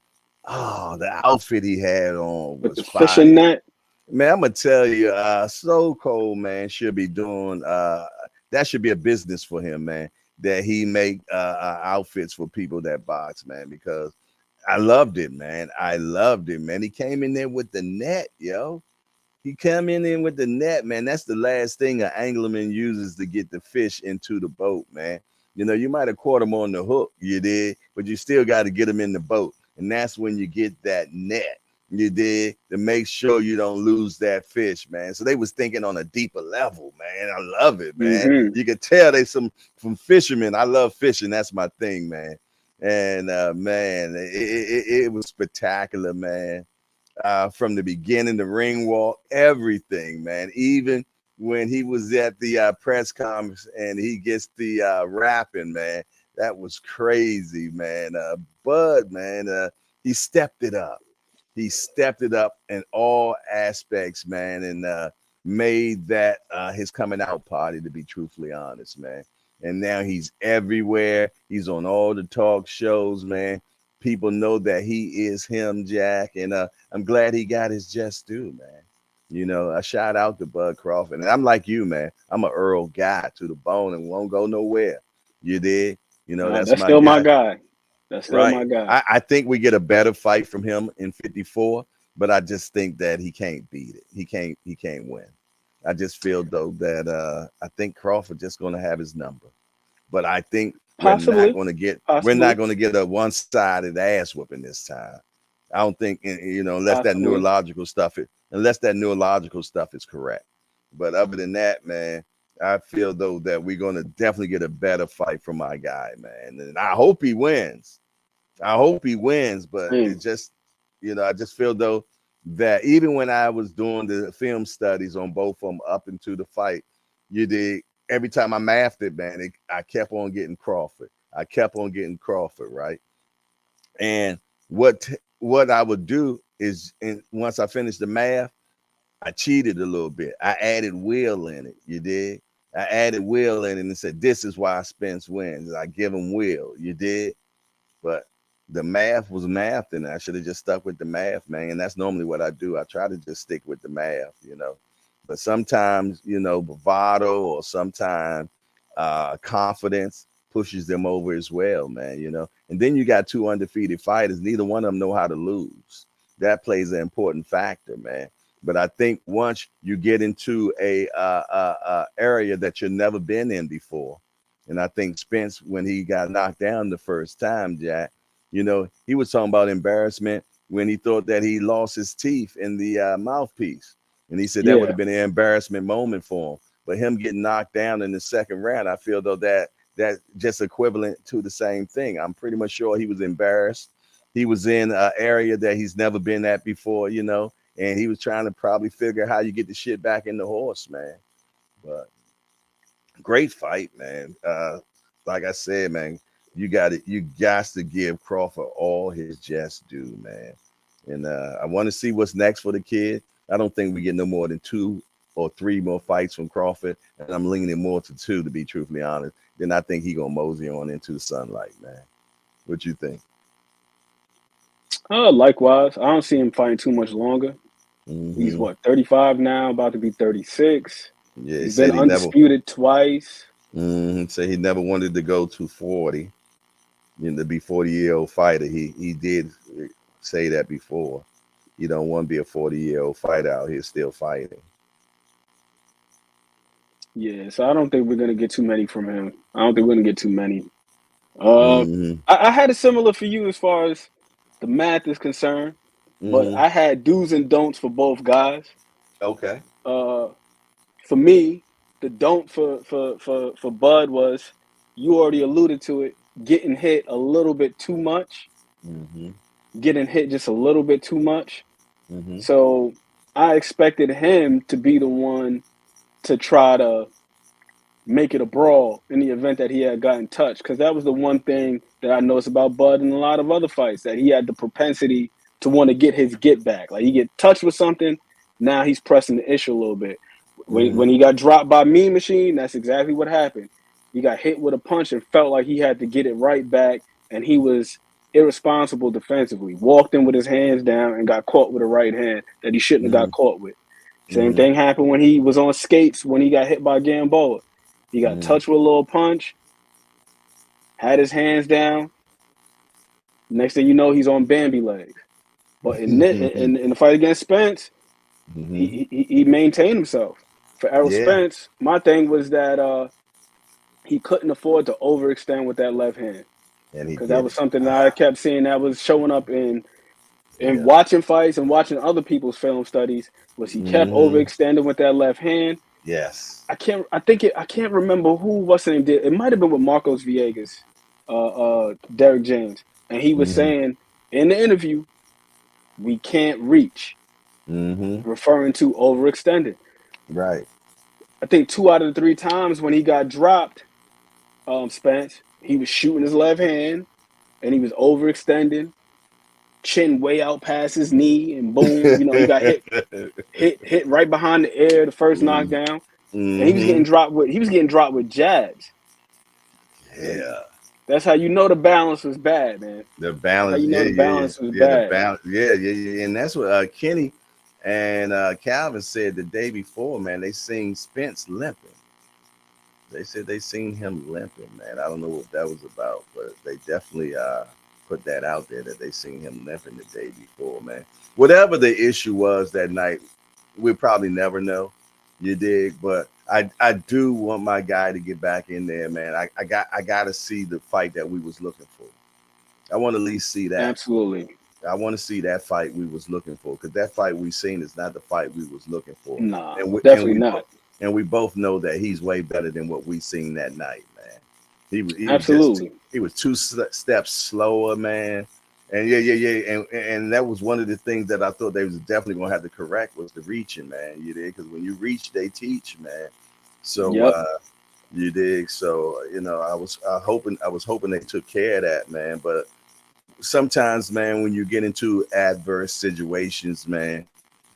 Oh, the outfit he had on with was the fishing fire. net. Man, I'm gonna tell you, So Cold, man, should be doing that should be a business for him, man. That he make outfits for people that box, man, because I loved it, man. I loved it, man. He came in there with the net, yo. He come in with the net, man. That's the last thing an anglerman uses to get the fish into the boat, man. You know, you might have caught him on the hook, you did, but you still got to get him in the boat. And that's when you get that net, you did, to make sure you don't lose that fish, man. So they was thinking on a deeper level, man. I love it, man. Mm-hmm. You could tell they some from fishermen. I love fishing. That's my thing, man. And man, it was spectacular, man, from the beginning, the ring walk, everything, man. Even when he was at the press conference and he gets the rapping, man, that was crazy, man. Bud, man, he stepped it up. He stepped it up in all aspects, man, and made that his coming out party, to be truthfully honest, man. And now he's everywhere. He's on all the talk shows, man. People know that he is him, Jack, and I'm glad he got his just due, man. You know, a shout out to Bud Crawford. And I'm like you, man. I'm an Earl guy to the bone and won't go nowhere. You did? You know, that's That's my still my guy. guy. That's still Right. my guy. I think we get a better fight from him in 54, but I just think that he can't beat it. He can't win. I just feel though that I think Crawford just gonna have his number. But I think Possibly. we're not Possibly. gonna get a one-sided ass whooping this time. I don't think, you know, Possibly. unless that neurological stuff is correct. But other than that, man, I feel though that we're gonna definitely get a better fight from my guy, man. And I hope he wins. I hope he wins, but it Same. just, you know, I just feel though that even when I was doing the film studies on both of them up into the fight, you did, every time I mathed it, man, I kept on getting Crawford. I kept on getting Crawford, right? And what I would do is, once I finished the math, I cheated a little bit. I added Will in it. You did. I added Will in it and said, "This is why Spence wins." I give him Will. You did. But the math was math, and I should have just stuck with the math, man. And that's normally what I do. I try to just stick with the math, you know. But sometimes, you know, bravado or sometimes confidence pushes them over as well, man, you know. And then you got two undefeated fighters. Neither one of them know how to lose. That plays an important factor, man. But I think once you get into a area that you've never been in before, and I think Spence, when he got knocked down the first time, Jack, you know, he was talking about embarrassment when he thought that he lost his teeth in the mouthpiece. And he said that would Yeah. have been an embarrassment moment for him. But him getting knocked down in the second round, I feel though that just equivalent to the same thing. I'm pretty much sure he was embarrassed. he was in an area that he's never been at before, and he was trying to probably figure out how you get the shit back in the horse, man. But great fight, man. Like I said, man, you got to give Crawford all his just due, man. And I want to see what's next for the kid. I don't think we get no more than 2 or 3 more fights from Crawford, and I'm leaning more to 2, to be truthfully honest. Then I think he gonna mosey on into the sunlight, man. What you think? Likewise, I don't see him fighting too much longer. He's Mm-hmm. what, 35 now, about to be 36. Yeah, he He's been said he never. undisputed twice. Said he never wanted to go to 40. To be 40-year-old fighter. He did say that before. You don't want to be a 40-year-old fighter out here still fighting. Yeah, so I don't think we're gonna get too many from him. I don't think we're gonna get too many. Mm-hmm. I had a similar for you as far as the math is concerned, but Mm-hmm. I had do's and don'ts for both guys. Okay. Uh, for me, the don't for Bud was, you already alluded to it, getting hit a little bit too much, Mm-hmm. getting hit just a little bit too much. Mm-hmm. So I expected him to be the one to try to make it a brawl in the event that he had gotten touched, because that was the one thing that I noticed about Bud in a lot of other fights, that he had the propensity to want to get his get back. Like, he get touched with something, now he's pressing the issue a little bit. Mm-hmm. When he got dropped by Mean Machine, that's exactly what happened. He got hit with a punch and felt like he had to get it right back, and he was irresponsible defensively. Walked in with his hands down and got caught with a right hand that he shouldn't have got caught with. Same Mm-hmm. thing happened when he was on skates when he got hit by Gamboa. He got Mm-hmm. touched with a little punch, had his hands down. Next thing you know, he's on Bambi legs. But in the fight against Spence, Mm-hmm. he maintained himself. For Errol Yeah, Spence, my thing was that he couldn't afford to overextend with that left hand, and he because that did was it. something that I kept seeing that was showing up in Yeah. watching fights and watching other people's film studies. Was he kept Mm-hmm. overextending with that left hand. Yes. I can't remember what's the name did. It might have been with Marcos Villegas, Derek James, and he was Mm-hmm. saying in the interview, we can't reach, Mm-hmm. referring to overextended. Right. I think 2 out of the 3 times when he got dropped, Spence, he was shooting his left hand and he was overextending, chin way out past his knee, and boom, he got hit right behind the ear, the first knockdown, and he was Mm-hmm. getting dropped with jabs. And Yeah. that's how you know the balance was bad, man. The That's how balance, you know yeah, the yeah, yeah, balance was yeah. The bad. balance, yeah, and that's what Kenny and Calvin said the day before. Man, they seen Spence limping. They said they seen him limping. Man, I don't know what that was about, but they definitely put that out there that they seen him limping the day before. Man, whatever the issue was that night, we'll probably never know. You dig? But I do want my guy to get back in there, man. I got to see the fight that we was looking for. I want to at least see that. Absolutely. I want to see that fight we was looking for, because that fight we seen is not the fight we was looking for, Nah, and we and definitely we not. and we both know that he's way better than what we seen that night, man. He was just Absolutely. he was 2 steps slower, man. And yeah, and that was one of the things that I thought they was definitely gonna have to correct, was the reaching, man. You did, because when you reach, they teach, man. So Yep. you dig. So I was hoping they took care of that, man. But sometimes, man, when you get into adverse situations, man,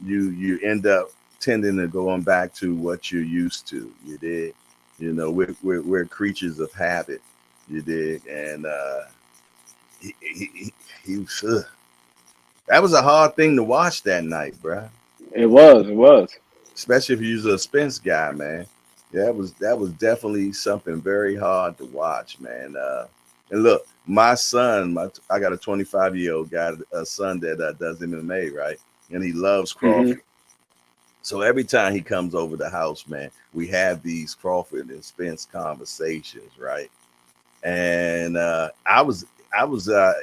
you end up tending to going back to what you're used to. You did, we're creatures of habit. You did, and he, he, he, he was, that was a hard thing to watch that night, bro. It was. It was. Especially if you're a Spence guy, man. Yeah, that was definitely something very hard to watch, man. And look, my son, I got a 25-year-old guy, a son that does MMA, right? And he loves Mm-hmm. Crawford. So every time he comes over the house, man, we have these Crawford and Spence conversations, right? And I was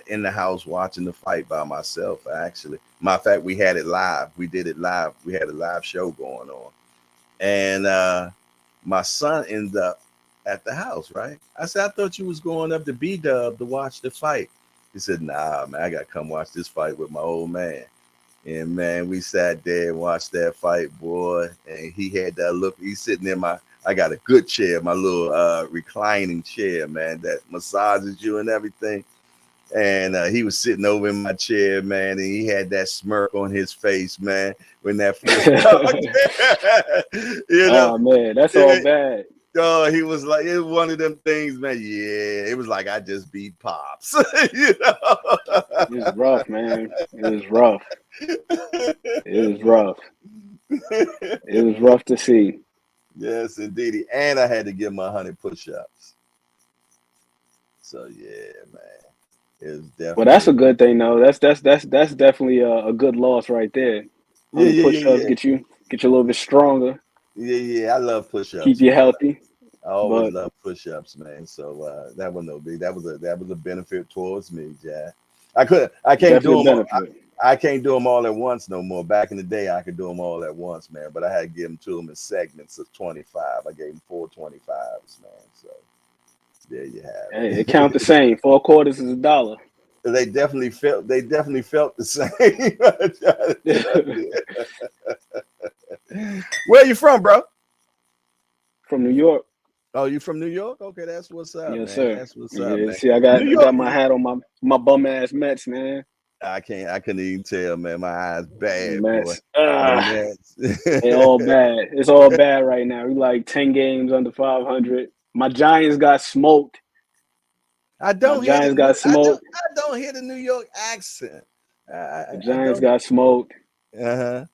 in the house watching the fight by myself. Actually, matter of fact, we had it live. We did it live. We had a live show going on, and my son ended up at the house. Right? I said, I thought you was going up to B Dub to watch the fight. He said, nah, man, I got to come watch this fight with my old man. And man, we sat there and watched that fight, boy. And he had that look. He's sitting in I got a good chair, my little reclining chair, man, that massages you and everything. And he was sitting over in my chair, man, and he had that smirk on his face, man, when that first Oh man, that's all bad. Oh, he was like, it was one of them things, man. Yeah, it was like I just beat Pops. You know? It was rough, man. It was rough. It was rough. It was rough to see. Yes, indeed. And I had to give him 100 push-ups. So yeah, man. It was definitely. Well, that's a good thing, though. That's definitely a good loss right there. Yeah. Get you a little bit stronger. Yeah. I love push-ups. Keep you healthy. I always love push-ups, man. So that was no big. That was a benefit towards me, Jack. I can't do them. I can't do them all at once no more. Back in the day, I could do them all at once, man. But I had to give them to them in segments of 25. I gave them 4 25s, man. So there you have it. Hey, it count the same. 4 quarters is $1. They definitely felt the same. Where are you from, bro? From New York. Oh, you from New York? Okay, that's what's up. Yes, man. sir. That's what's up, man. See, I got my hat on my bum ass Mets, man. I couldn't even tell, man. My eyes bad, Mets. boy. It's all bad. It's all bad right now. We like 10 games under 500. My Giants got smoked. I don't hear the New York accent. The Giants got smoked. Uh-huh.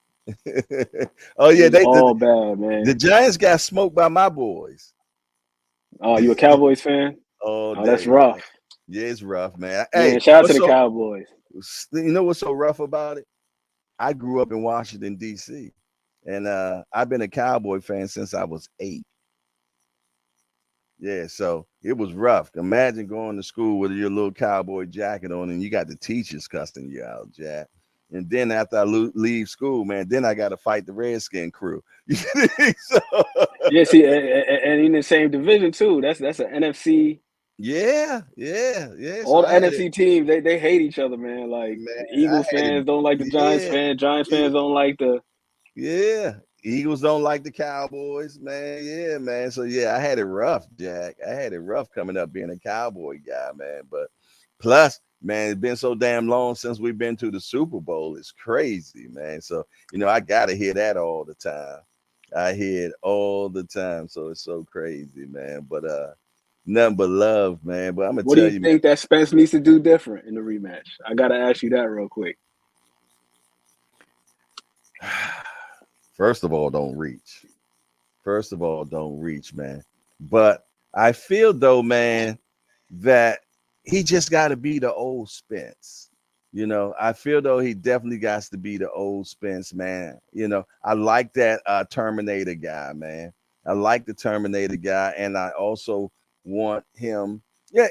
Oh yeah, all bad, man. The Giants got smoked by my boys. Oh, you a Cowboys fan? Oh, that's rough. Man. Yeah, it's rough, man. Hey, shout out to the Cowboys. You know what's so rough about it? I grew up in Washington, D.C., and I've been a Cowboy fan since I was 8. Yeah, so it was rough. Imagine going to school with your little cowboy jacket on and you got the teachers cussing you out, Jack. And then after I leave school, man, then I got to fight the Redskin crew. So, yeah, see, and in the same division too. That's an NFC. Yeah. All the NFC teams, they hate each other, man. Like Eagles fans don't like the Giants fans. Giants fans don't like the. Yeah. Eagles don't like the Cowboys, man. Yeah, man. So yeah, I had it rough, Jack. I had it rough coming up being a Cowboy guy, man. But plus, man, it's been so damn long since we've been to the Super Bowl. It's crazy, man. So, I gotta hear that all the time. I hear it all the time. So it's so crazy, man. But nothing but love, man. But I'm gonna tell you. What do you think that Spence needs to do different in the rematch? I gotta ask you that real quick. First of all, don't reach. Man. But I feel though, man, that he just got to be the old Spence. I feel though he definitely got to be the old Spence, man. I like that Terminator guy, man. I like the Terminator guy, and I also want him. Yeah,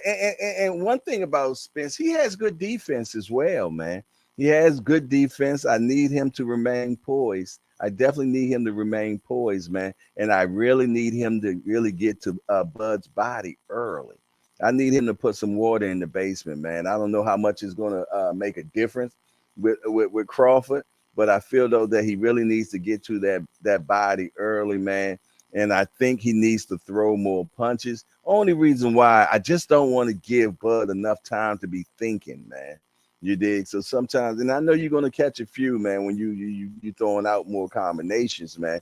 and one thing about Spence, he has good defense as well, man. He has good defense. I need him to remain poised. I definitely need him to remain poised, man. And I really need him to really get to Bud's body early. I need him to put some water in the basement, man. I don't know how much is going to make a difference with Crawford, but I feel, though, that he really needs to get to that body early, man. And I think he needs to throw more punches. Only reason why, I just don't want to give Bud enough time to be thinking, man. You dig? So sometimes, and I know you're going to catch a few, man, when you throwing out more combinations, man.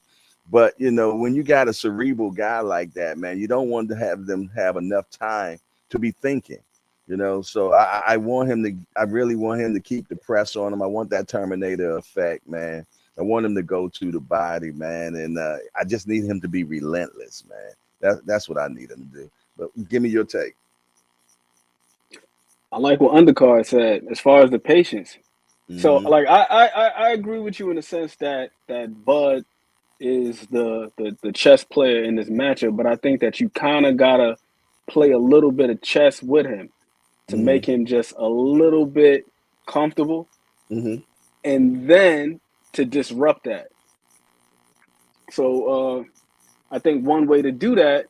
But, when you got a cerebral guy like that, man, you don't want to have them have enough time to be thinking, So I really want him to keep the press on him. I want that Terminator effect, man. I want him to go to the body, man. And I just need him to be relentless, man. That's what I need him to do. But give me your take. I like what Undercard said as far as the patience. Mm-hmm. So, like, I agree with you in the sense that Bud is the chess player in this matchup, but I think that you kind of gotta play a little bit of chess with him to make him just a little bit comfortable, and then to disrupt that. So, I think one way to do that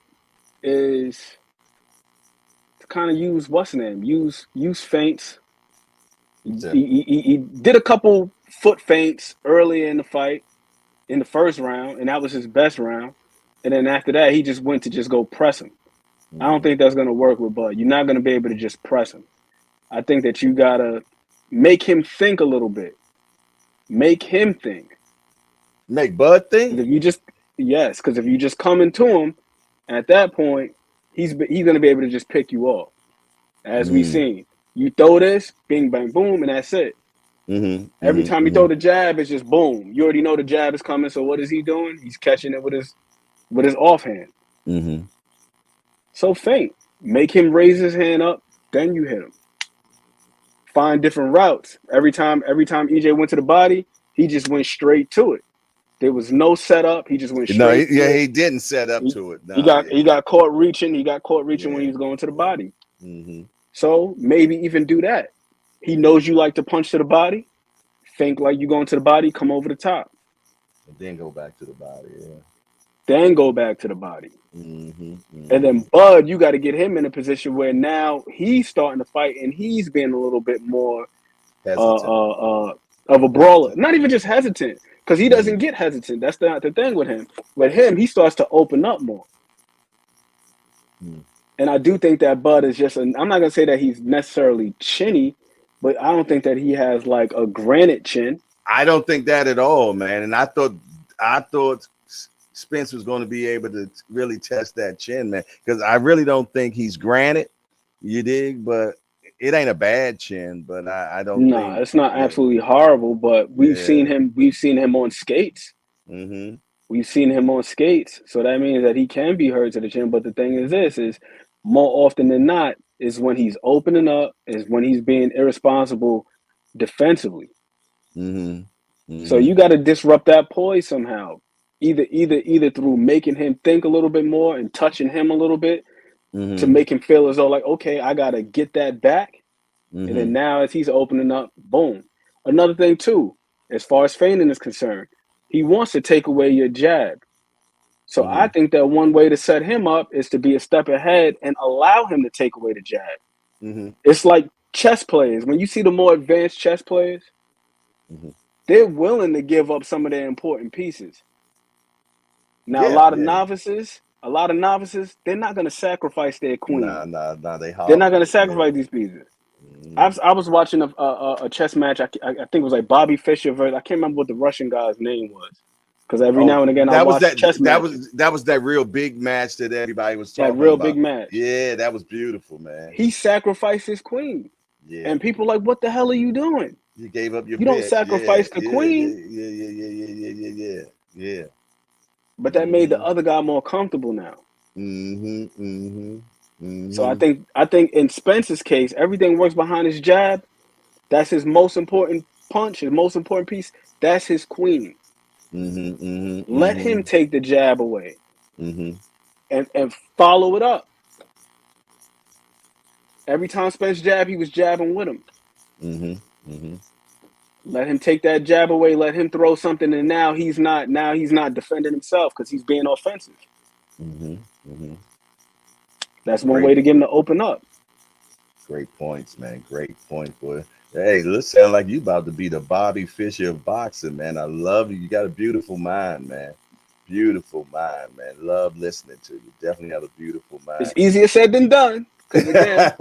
is kind of use what's the name? Use feints So, He did a couple foot feints earlier in the fight, in the first round, and that was his best round. And then after that, he just went to just go press him. I don't think that's going to work with Bud. You're not going to be able to just press him. I think that you got to make him think a little bit. Make him think. make Bud think? If you just, yes, because if you just come into him, at that point, he's going to be able to just pick you off. As we've seen. You throw this, bing, bang, boom, and that's it. Every time you throw the jab, it's just boom. You already know the jab is coming, so what is he doing? He's catching it with his offhand. So feint. Make him raise his hand up, then you hit him. Find different routes. Every time EJ went to the body, he just went straight to it. There was no setup. He just went straight. No, he didn't set up to it. No, he got caught reaching. He got caught reaching when he was going to the body. So maybe even do that. He knows you like to punch to the body. Think like you going to the body. Come over the top. And then go back to the body. Yeah. Then go back to the body. And then Bud, you got to get him in a position where now he's starting to fight and he's being a little bit more of a brawler. Not even just hesitant, because he doesn't get hesitant. That's not the thing with him. With him, he starts to open up more. And I do think that Bud is just, I'm not going to say that he's necessarily chinny, but I don't think that he has like a granite chin. I don't think that at all, man. And I thought Spence was going to be able to really test that chin, man, because I really don't think he's granite. You dig? But it ain't a bad chin. But I don't. No, it's not absolutely horrible. But we've seen him. We've seen him on skates. We've seen him on skates. So that means that he can be hurt to the chin. But the thing is, this is more often than not is when he's opening up, is when he's being irresponsible defensively. So you got to disrupt that poise somehow. Either through making him think a little bit more and touching him a little bit to make him feel as though like, okay, I got to get that back. And then now as he's opening up, boom. Another thing too, as far as feinting is concerned, he wants to take away your jab. So I think that one way to set him up is to be a step ahead and allow him to take away the jab. It's like chess players. When you see the more advanced chess players, they're willing to give up some of their important pieces. Now, a lot of novices, they're not going to sacrifice their queen. Nah, they're not going to sacrifice these pieces. I was watching a chess match. I think it was like Bobby Fischer versus, I can't remember what the Russian guy's name was. Because every now and again I watch chess matches. That was that real big match that everybody was talking about. That real big match. Yeah, that was beautiful, man. He sacrificed his queen. Yeah. And people are like, what the hell are you doing? You gave up your You don't sacrifice the queen. Yeah. But that made the other guy more comfortable now. So I think in Spence's case, everything works behind his jab. That's his most important punch, his most important piece. That's his queen. Let him take the jab away and follow it up. Every time Spence jabbed, he was jabbing with him. Let him take that jab away. Let him throw something, and now he's not defending himself because he's being offensive. That's one way to get him to open up. Great points, man. Great point, boy. Hey, let's sound like you about to be the Bobby Fischer of boxing, man. I love you. You got a beautiful mind, man. Beautiful mind, man. Love listening to you. Definitely have a beautiful mind. It's easier said than done. Because again,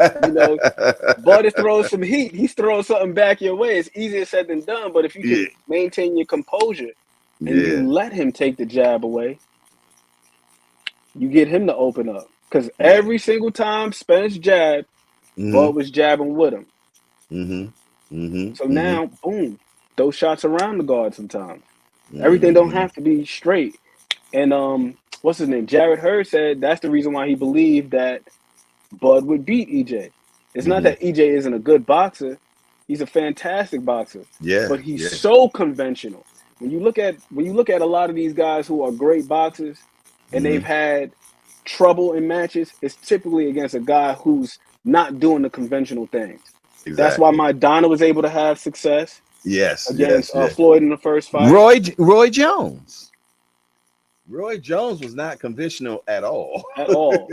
Bud is throwing some heat. He's throwing something back your way. It's easier said than done. But if you can maintain your composure and you let him take the jab away, you get him to open up. Because every single time Spence jabbed, Bud was jabbing with him. So now, boom, those shots around the guard sometimes. Everything don't have to be straight. And what's his name? Jared Hurd said that's the reason why he believed that Bud would beat EJ. It's not that EJ isn't a good boxer. He's a fantastic boxer. Yeah. But he's so conventional. When you look at a lot of these guys who are great boxers and they've had trouble in matches, it's typically against a guy who's not doing the conventional things. Exactly. That's why Maidana was able to have success. Against Floyd in the first fight. Roy Jones. Roy Jones was not conventional at all. At all.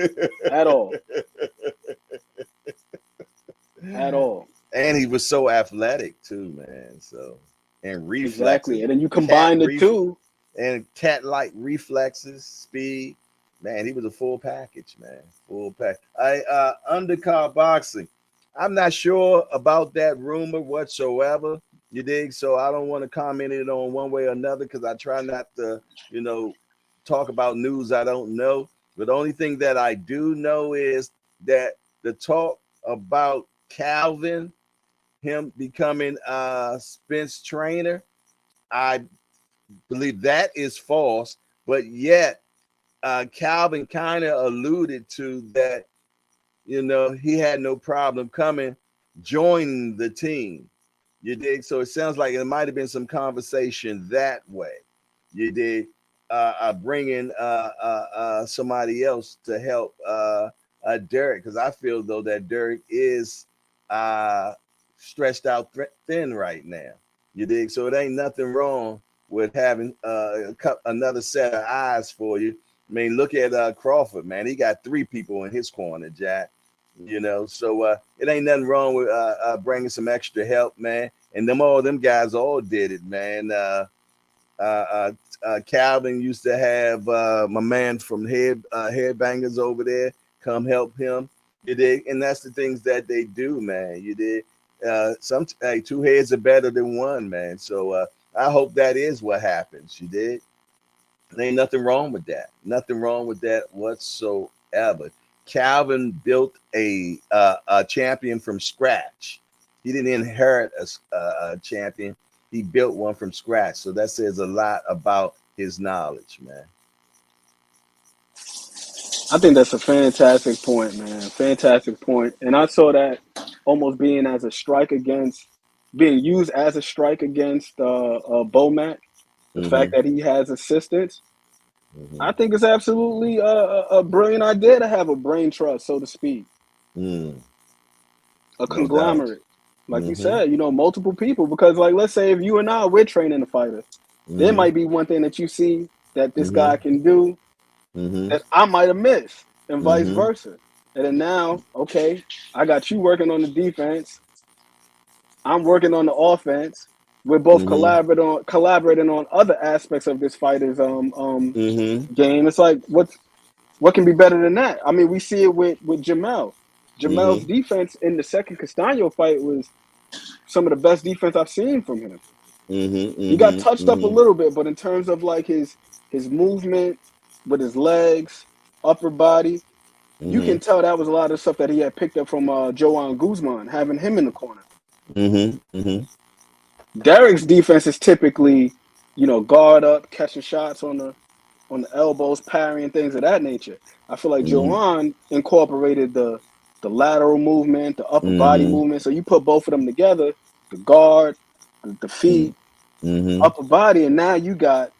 And he was so athletic too, man. So and Exactly. reflexes, And then you cat combine the ref two. and cat-like reflexes, speed. Man, he was a full package, man. Full pack. I undercard boxing. I'm not sure about that rumor whatsoever. You dig? So I don't want to comment it on one way or another because I try not to, you know, talk about news I don't know. But the only thing that I do know is that the talk about Calvin, him becoming Spence trainer, I believe that is false. But yet Calvin kind of alluded to that, you know, he had no problem coming, joining the team. You dig? So it sounds like it might have been some conversation that way. You dig? Bringing somebody else to help Derek, because I feel though that Derek is uh, stretched out thin right now. You dig? So it ain't nothing wrong with having another set of eyes for you. I mean, look at Crawford, man. He got 3 people in his corner, Jack. You know, so it ain't nothing wrong with bringing some extra help, man. And all them guys all did it, man. Calvin used to have my man from Headbangers over there come help him. You did, and that's the things that they do, man. You did. Hey, 2 heads are better than 1, man. So I hope that is what happens. You did. There ain't nothing wrong with that. Nothing wrong with that whatsoever. Calvin built a champion from scratch. He didn't inherit a champion. He built one from scratch. So that says a lot about his knowledge, man. I think that's a fantastic point, man. Fantastic point. And I saw that almost being as a strike against, being used as a strike against Bomac. The fact that he has assistants. I think it's absolutely a brilliant idea to have a brain trust, so to speak. A No doubt. conglomerate. Like you said, you know, multiple people. Because, like, let's say if you and I, we're training a fighter, there might be one thing that you see that this guy can do that I might have missed, and vice versa. And then now, okay, I got you working on the defense. I'm working on the offense. We're both collaborating on other aspects of this fighter's game. It's like what can be better than that? I mean, we see it with Jamel. Jamel's defense in the second Castaño fight was some of the best defense I've seen from him. He got touched up a little bit, but in terms of like his movement with his legs, upper body, you can tell that was a lot of stuff that he had picked up from Joan Guzman, having him in the corner. Derek's defense is typically, you know, guard up, catching shots on the elbows, parrying, things of that nature. I feel like Joan incorporated the lateral movement, the upper body movement. So you put both of them together, the guard, the feet, upper body, and now you got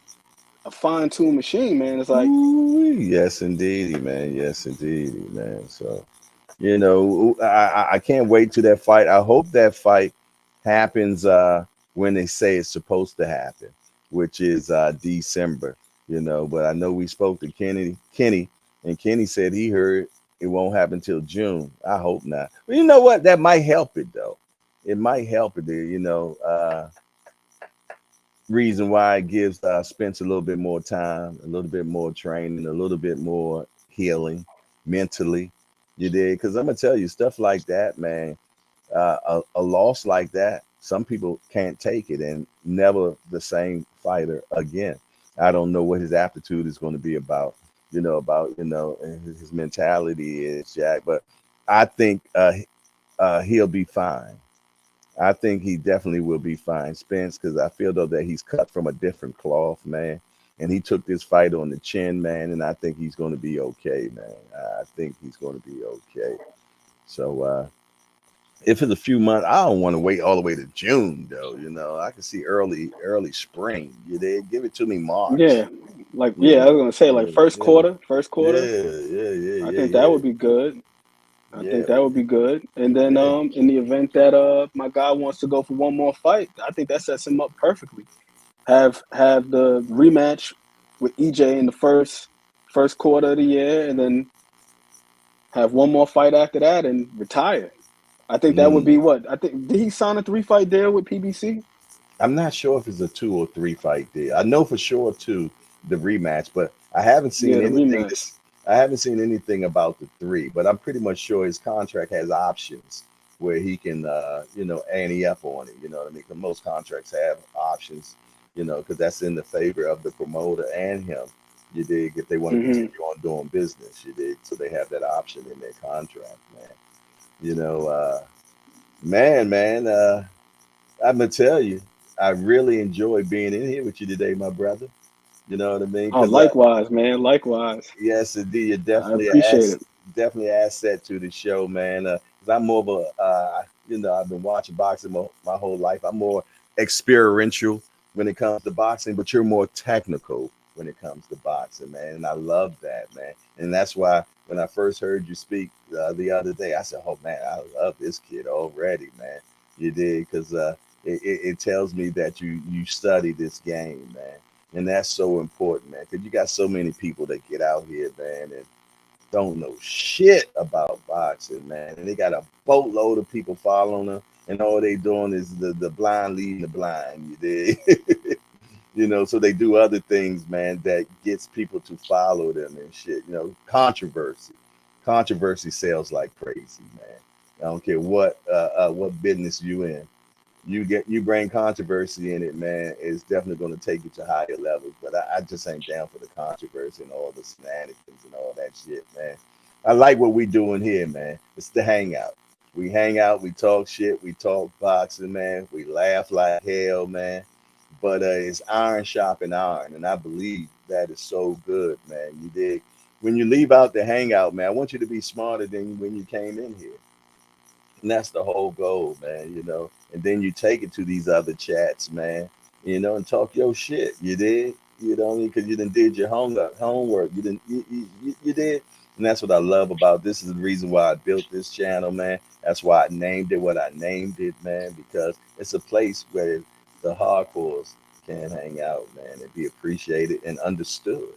a fine-tuned machine, man. It's like, yes, indeedy, man. Yes, indeedy, man. So, you know, I can't wait to that fight. I hope that fight happens when they say it's supposed to happen, which is December. You know, but I know we spoke to Kenny, and Kenny said he heard it won't happen till June. I hope not. But you know what? That might help it though. It might help it. You know, reason why it gives Spence a little bit more time, a little bit more training, a little bit more healing mentally. You did, because I'm gonna tell you stuff like that, man. A loss like that, some people can't take it and never the same fighter again. I don't know what his aptitude is going to be about, and his mentality is, Jack. But I think he'll be fine. I think he definitely will be fine, Spence, because I feel though that he's cut from a different cloth, man. And he took this fight on the chin, man, and I think he's going to be okay, man. I think he's going to be okay. So if it's a few months, I don't want to wait all the way to June, though. You know, I can see early spring. You did give it to me March. yeah, like I was gonna say like first quarter. Yeah. I think that would be good. I think that would be good. And then in the event that my guy wants to go for one more fight, I think that sets him up perfectly. Have the rematch with EJ in the first quarter of the year, and then have one more fight after that and retire. I think that would be what I think. Did he sign a 3-fight deal with PBC? I'm not sure if it's a 2 or 3 fight deal. I know for sure 2, the rematch, but I haven't Yeah, seen the anything. rematch. I haven't seen anything about the 3, but I'm pretty much sure his contract has options where he can, ante up on it. You know what I mean? Because most contracts have options, because that's in the favor of the promoter and him. You dig? If they want to Hmm. continue on doing business, you dig? So they have that option in their contract, man. You know, man, I'm gonna tell you, I really enjoy being in here with you today, my brother. You know what I mean? Oh, Because likewise, man. Likewise. yes, indeed, you're I appreciate it. definitely an asset to the show, man. 'Cause I'm more of a, I've been watching boxing my whole life. I'm more experiential when it comes to boxing, but you're more technical when it comes to boxing, man. And I love that, man. And that's why when I first heard you speak the other day, I said, "Oh man, I love this kid already, man." You did because it tells me that you study this game, man. And that's so important, man, because you got so many people that get out here, man, and don't know shit about boxing, man. And they got a boatload of people following them, and all they doing is the blind leading the blind. You did, so they do other things, man, that gets people to follow them and shit. Controversy. Controversy sells like crazy, man. I don't care what business you in. You bring controversy in it, man, it's definitely going to take you to higher levels. But I just ain't down for the controversy and all the shenanigans and all that shit, man. I like what we doing here, man. It's the hangout. We hang out, we talk shit, we talk boxing, man. We laugh like hell, man. But it's iron sharpening iron, and I believe that is so good, man. You dig? When you leave out the hangout, man, I want you to be smarter than when you came in here. And that's the whole goal, man. And then you take it to these other chats, man, and talk your shit. You did, because you done did your homework. You did. And that's what I love about this. Is the reason why I built this channel, man. That's why I named it what I named it, man, because it's a place where the hardcores can hang out, man, and be appreciated and understood.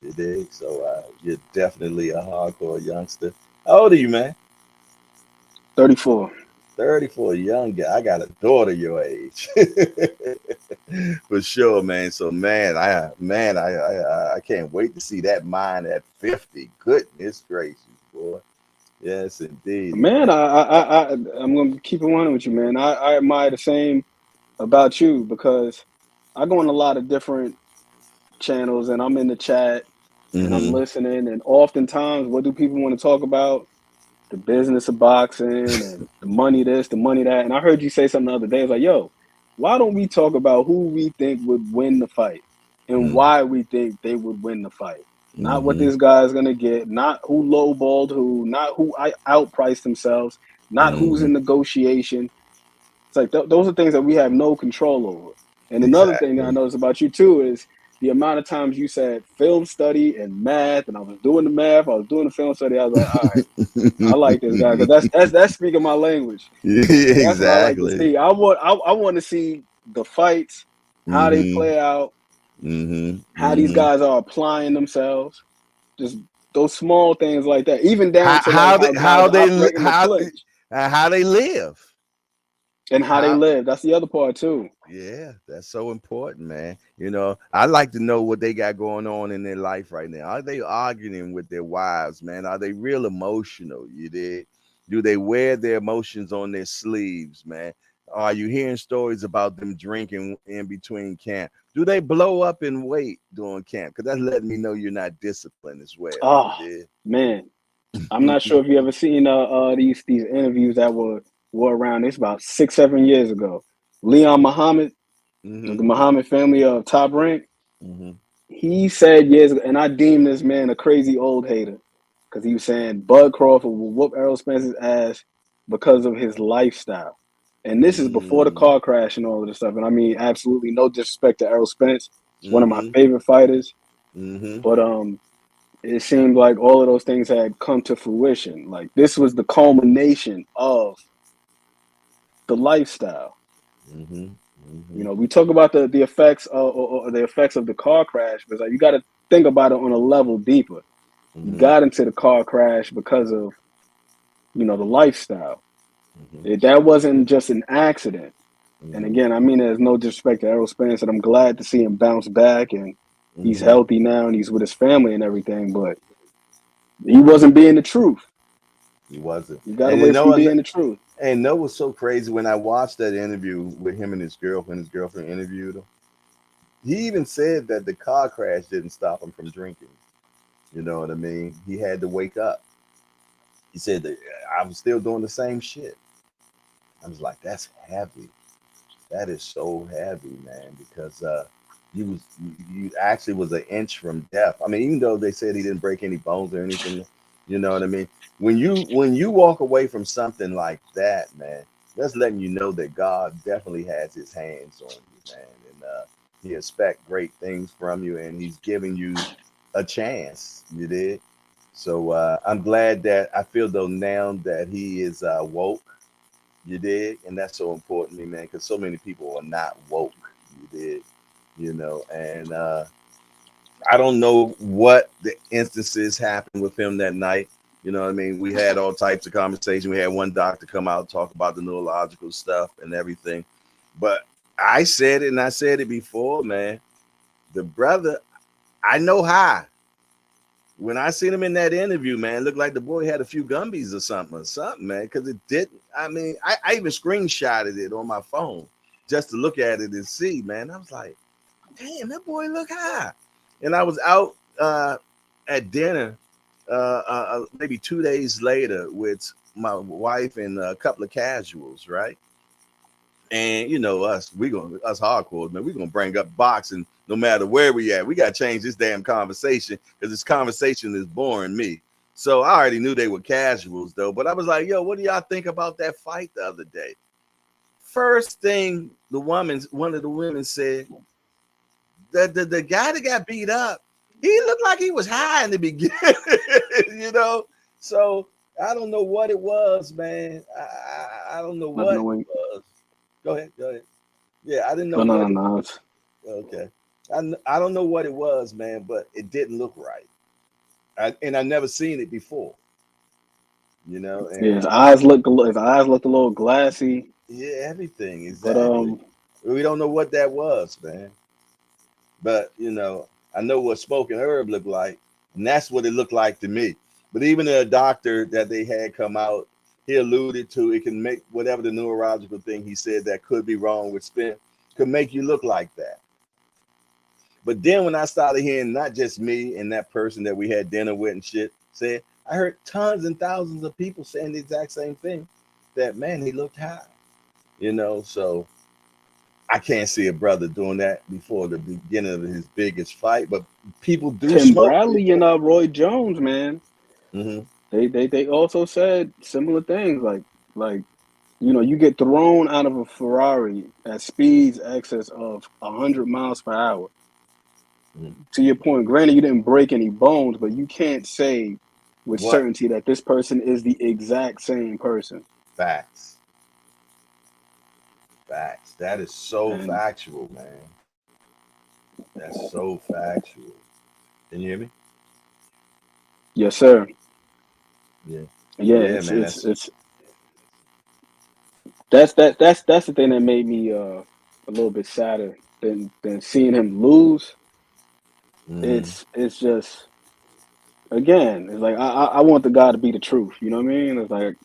You dig? So you're definitely a hardcore youngster. How old are you, man? 34. 30 for a young guy. I got a daughter your age. For sure, man. So I can't wait to see that mine at 50. Goodness gracious, boy. Yes, indeed, Man, man. I'm gonna keep it one with you, man. I admire the same about you because I go on a lot of different channels and I'm in the chat and I'm Mm-hmm. listening. And oftentimes, what do people want to talk about? The business of boxing and the money this, the money that. And I heard you say something the other day. It's like, yo, why don't we talk about who we think would win the fight and why we think they would win the fight? Not what Mm-hmm. this guy's gonna get, not who lowballed who, not who outpriced themselves, not who's Mm-hmm. in negotiation. It's like those are things that we have no control over. And another thing that I Exactly. noticed about you too is the amount of times you said film study and math, and I was doing the math, I was doing the film study. I was like, all right, I like this guy because that's speaking my language. Yeah, That's what I like to exactly. see. I want to see the fights, how they Mm-hmm. play out, Mm-hmm. how these Mm-hmm. guys are applying themselves. Just those small things like that, even down How to like how they how guys how they li- operate in the clinch how they live. and how they How live. That's the other part too. Yeah, that's so important, man. I like to know what they got going on in their life right now. Are they arguing with their wives, man? Are they real emotional? You did? Do they wear their emotions on their sleeves, man? Are you hearing stories about them drinking in between camp? Do they blow up in weight during camp? Because that's letting me know you're not disciplined as well. Oh You did? man, I'm not sure if you ever seen these interviews that were around. It's about 6 7 years ago. Leon Muhammad, Mm-hmm. the Muhammad family of Top Rank. Mm-hmm. He said years ago, and I deemed this man a crazy old hater because he was saying Bud Crawford will whoop Errol Spence's ass because of his lifestyle. And this is before the Mm-hmm. car crash and all of this stuff. And I mean, absolutely no disrespect to Errol Spence. He's one of my Mm-hmm. favorite fighters. Mm-hmm. But it seemed like all of those things had come to fruition. Like this was the culmination of the lifestyle. Mm-hmm. You Mm-hmm. know, we talk about the effects or the effects of the car crash, but like you got to think about it on a level deeper. You Mm-hmm. got into the car crash because of the lifestyle. That wasn't just an accident. And Mm-hmm. again, I mean, there's no disrespect to Errol Spence, and I'm glad to see him bounce back, and he's Mm-hmm. healthy now, and he's with his family and everything. But he wasn't being the truth. He wasn't. You got And you away from know, being the truth. and know what's so crazy when I watched that interview with him and his girlfriend interviewed him. He even said that the car crash didn't stop him from drinking. You know what I mean? He had to wake up. He said that I was still doing the same shit. I was like, that's heavy. That is so heavy, man, because you actually was an inch from death. I mean, even though they said he didn't break any bones or anything, you know what I mean? When you walk away from something like that, man, that's letting you know that God definitely has his hands on you, man. And he expect great things from you, and he's giving you a chance. You did. So I'm glad that I feel though now that he is woke. You did, and that's so important to me, man, because so many people are not woke. You did, and I don't know what the instances happened with him that night. You know what I mean? We had all types of conversation. We had one doctor come out and talk about the neurological stuff and everything. But I said it, and I said it before, man. The brother, I know how. When I seen him in that interview, man, it looked like the boy had a few gumbies or something, man, because it didn't. I mean, I even screenshotted it on my phone just to look at it and see, man. I was like, damn, that boy look high. And I was out at dinner maybe 2 days later with my wife and a couple of casuals, right? And you know us hardcore, man, we're gonna bring up boxing no matter where we at. We gotta change this damn conversation because this conversation is boring me. So I already knew they were casuals though, but I was like, yo, what do y'all think about that fight the other day? First thing one of the women said, the guy that got beat up, he looked like he was high in the beginning, you know. So I don't know what it was, man. I don't know Nothing what to it wait. was. Go ahead, go ahead. Yeah, I didn't know No, no, what no, it no. was. Okay. I don't know what it was, man, but it didn't look right. And I never seen it before, you know. Yeah, And his eyes looked a little glassy, yeah, everything but exactly. We don't know what that was, man. But you know, I know what smoking herb looked like, and that's what it looked like to me. But even the doctor that they had come out, he alluded to it can make whatever the neurological thing he said that could be wrong with spin could make you look like that. But then when I started hearing not just me and that person that we had dinner with and shit said, I heard tons and thousands of people saying the exact same thing. That man, he looked high, you know. So I can't see a brother doing that before the beginning of his biggest fight. But people do Tim smoke Bradley and before. Roy Jones, man, Mm-hmm. they also said similar things like you get thrown out of a Ferrari at speeds excess of 100 miles per hour. Mm-hmm. To your point, granted you didn't break any bones, but you can't say with What certainty that this person is the exact same person. facts? Facts. That is so And factual, man. That's so factual. Can you hear me? yes, sir. Yeah. Yeah, Yeah, it's man. it's That's it's that's the thing that made me a little bit sadder than seeing him lose. mm-hmm. It's just again, it's like I want the guy to be the truth. You know what I mean? It's like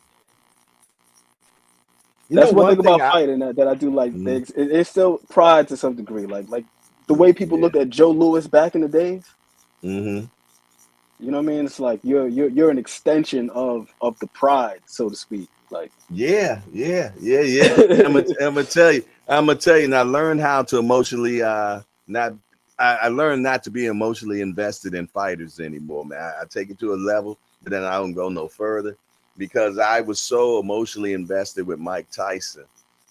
You know that's one thing one thing about I fighting that I do like. mm-hmm. It's still pride to some degree. Like the way people Yeah. looked at Joe Louis back in the days. Mm-hmm. You know what I mean? It's like you're an extension of the pride, so to speak. Like Yeah. I'm gonna tell you. And I learned how to emotionally not. I learned not to be emotionally invested in fighters anymore, man. I take it to a level, but then I don't go no further because I was so emotionally invested with Mike Tyson.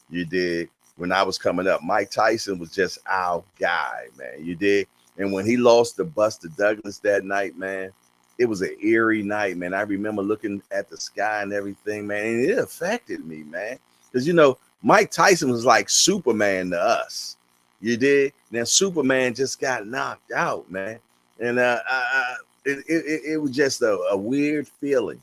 You did when I was coming up. Mike Tyson was just our guy, man. You did, and when he lost to Buster Douglas that night, man, it was an eerie night, man. I remember looking at the sky and everything, man, and it affected me, man. Because Mike Tyson was like Superman to us. You did. Now Superman just got knocked out, man, and it was just a weird feeling.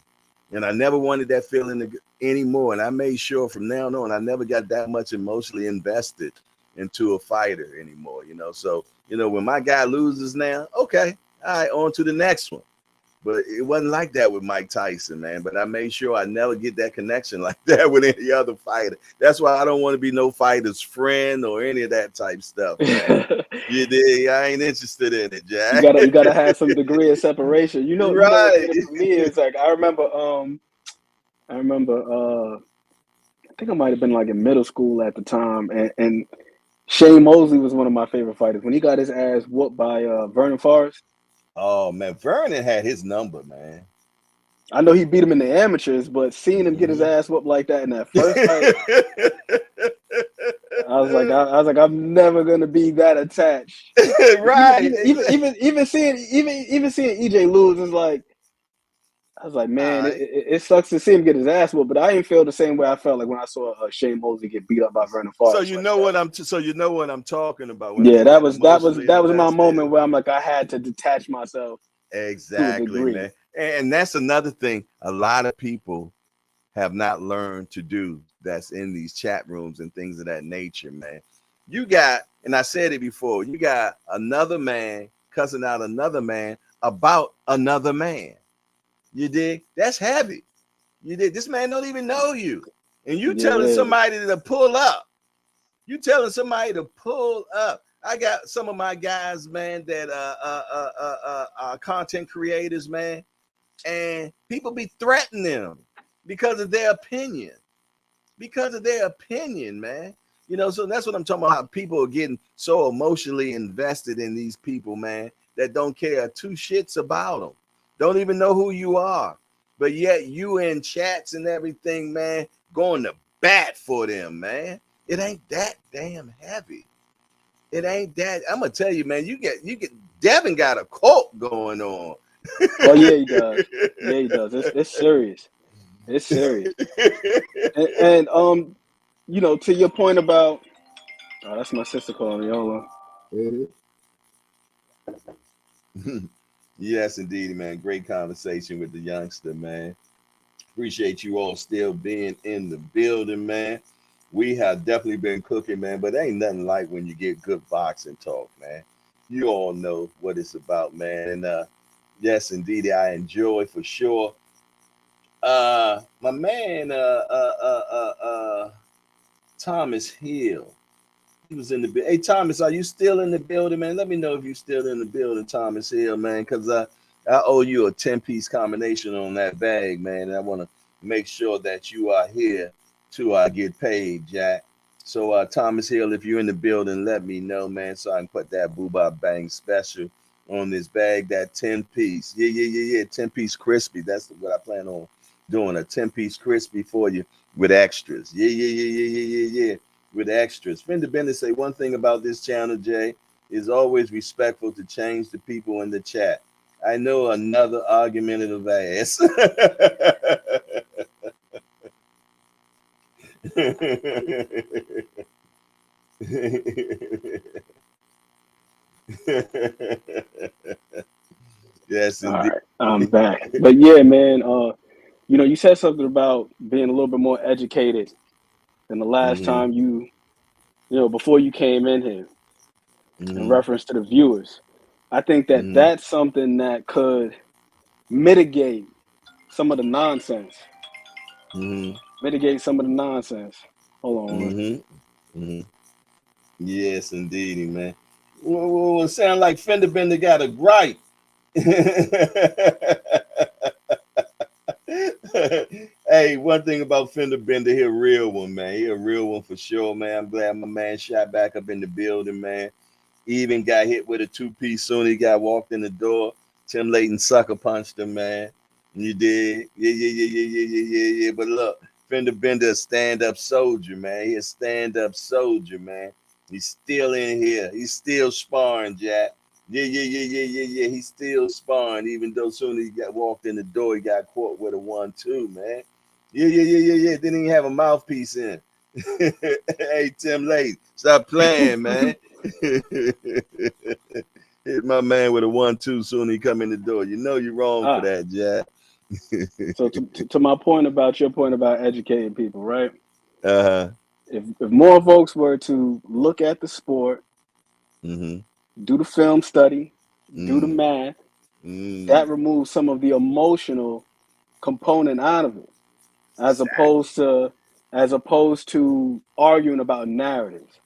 And I never wanted that feeling anymore. And I made sure from now on, I never got that much emotionally invested into a fighter anymore, you know. So, you know, when my guy loses now, okay, all right, on to the next one. But it wasn't like that with Mike Tyson, man. But I made sure I never get that connection like that with any other fighter. That's why I don't want to be no fighter's friend or any of that type stuff, man. You dig? I ain't interested in it, Jack. You gotta have some degree of separation. You know what Right. did it for me is like I remember I think I might have been like in middle school at the time, and Shane Mosley was one of my favorite fighters. When he got his ass whooped by Vernon Forrest. Oh man, Vernon had his number, man. I know he beat him in the amateurs, but seeing him get his ass whooped like that in that first fight, I was like, I'm never gonna be that attached. Right. Even seeing EJ lose is like, I was like, man, it sucks to see him get his ass whooped, but I didn't feel the same way I felt like when I saw Shane Mosley get beat up by Vernon Forrest. So you know what I'm talking about. Yeah, that was my moment where I'm like, I had to detach myself. Exactly, man. And that's another thing a lot of people have not learned to do that's in these chat rooms and things of that nature, man. You got, and I said it before, you got another man cussing out another man about another man. You dig? That's heavy. You dig? This man don't even know you. And you telling somebody to pull up. You telling somebody to pull up. I got some of my guys, man, that are content creators, man, and people be threatening them because of their opinion. Because of their opinion, man. You know, so that's what I'm talking about, how people are getting so emotionally invested in these people, man, that don't care two shits about them. Don't even know who you are. But yet you in chats and everything, man, going to bat for them, man. It ain't that damn heavy. It ain't that. I'm gonna tell you, man. You get. Devin got a cult going on. Oh yeah, he does. Yeah, he does. It's serious. It's serious. and you know, to your point about, oh, that's my sister calling me. Hold on. Yes, indeed, man. Great conversation with the youngster, man. Appreciate you all still being in the building, man. We have definitely been cooking, man, but ain't nothing like when you get good boxing talk, man. You all know what it's about, man. And yes, indeed, I enjoy for sure. My man, Thomas Hill, he was in the. Hey, Thomas, are you still in the building, man? Let me know if you're still in the building, Thomas Hill, man, because I owe you a 10-piece combination on that bag, man. And I want to make sure that you are here to get paid, Jack. So Thomas Hill, if you're in the building, let me know, man, so I can put that Boo-Bop Bang special on this bag, that 10-piece. Yeah, 10-piece crispy. That's what I plan on doing, a 10-piece crispy for you with extras. Yeah. With extras. Fender Bender say one thing about this channel, Jay, is always respectful to change the people in the chat. I know another argumentative ass. Yes, indeed. All right, I'm back. But yeah, man, you know, you said something about being a little bit more educated than the last time you know, before you came in here, in reference to the viewers. I think that that's something that could mitigate some of the nonsense. Mitigate some of the nonsense. Hold on. Yes, indeed, man. Well, it sounds like Fender Bender got a gripe. Hey, one thing about Fender Bender, he a real one, man. He a real one for sure, man. I'm glad my man shot back up in the building, man. He even got hit with a 2-piece soon. He got walked in the door. Tim Layton sucker punched him, man. You did? Yeah. But look, Fender Bender, a stand-up soldier, man. He a stand-up soldier, man. He's still in here. He's still sparring, Jack. Yeah. He's still sparring, even though soon as he got walked in the door, he got caught with a 1-2, man. Yeah. Didn't even have a mouthpiece in. Hey, Tim Layton, stop playing, man. Hit my man with a 1-2 soon as he come in the door. You know you're wrong for that, Jack. So to my point about your point about educating people, right? Uh-huh. If more folks were to look at the sport, Mm-hmm. do the film study, do the Mm. math, Mm. that removes some of the emotional component out of it, as Exactly. opposed to arguing about narratives.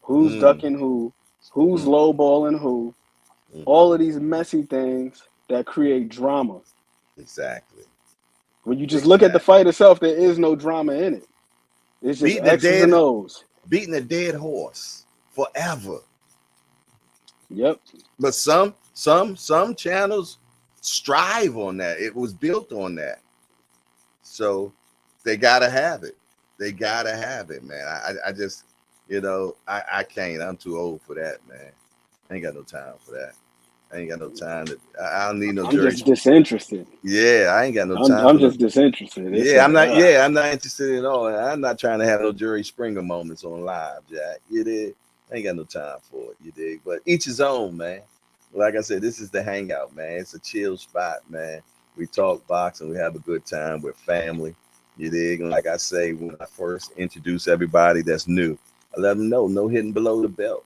Who's Mm. ducking who, who's Mm. lowballing who, all Mm-hmm. of these messy things that create drama. Exactly. When you just look at the Exactly. fight itself, there is no drama in it. It's just Beating a X's and dead O's. beating a dead horse forever. Yep. But some channels strive on that. It was built on that. So they gotta have it. They gotta have it, man. I just, I can't. I'm too old for that, man. I ain't got no time for that. I ain't got no time to. I don't need no I'm jury. just disinterested. Yeah, I ain't got no time I'm for no. just disinterested. It's Yeah, I'm like, not. Yeah, I'm not interested at all. I'm not trying to have no Jerry Springer moments on live, Jack. You dig? I ain't got no time for it. You dig? But each his own, man. Like I said, this is the hangout, man. It's a chill spot, man. We talk boxing. We have a good time. We're family. You dig? And like I say, when I first introduce everybody that's new, I let them know no hitting below the belt.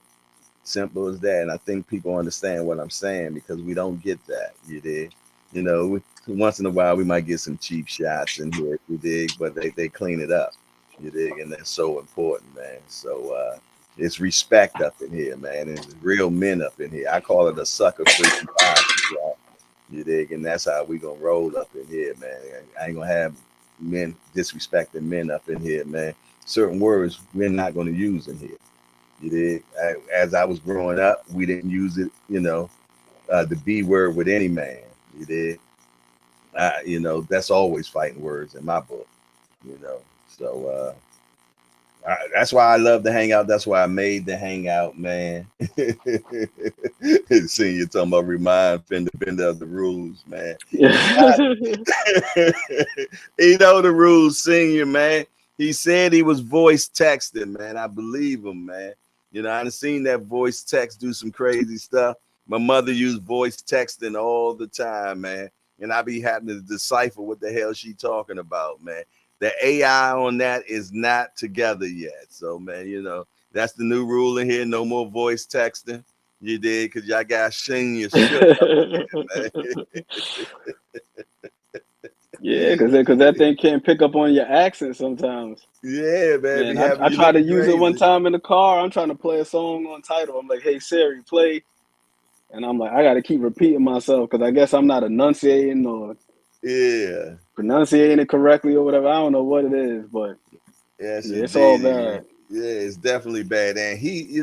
Simple as that. And I think people understand what I'm saying because we don't get that. You dig? Once in a while we might get some cheap shots in here, you dig, but they clean it up, you dig, and that's so important, man. So it's respect up in here, man. It's real men up in here. I call it a sucker free environment, right? You dig, and that's how we gonna roll up in here, man. I ain't gonna have men disrespecting men up in here, man. Certain words we're not gonna use in here. You dig? As I was growing up, we didn't use it, the B word with any man. You dig? That's always fighting words in my book, you know. So that's why I love to hang out. That's why I made the hangout, man. Seeing you talking about remind Fender Bender of the rules, man. The rules, senior, man. He said he was voice texting, man. I believe him, man. I've seen that voice text do some crazy stuff. My mother used voice texting all the time, man. And I be having to decipher what the hell she talking about, man. The AI on that is not together yet. So, man, that's the new rule in here. No more voice texting. You did, because y'all got senior shook up in here, man. Yeah, because that thing can't pick up on your accent sometimes. Yeah, man. Be Man, having I you tried to looking use it one crazy. time in the car. I'm trying to play a song on title. I'm like, hey, Siri, play. And I'm like, I got to keep repeating myself because I guess I'm not enunciating or Yeah. pronunciating it correctly or whatever. I don't know what it is, but Yes, yeah, it's all indeed. bad. Yeah, it's definitely bad. And he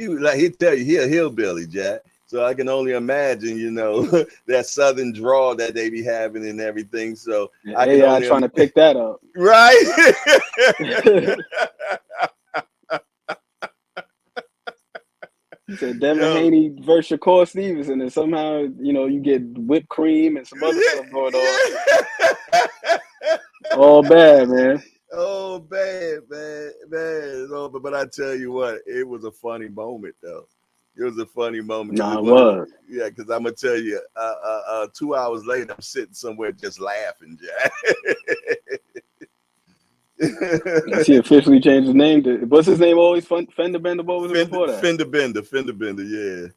was like, he'd tell you he a hillbilly, Jack. So I can only imagine, that southern drawl that they be having and everything. So And I can AI only trying to pick that up. right. He said Devin Yo. Haney versus Shakur Stevenson, and somehow, you get whipped cream and some other stuff going on. All bad, man. Oh, bad, man. Oh, but I tell you what, it was a funny moment, though. It was a funny moment because Nah, it it was, was. yeah. Because I'm gonna tell you, 2 hours later, I'm sitting somewhere just laughing, Jack. Yes, he officially changed his name to. What's his name? Always Fender Bender. What was it before that? Fender Bender, yeah.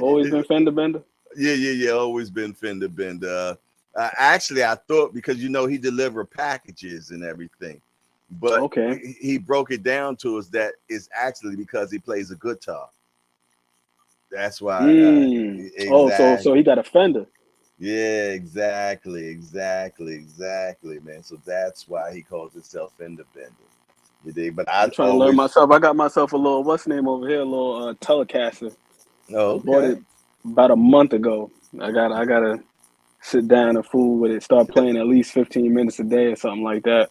Always been Fender Bender. Yeah. Always been Fender Bender. Actually, I thought because he delivered packages and everything, but Okay. he broke it down to us that it's actually because he plays a guitar. That's why. Oh, so Exactly. he got a Fender. Yeah, exactly, man. So that's why he calls himself Fender Bender. You dig? But I I'm trying to learn always. myself. I got myself a little what's the name over here, a little Telecaster. Oh, I bought okay. it about a month ago. I gotta sit down and fool with it. Start playing at least 15 minutes a day or something like that.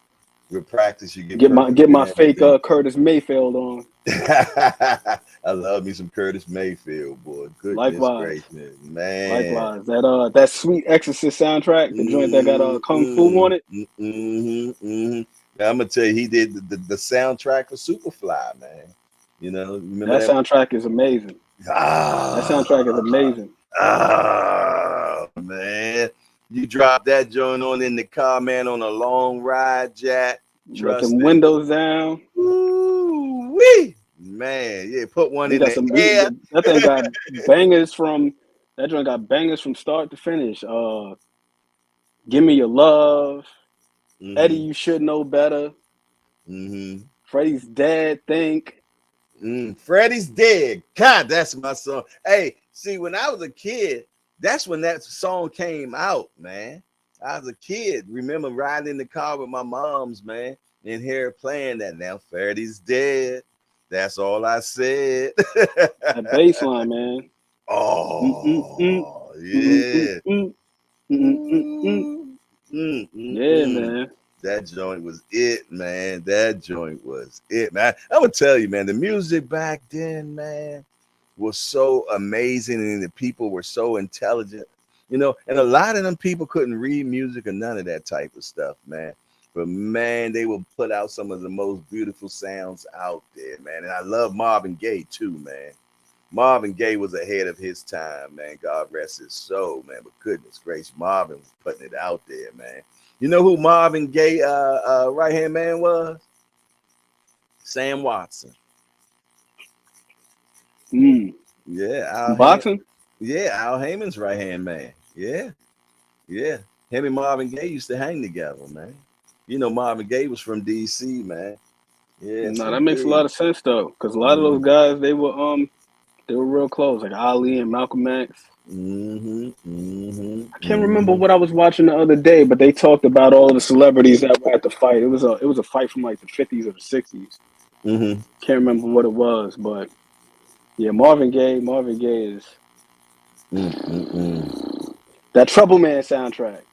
With practice, you get Get perfect in my fake everything. Curtis Mayfield on. I love me some Curtis Mayfield, boy. Goodness Likewise. gracious, man. Likewise. That sweet Exorcist soundtrack, the joint that got Kung Fu on it. Now, I'm gonna tell you, he did the soundtrack for Superfly, man. Remember That that? soundtrack is amazing. That soundtrack is amazing. Man. You drop that joint on in the car, man, on a long ride, Jack. Let Trust them me. windows down. Ooh-wee. Man, yeah, put one We in got the air. that thing got bangers from that joint got bangers from start to finish. Give Me Your Love, Eddie, You Should Know Better. Freddie's Dead, Think. Freddie's Dead. God, that's my song. Hey, see, when I was a kid, that's when that song came out, man. I was a kid. Remember riding in the car with my mom's, man, and here playing that. Now Freddie's dead. That's all I said. That bass line, man. Oh, yeah. Yeah, man. That joint was it, man. That joint was it, man. I'm gonna tell you, man, the music back then, man, was so amazing, and the people were so intelligent, you know, and a lot of them people couldn't read music or none of that type of stuff, man. But man, they will put out some of the most beautiful sounds out there, man. And I love Marvin Gaye too, man. Marvin Gaye was ahead of his time, man. God rest his soul, man. But goodness gracious, Marvin was putting it out there, man. You know who Marvin Gaye right hand man was? Sam Watson. Yeah, Boxing. Al Heyman's right hand man. Yeah. Him and Marvin Gaye used to hang together, man. You know, Marvin Gaye was from DC, man. Yes, No, that makes a lot of sense though, because a lot of those guys they were real close, like Ali and Malcolm X. I can't remember what I was watching the other day, but they talked about all the celebrities that were at the fight. It was a fight from like the 50s or the 60s. Can't remember what it was, but yeah, Marvin Gaye is that Trouble Man soundtrack.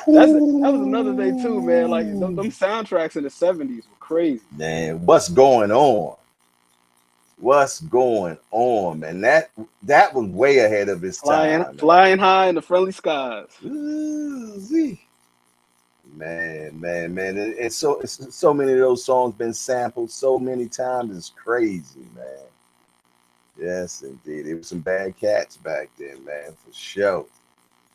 That was another day too, man. Like them soundtracks in the 70s were crazy. Man, what's going on? What's going on, man? That was way ahead of his time. Flying high in the friendly skies. Ooh, man. And so many of those songs been sampled so many times. It's crazy, man. Yes, indeed. There were some bad cats back then, man, for sure.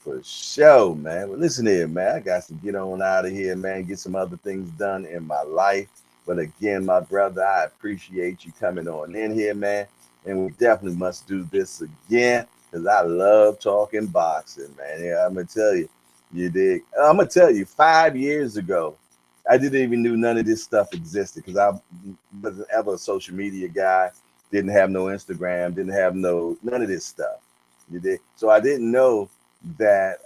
For sure, man. Well, listen here, man. I got to get on out of here, man. Get some other things done in my life. But again, my brother, I appreciate you coming on in here, man. And we definitely must do this again because I love talking boxing, man. Yeah, I'm going to tell you. You dig? I'm going to tell you, 5 years ago, I didn't even know none of this stuff existed because I wasn't ever a social media guy. Didn't have no Instagram. Didn't have none of this stuff. You dig? So I didn't know that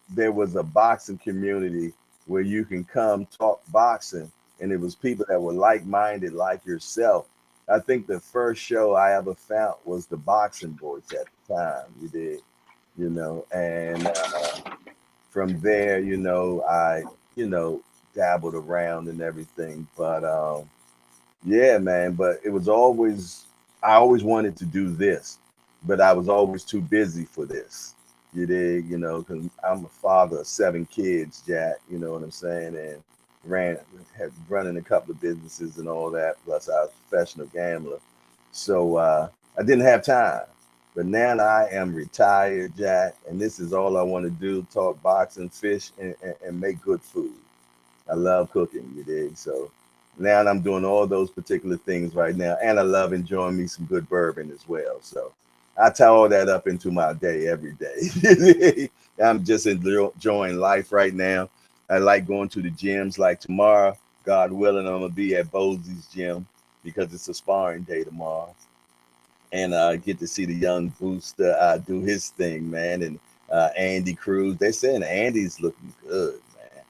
there was a boxing community where you can come talk boxing. And it was people that were like-minded like yourself. I think the first show I ever found was the Boxing Boys at the time. You did, you know, and from there, you know, I, dabbled around and everything. But yeah, man, but it was I always wanted to do this, but I was always too busy for this. You dig, because I'm a father of 7 kids, Jack, you know what I'm saying? And running a couple of businesses and all that, plus I was a professional gambler. So I didn't have time. But now I am retired, Jack, and this is all I want to do, talk boxing, fish, and make good food. I love cooking, you dig? So now I'm doing all those particular things right now, and I love enjoying me some good bourbon as well. So I tie all that up into my day every day. I'm just enjoying life right now. I like going to the gyms. Like tomorrow, God willing, I'm gonna be at Bosey's gym because it's a sparring day tomorrow, and I get to see the young Booster do his thing, man. And Andy Cruz, they're saying Andy's looking good, man.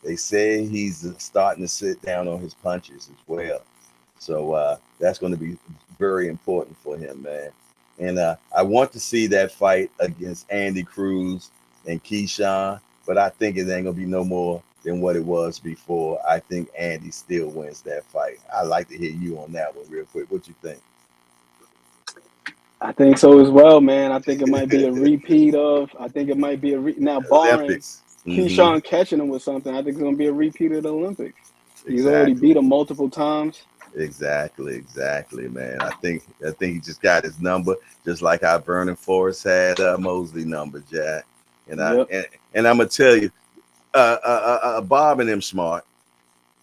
They say he's starting to sit down on his punches as well, so that's going to be very important for him, man. And I want to see that fight against Andy Cruz and Keyshawn. But I think it ain't gonna be no more than what it was before. I think Andy still wins that fight. I'd like to hear you on that one real quick. What you think? I think so as well, man. I think it might be a repeat of. I think it might be now barring Olympics. Keyshawn catching him with something. I think it's gonna be a repeat of the Olympics. He's already Exactly. beat him multiple times. Exactly, man. I think he just got his number, just like how Vernon Forrest had Mosley number, Jack. And Yep. and I'm gonna tell you, Bob and them smart.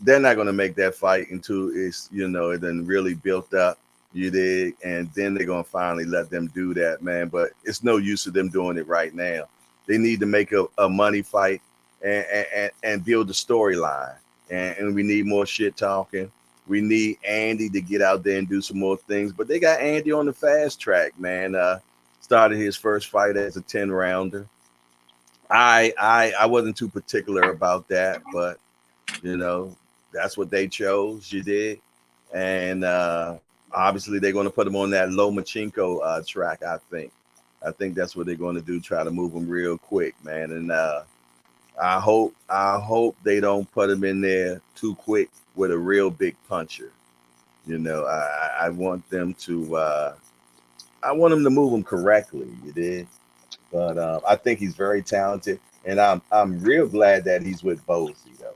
They're not gonna make that fight until it's it then really built up. You dig, and then they're gonna finally let them do that, man. But it's no use of them doing it right now. They need to make a money fight and build a storyline. And we need more shit talking. We need Andy to get out there and do some more things. But they got Andy on the fast track, man. Started his first fight as a 10-rounder. I wasn't too particular about that, but that's what they chose. You did, and obviously they're going to put him on that Lomachenko track. I think that's what they're going to do. Try to move him real quick, man. And I hope they don't put him in there too quick with a real big puncher. I want them to. I want them to move him correctly. You did. But I think he's very talented, and I'm real glad that he's with Bozy though.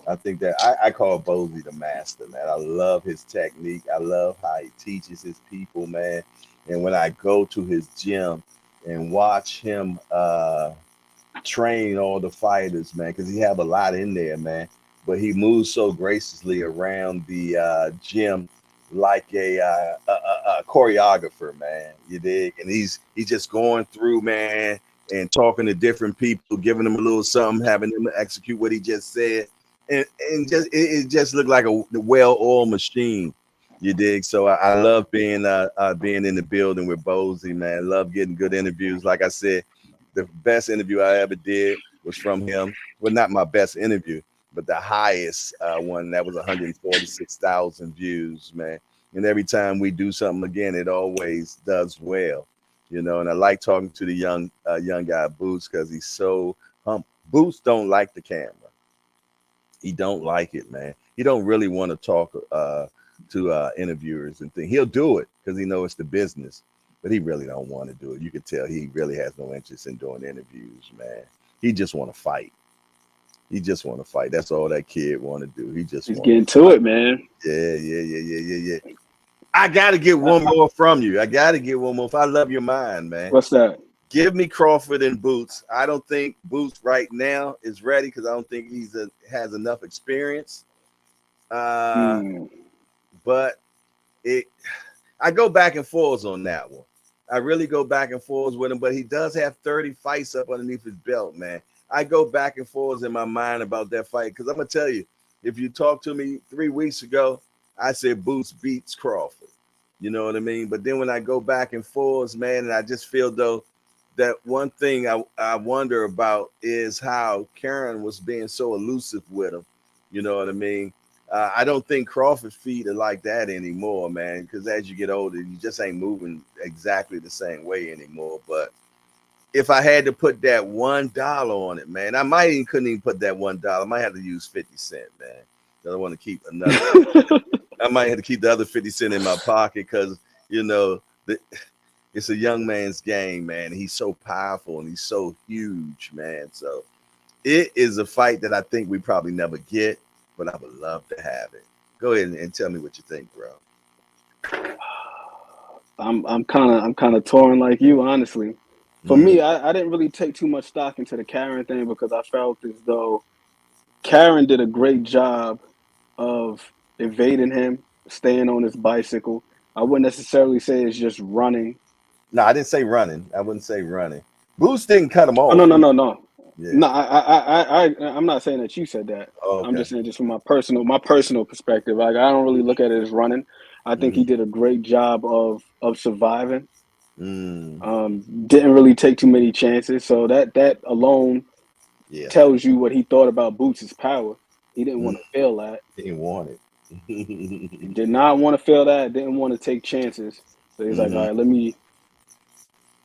I think that I call Bozy the master, man. I love his technique. I love how he teaches his people, man. And when I go to his gym and watch him train all the fighters, man, because he have a lot in there, man. But he moves so graciously around the gym like a choreographer, man. You dig? And he's just going through, man, and talking to different people, giving them a little something, having them execute what he just said, and just it just looked like a well-oiled machine. You dig? So I love being in the building with Bozy, man. Love getting good interviews. Like I said, the best interview I ever did was from him. Well, not my best interview, but the highest one that was 146,000 views, man. And every time we do something again, it always does well, And I like talking to the young guy Boots because he's so humble. Boots don't like the camera. He don't like it, man. He don't really want to talk to interviewers and things. He'll do it because he knows it's the business, but he really don't want to do it. You can tell he really has no interest in doing interviews, man. He just want to fight. He just want to fight. That's all that kid want to do. He's getting to it, man. Yeah. I got to get one more from you. I got to get one more. I love your mind, man. What's that? Give me Crawford and Boots. I don't think Boots right now is ready because I don't think has enough experience. But I go back and forth on that one. I really go back and forth with him, but he does have 30 fights up underneath his belt, man. I go back and forth in my mind about that fight because I'm going to tell you, if you talked to me 3 weeks ago, I said Boots beats Crawford. You know what I mean? But then when I go back and forth, man, and I just feel, though, that one thing I wonder about is how Karen was being so elusive with him. You know what I mean? I don't think Crawford's feet are like that anymore, man, because as you get older, you just ain't moving exactly the same way anymore. But if I had to put that $1 on it, man, couldn't even put that $1. I might have to use 50 cents, man. I don't want to keep another. I might have to keep the other 50 cents in my pocket because, it's a young man's game, man. He's so powerful and he's so huge, man. So it is a fight that I think we probably never get, but I would love to have it. Go ahead and tell me what you think, bro. I'm kind of torn like you, honestly. For me, I didn't really take too much stock into the Karen thing because I felt as though Karen did a great job of evading him, staying on his bicycle. I wouldn't necessarily say it's just running. No, I didn't say running. I wouldn't say running. Boots didn't cut him off. Oh, no. Yeah. No, I'm not saying that you said that. Oh, okay. I'm just saying just from my personal perspective. Like I don't really look at it as running. I think he did a great job of surviving. Didn't really take too many chances. So that alone tells you what he thought about Boots' power. He didn't want to fail that. He didn't want it. He did not want to fail that. Didn't want to take chances. So he's like, all right, let me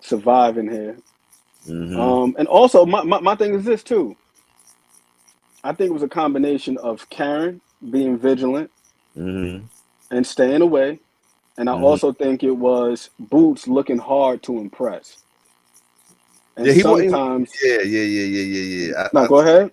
survive in here. And also, my thing is this too. I think it was a combination of Karen being vigilant and staying away. And I also think it was Boots looking hard to impress. And sometimes... Yeah. No, go ahead.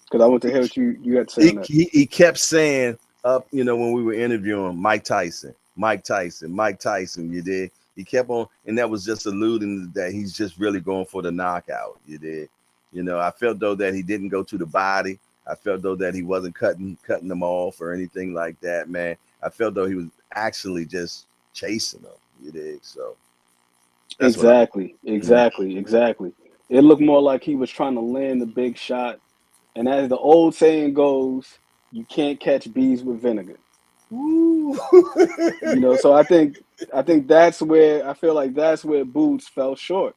Because I want to hear what you had to say on that. He kept saying when we were interviewing Mike Tyson, you did. He kept on, and that was just alluding that he's just really going for the knockout, you did. You know, I felt though that he didn't go to the body. I felt though that he wasn't cutting them off or anything like that, man. I felt though he was actually just chasing them. You dig? So that's what I. Exactly, exactly, exactly. It looked more like he was trying to land the big shot. And as the old saying goes, you can't catch bees with vinegar. Woo. You know, so I think that's where I feel like that's where Boots fell short.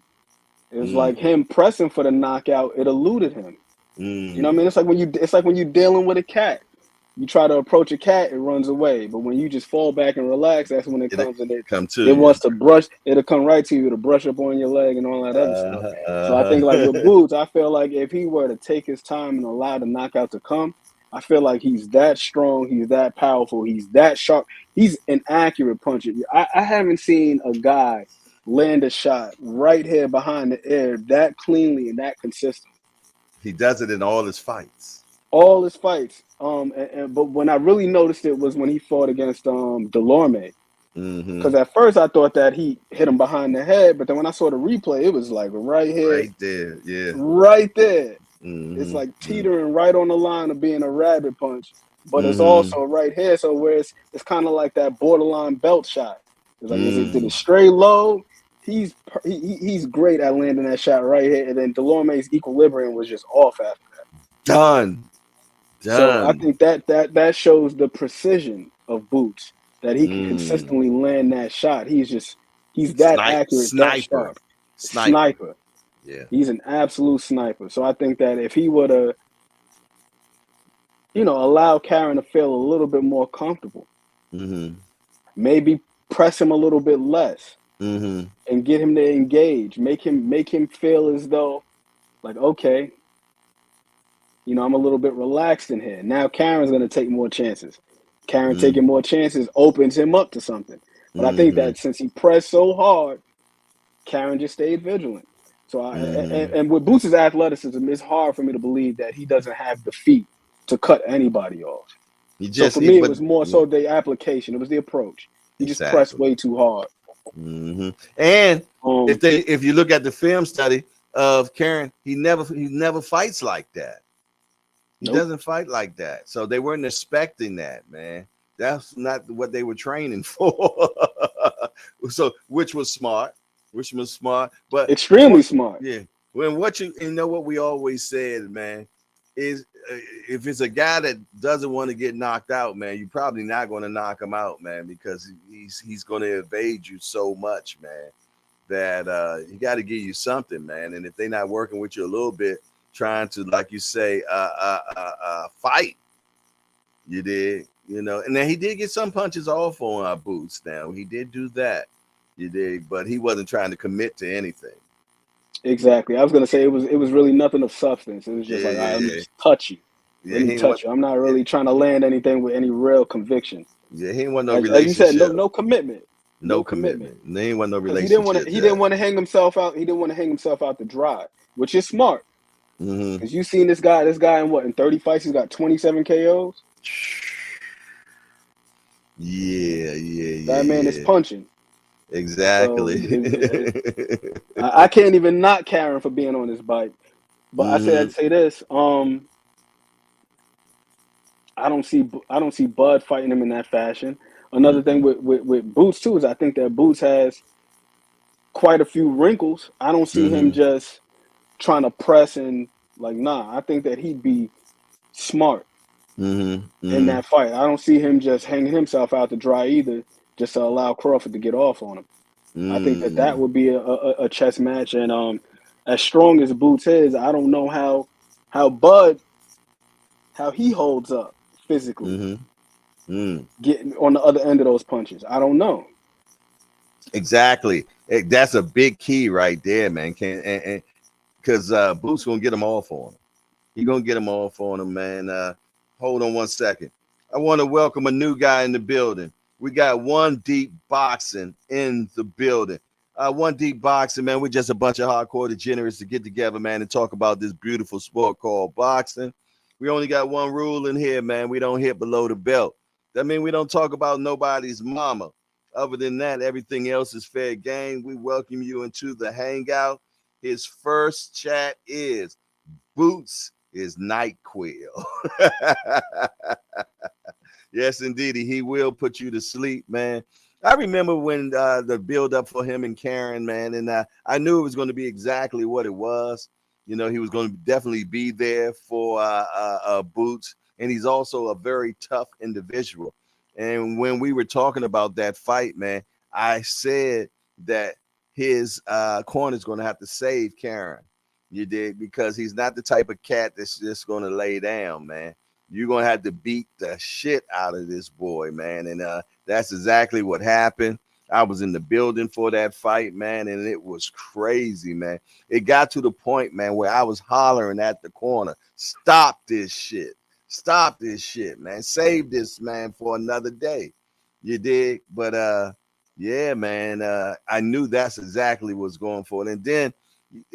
It was like him pressing for the knockout, it eluded him. You know what I mean? It's like when you're dealing with a cat. You try to approach a cat, it runs away. But when you just fall back and relax, that's when it It'll comes and come to it you. wants to brush. It'll come right to you to brush up on your leg and all that other stuff. So I think like with Boots, I feel like if he were to take his time and allow the knockout to come, I feel like he's that strong, he's that powerful, he's that sharp. He's an accurate puncher. I haven't seen a guy land a shot right here behind the ear that cleanly and that consistent. He does it in all his fights. All his fights. But when I really noticed it was when he fought against Delorme. Because at first I thought that he hit him behind the head, but then when I saw the replay, it was like right here, Right there, yeah. right there. It's like teetering right on the line of being a rabbit punch, but it's also right here. So where it's kind of like that borderline belt shot. It's like did it straight low. He's great at landing that shot right here, and then Delorme's equilibrium was just off after that. Done. So I think that shows the precision of Boots, that he can consistently land that shot. He's that accurate, that sharp. Sniper. Yeah. He's an absolute sniper. So I think that if he were to, allow Karen to feel a little bit more comfortable, maybe press him a little bit less, and get him to engage, make him feel as though, like, okay, I'm a little bit relaxed in here. Now Karen's going to take more chances. Karen taking more chances opens him up to something. But I think that since he pressed so hard, Karen just stayed vigilant. So and with Boots' athleticism, it's hard for me to believe that he doesn't have the feet to cut anybody off. So for me, it was more so the application. It was the approach. He just pressed way too hard. And if you look at the film study of Karen, he never fights like that. He doesn't fight like that. So they weren't expecting that, man. That's not what they were training for. So which was smart, but extremely smart. Yeah. When what what we always said, man, is if it's a guy that doesn't want to get knocked out, man, you're probably not going to knock him out, man, because he's going to evade you so much, man, that he got to give you something, man. And if they're not working with you a little bit, trying to, like you say, fight, you did, and then he did get some punches off on our Boots. Now he did do that, you did, but he wasn't trying to commit to anything. Exactly. I was gonna say it was really nothing of substance. It was just like, let me just touch you. Let me touch you. I'm not really trying to land anything with any real conviction. Yeah, he ain't want no relationship. As you said, no commitment. No commitment. They ain't want no relationship. He didn't want to hang himself out. He didn't want to hang himself out to dry, which is smart. Because you seen this guy in 30 fights, he's got 27 KOs. Yeah. That man is punching. Exactly. So I can't even knock Karen for being on his bike. But I'd say this. I don't see Bud fighting him in that fashion. Another thing with Boots too is I think that Boots has quite a few wrinkles. I don't see him just trying to press and I think that he'd be smart in that fight. I don't see him just hanging himself out to dry either, just to allow Crawford to get off on him. I think that would be a chess match. And as strong as Boots is, I don't know how Bud he holds up physically, getting on the other end of those punches. I don't know. Exactly. That's a big key right there, man. Because Boots gonna get him off on him. He gonna get him off on him, man. Hold on one second. I want to welcome a new guy in the building. We got One Deep Boxing in the building. One Deep Boxing, man. We're just a bunch of hardcore degenerates to get together, man, and talk about this beautiful sport called boxing. We only got one rule in here, man. We don't hit below the belt. That means we don't talk about nobody's mama. Other than that, everything else is fair game. We welcome you into the hangout. His first chat is Boots is NyQuil. Yes, indeed. He will put you to sleep, man. I remember when the build up for him and Karen, man, and I knew it was going to be exactly what it was. You know, he was going to definitely be there for Boots, and he's also a very tough individual. And when we were talking about that fight, man, I said that his corner is going to have to save Karen. You did, because he's not the type of cat that's just going to lay down, man. You're gonna have to beat the shit out of this boy, man. And that's exactly what happened. I was in the building for that fight, man, and it was crazy, man. It got to the point, man, where I was hollering at the corner, stop this shit. Stop this shit, man. Save this man for another day. You dig? But yeah, man, I knew that's exactly what's going for. And then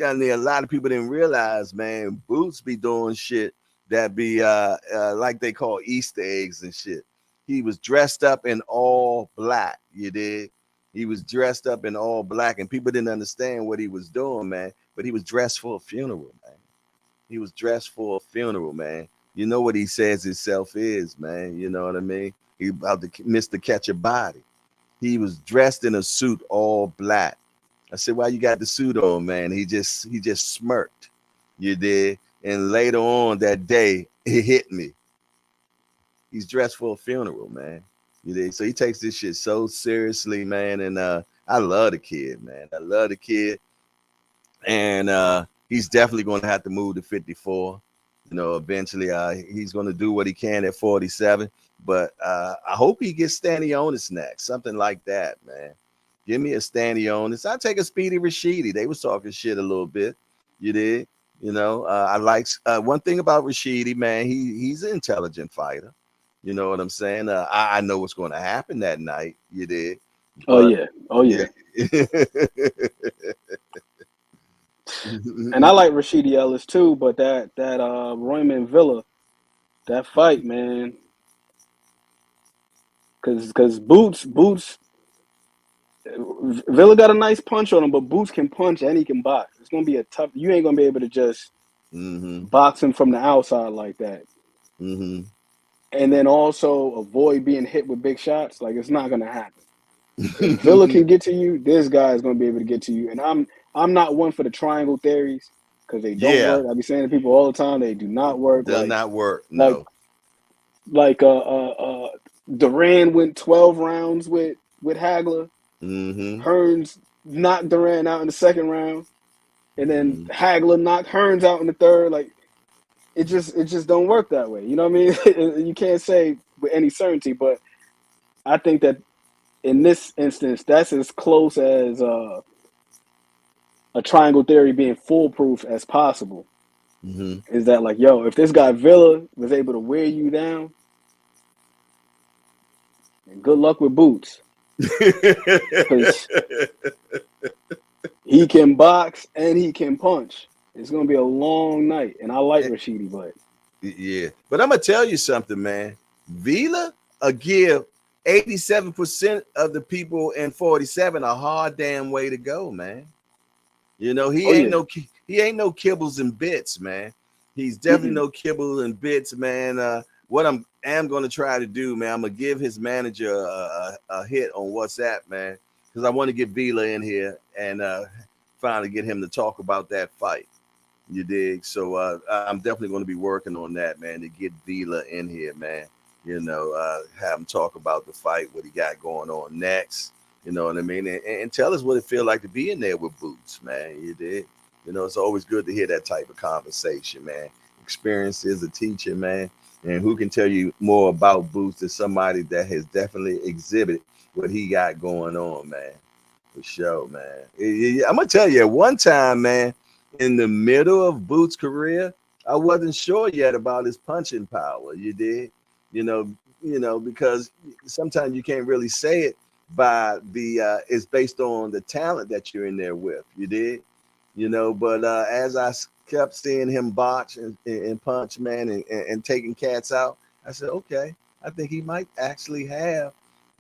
I mean, a lot of people didn't realize, man, Boots be doing shit that be like they call Easter eggs and shit. He was dressed up in all black. You did. He was dressed up in all black, and people didn't understand what he was doing, man. But he was dressed for a funeral, man. He was dressed for a funeral, man. You know what he says himself is, man. You know what I mean? He about to miss to catch a body. He was dressed in a suit, all black. I said, "Why you got the suit on, man?" He just smirked. You did. And later on that day, it hit me. He's dressed for a funeral, man. You did. So he takes this shit so seriously, man. And I love the kid, man. I love the kid. And he's definitely going to have to move to 54. You know, eventually he's going to do what he can at 47. But I hope he gets Stanionis next, something like that, man. Give me a Stanionis. I take a Speedy Rashidi. They was talking shit a little bit. You did. You know, I like one thing about Rashidi, man. He's an intelligent fighter. You know what I'm saying? I know what's going to happen that night. You did. But, oh yeah. And I like Rashidi Ellis too, but that Royman Villa, that fight, man. Because Boots Villa got a nice punch on him, but Boots can punch and he can box. It's gonna be a tough. You ain't gonna be able to just box him from the outside like that. And then also avoid being hit with big shots. Like, it's not gonna happen. If Villa can get to you, this guy is gonna be able to get to you. And I'm not one for the triangle theories because they don't work. I be saying to people all the time, they do not work. Does not work. No. Like Duran went 12 rounds with Hagler. Hearns knocked Duran out in the second round, and then Hagler knocked Hearns out in the third. Like, it just don't work that way. You know what I mean? You can't say with any certainty, but I think that in this instance, that's as close as a triangle theory being foolproof as possible. Is that like, yo, if this guy Villa was able to wear you down, good luck with Boots. He can box and he can punch. It's gonna be a long night, and I like Rashidi, but yeah. But I'm gonna tell you something, man. Villa give 87% of the people in 47 a hard damn way to go, man. You know, he ain't no kibbles and bits, man. He's definitely no kibbles and bits, man. What I am going to try to do, man, I'm going to give his manager a hit on WhatsApp, man, because I want to get Vila in here and finally get him to talk about that fight. You dig? So I'm definitely going to be working on that, man, to get Vila in here, man. You know, have him talk about the fight, what he got going on next. You know what I mean? And tell us what it feel like to be in there with Boots, man. You dig? You know, it's always good to hear that type of conversation, man. Experience is a teacher, man. And who can tell you more about Boots than somebody that has definitely exhibited what he got going on, man. For sure, man. I'm going to tell you, at one time, man, in the middle of Boots' career, I wasn't sure yet about his punching power. You did? You know, because sometimes you can't really say it by the, it's based on the talent that you're in there with. You did? You know, but as I kept seeing him box and punch, man, and taking cats out, I said, okay, I think he might actually have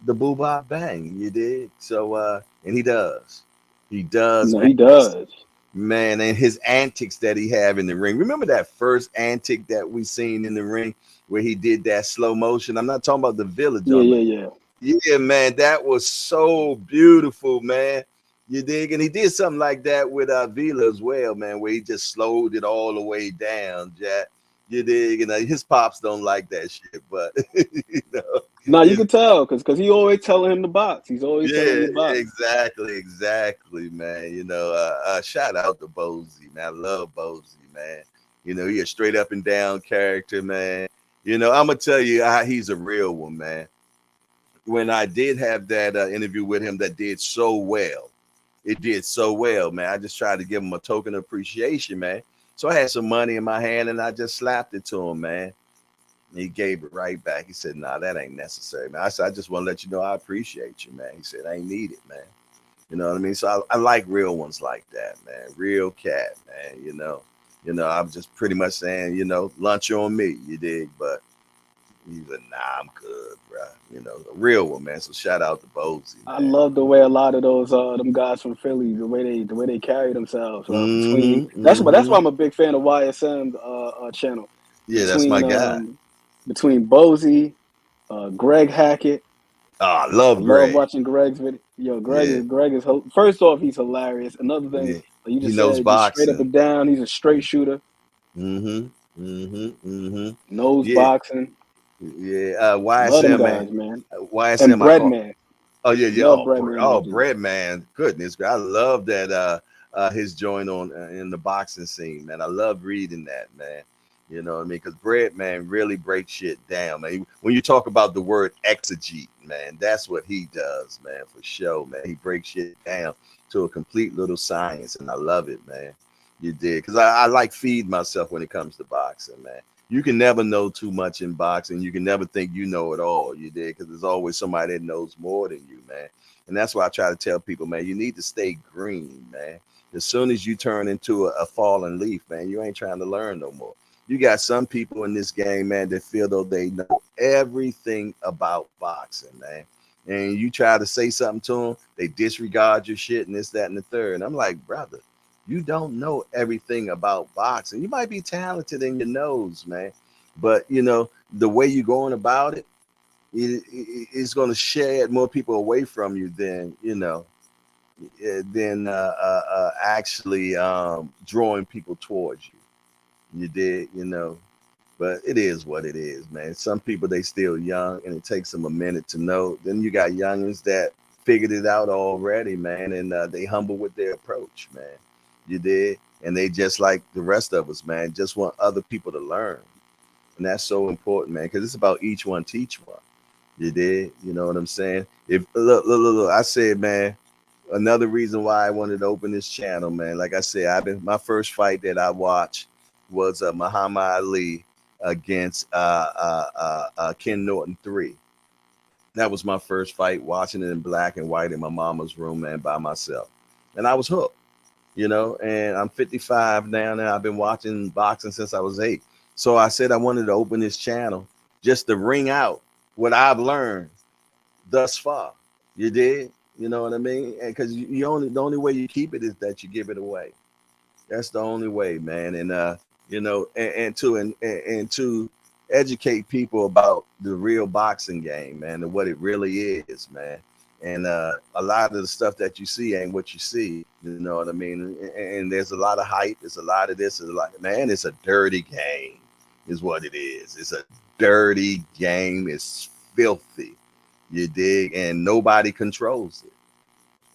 the boo-bop bang. You did? So, and he does. He does. No, man. he does. man, and his antics that he have in the ring. Remember that first antic that we seen in the ring where he did that slow motion? I'm not talking about the village. Yeah. Yeah, man, that was so beautiful, man. You dig? And he did something like that with Vila as well, man, where he just slowed it all the way down, Jack. You dig? And his pops don't like that shit, but you know, No, you can tell because he always telling him to box. He's always telling him yeah, to box. exactly, man. You know, shout out to Bozy, man. I love Bozy, man. You know, he a straight up and down character, man. You know, I'm gonna tell you how he's a real one, man. When I did have that interview with him that did so well, it did so well, man. I just tried to give him a token of appreciation, man. So I had some money in my hand and I just slapped it to him, man. He gave it right back. He said, "Nah, that ain't necessary, man." I said, "I just want to let you know I appreciate you, man." He said, "I ain't need it, man." You know what I mean? So I like real ones like that, man. Real cat, man. I'm just pretty much saying, lunch on me, you dig? But he's like, "Nah, I'm good, bro." You know, a real one, man. So shout out to Bozy, man. I love the way a lot of those them guys from Philly, the way they carry themselves. That's why I'm a big fan of YSM channel. Yeah, that's my guy. Between Bozy, Greg Hackett. Oh, I love Greg. Greg. Watching Greg's video. Yo, Greg is first off, he's hilarious. Another thing, like you just knows said, boxing. Just straight up and down. He's a straight shooter. Knows boxing. Yeah, YSM, love them guys, man. YSM, and Breadman. Oh yeah. Love Breadman. Breadman. Goodness, I love that. His joint on in the boxing scene, man. I love reading that, man. You know what I mean? Because Breadman really breaks shit down, man. When you talk about the word exegete, man, that's what he does, man, for sure, man. He breaks shit down to a complete little science, and I love it, man. You did, because I like feed myself when it comes to boxing, man. You can never know too much in boxing. You can never think you know it all, you did, because there's always somebody that knows more than you, man. And that's why I try to tell people, man, you need to stay green, man. As soon as you turn into a fallen leaf, man, you ain't trying to learn no more. You got some people in this game, man, that feel though they know everything about boxing, man. And you try to say something to them, they disregard your shit and this, that, and the third. And I'm like, brother, you don't know everything about boxing. You might be talented in your nose, man, but the way you're going about it, it's going to shed more people away from you than actually drawing people towards you. You did, but it is what it is, man. Some people, they still young and it takes them a minute to know. Then you got youngins that figured it out already, man, and they humble with their approach, man. You did, and they just like the rest of us, man, just want other people to learn. And that's so important, man, because it's about each one teach one. You did, you know what I'm saying? If look, I said, man, another reason why I wanted to open this channel, man, like I said, my first fight that I watched was Muhammad Ali against Ken Norton 3. That was my first fight, watching it in black and white in my mama's room, man, by myself. And I was hooked, and I'm 55 now, and I've been watching boxing since I was 8. So I said I wanted to open this channel just to ring out what I've learned thus far. You did? You know what I mean? And because the only way you keep it is that you give it away. That's the only way, man. And and to educate people about the real boxing game, man, and what it really is, man. And a lot of the stuff that you see ain't what you see. You know what I mean? And there's a lot of hype. There's a lot of this. Man, it's a dirty game, is what it is. It's a dirty game. It's filthy. You dig? And nobody controls it.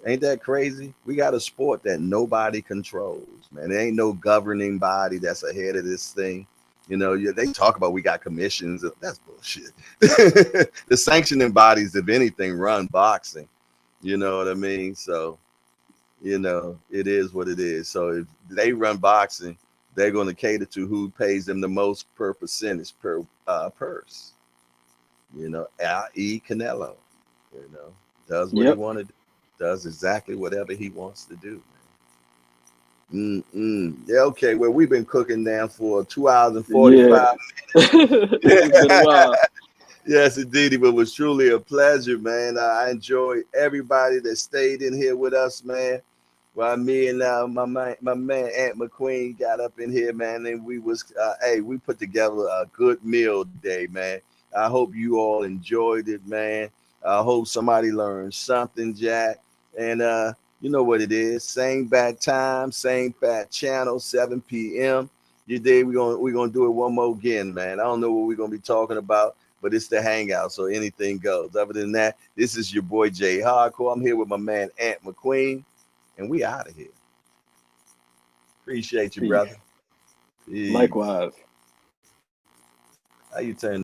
Ain't that crazy? We got a sport that nobody controls, man. There ain't no governing body that's ahead of this thing. They talk about we got commissions. That's bullshit. The sanctioning bodies, if anything, run boxing. You know what I mean? So, it is what it is. So if they run boxing, they're going to cater to who pays them the most per percentage, per purse. i.e. Canelo, does what he wanted to do. Does exactly whatever he wants to do. Yeah, okay. Well, we've been cooking now for 2 hours and 45 minutes. It's been a while. Yes, indeed. But it was truly a pleasure, man. I enjoyed everybody that stayed in here with us, man. Well, me and my man Aunt McQueen got up in here, man, and we was we put together a good meal day, man. I hope you all enjoyed it, man. I hope somebody learned something, Jack. And you know what it is. Same bad time, same bad channel, 7 p.m. Your day we're gonna do it one more again, man. I don't know what we're gonna be talking about, but it's the hangout, so anything goes. Other than that, this is your boy Jay Hardcore. I'm here with my man Aunt McQueen, and we out of here. Appreciate you, Peace. brother. Peace. Likewise. How you turn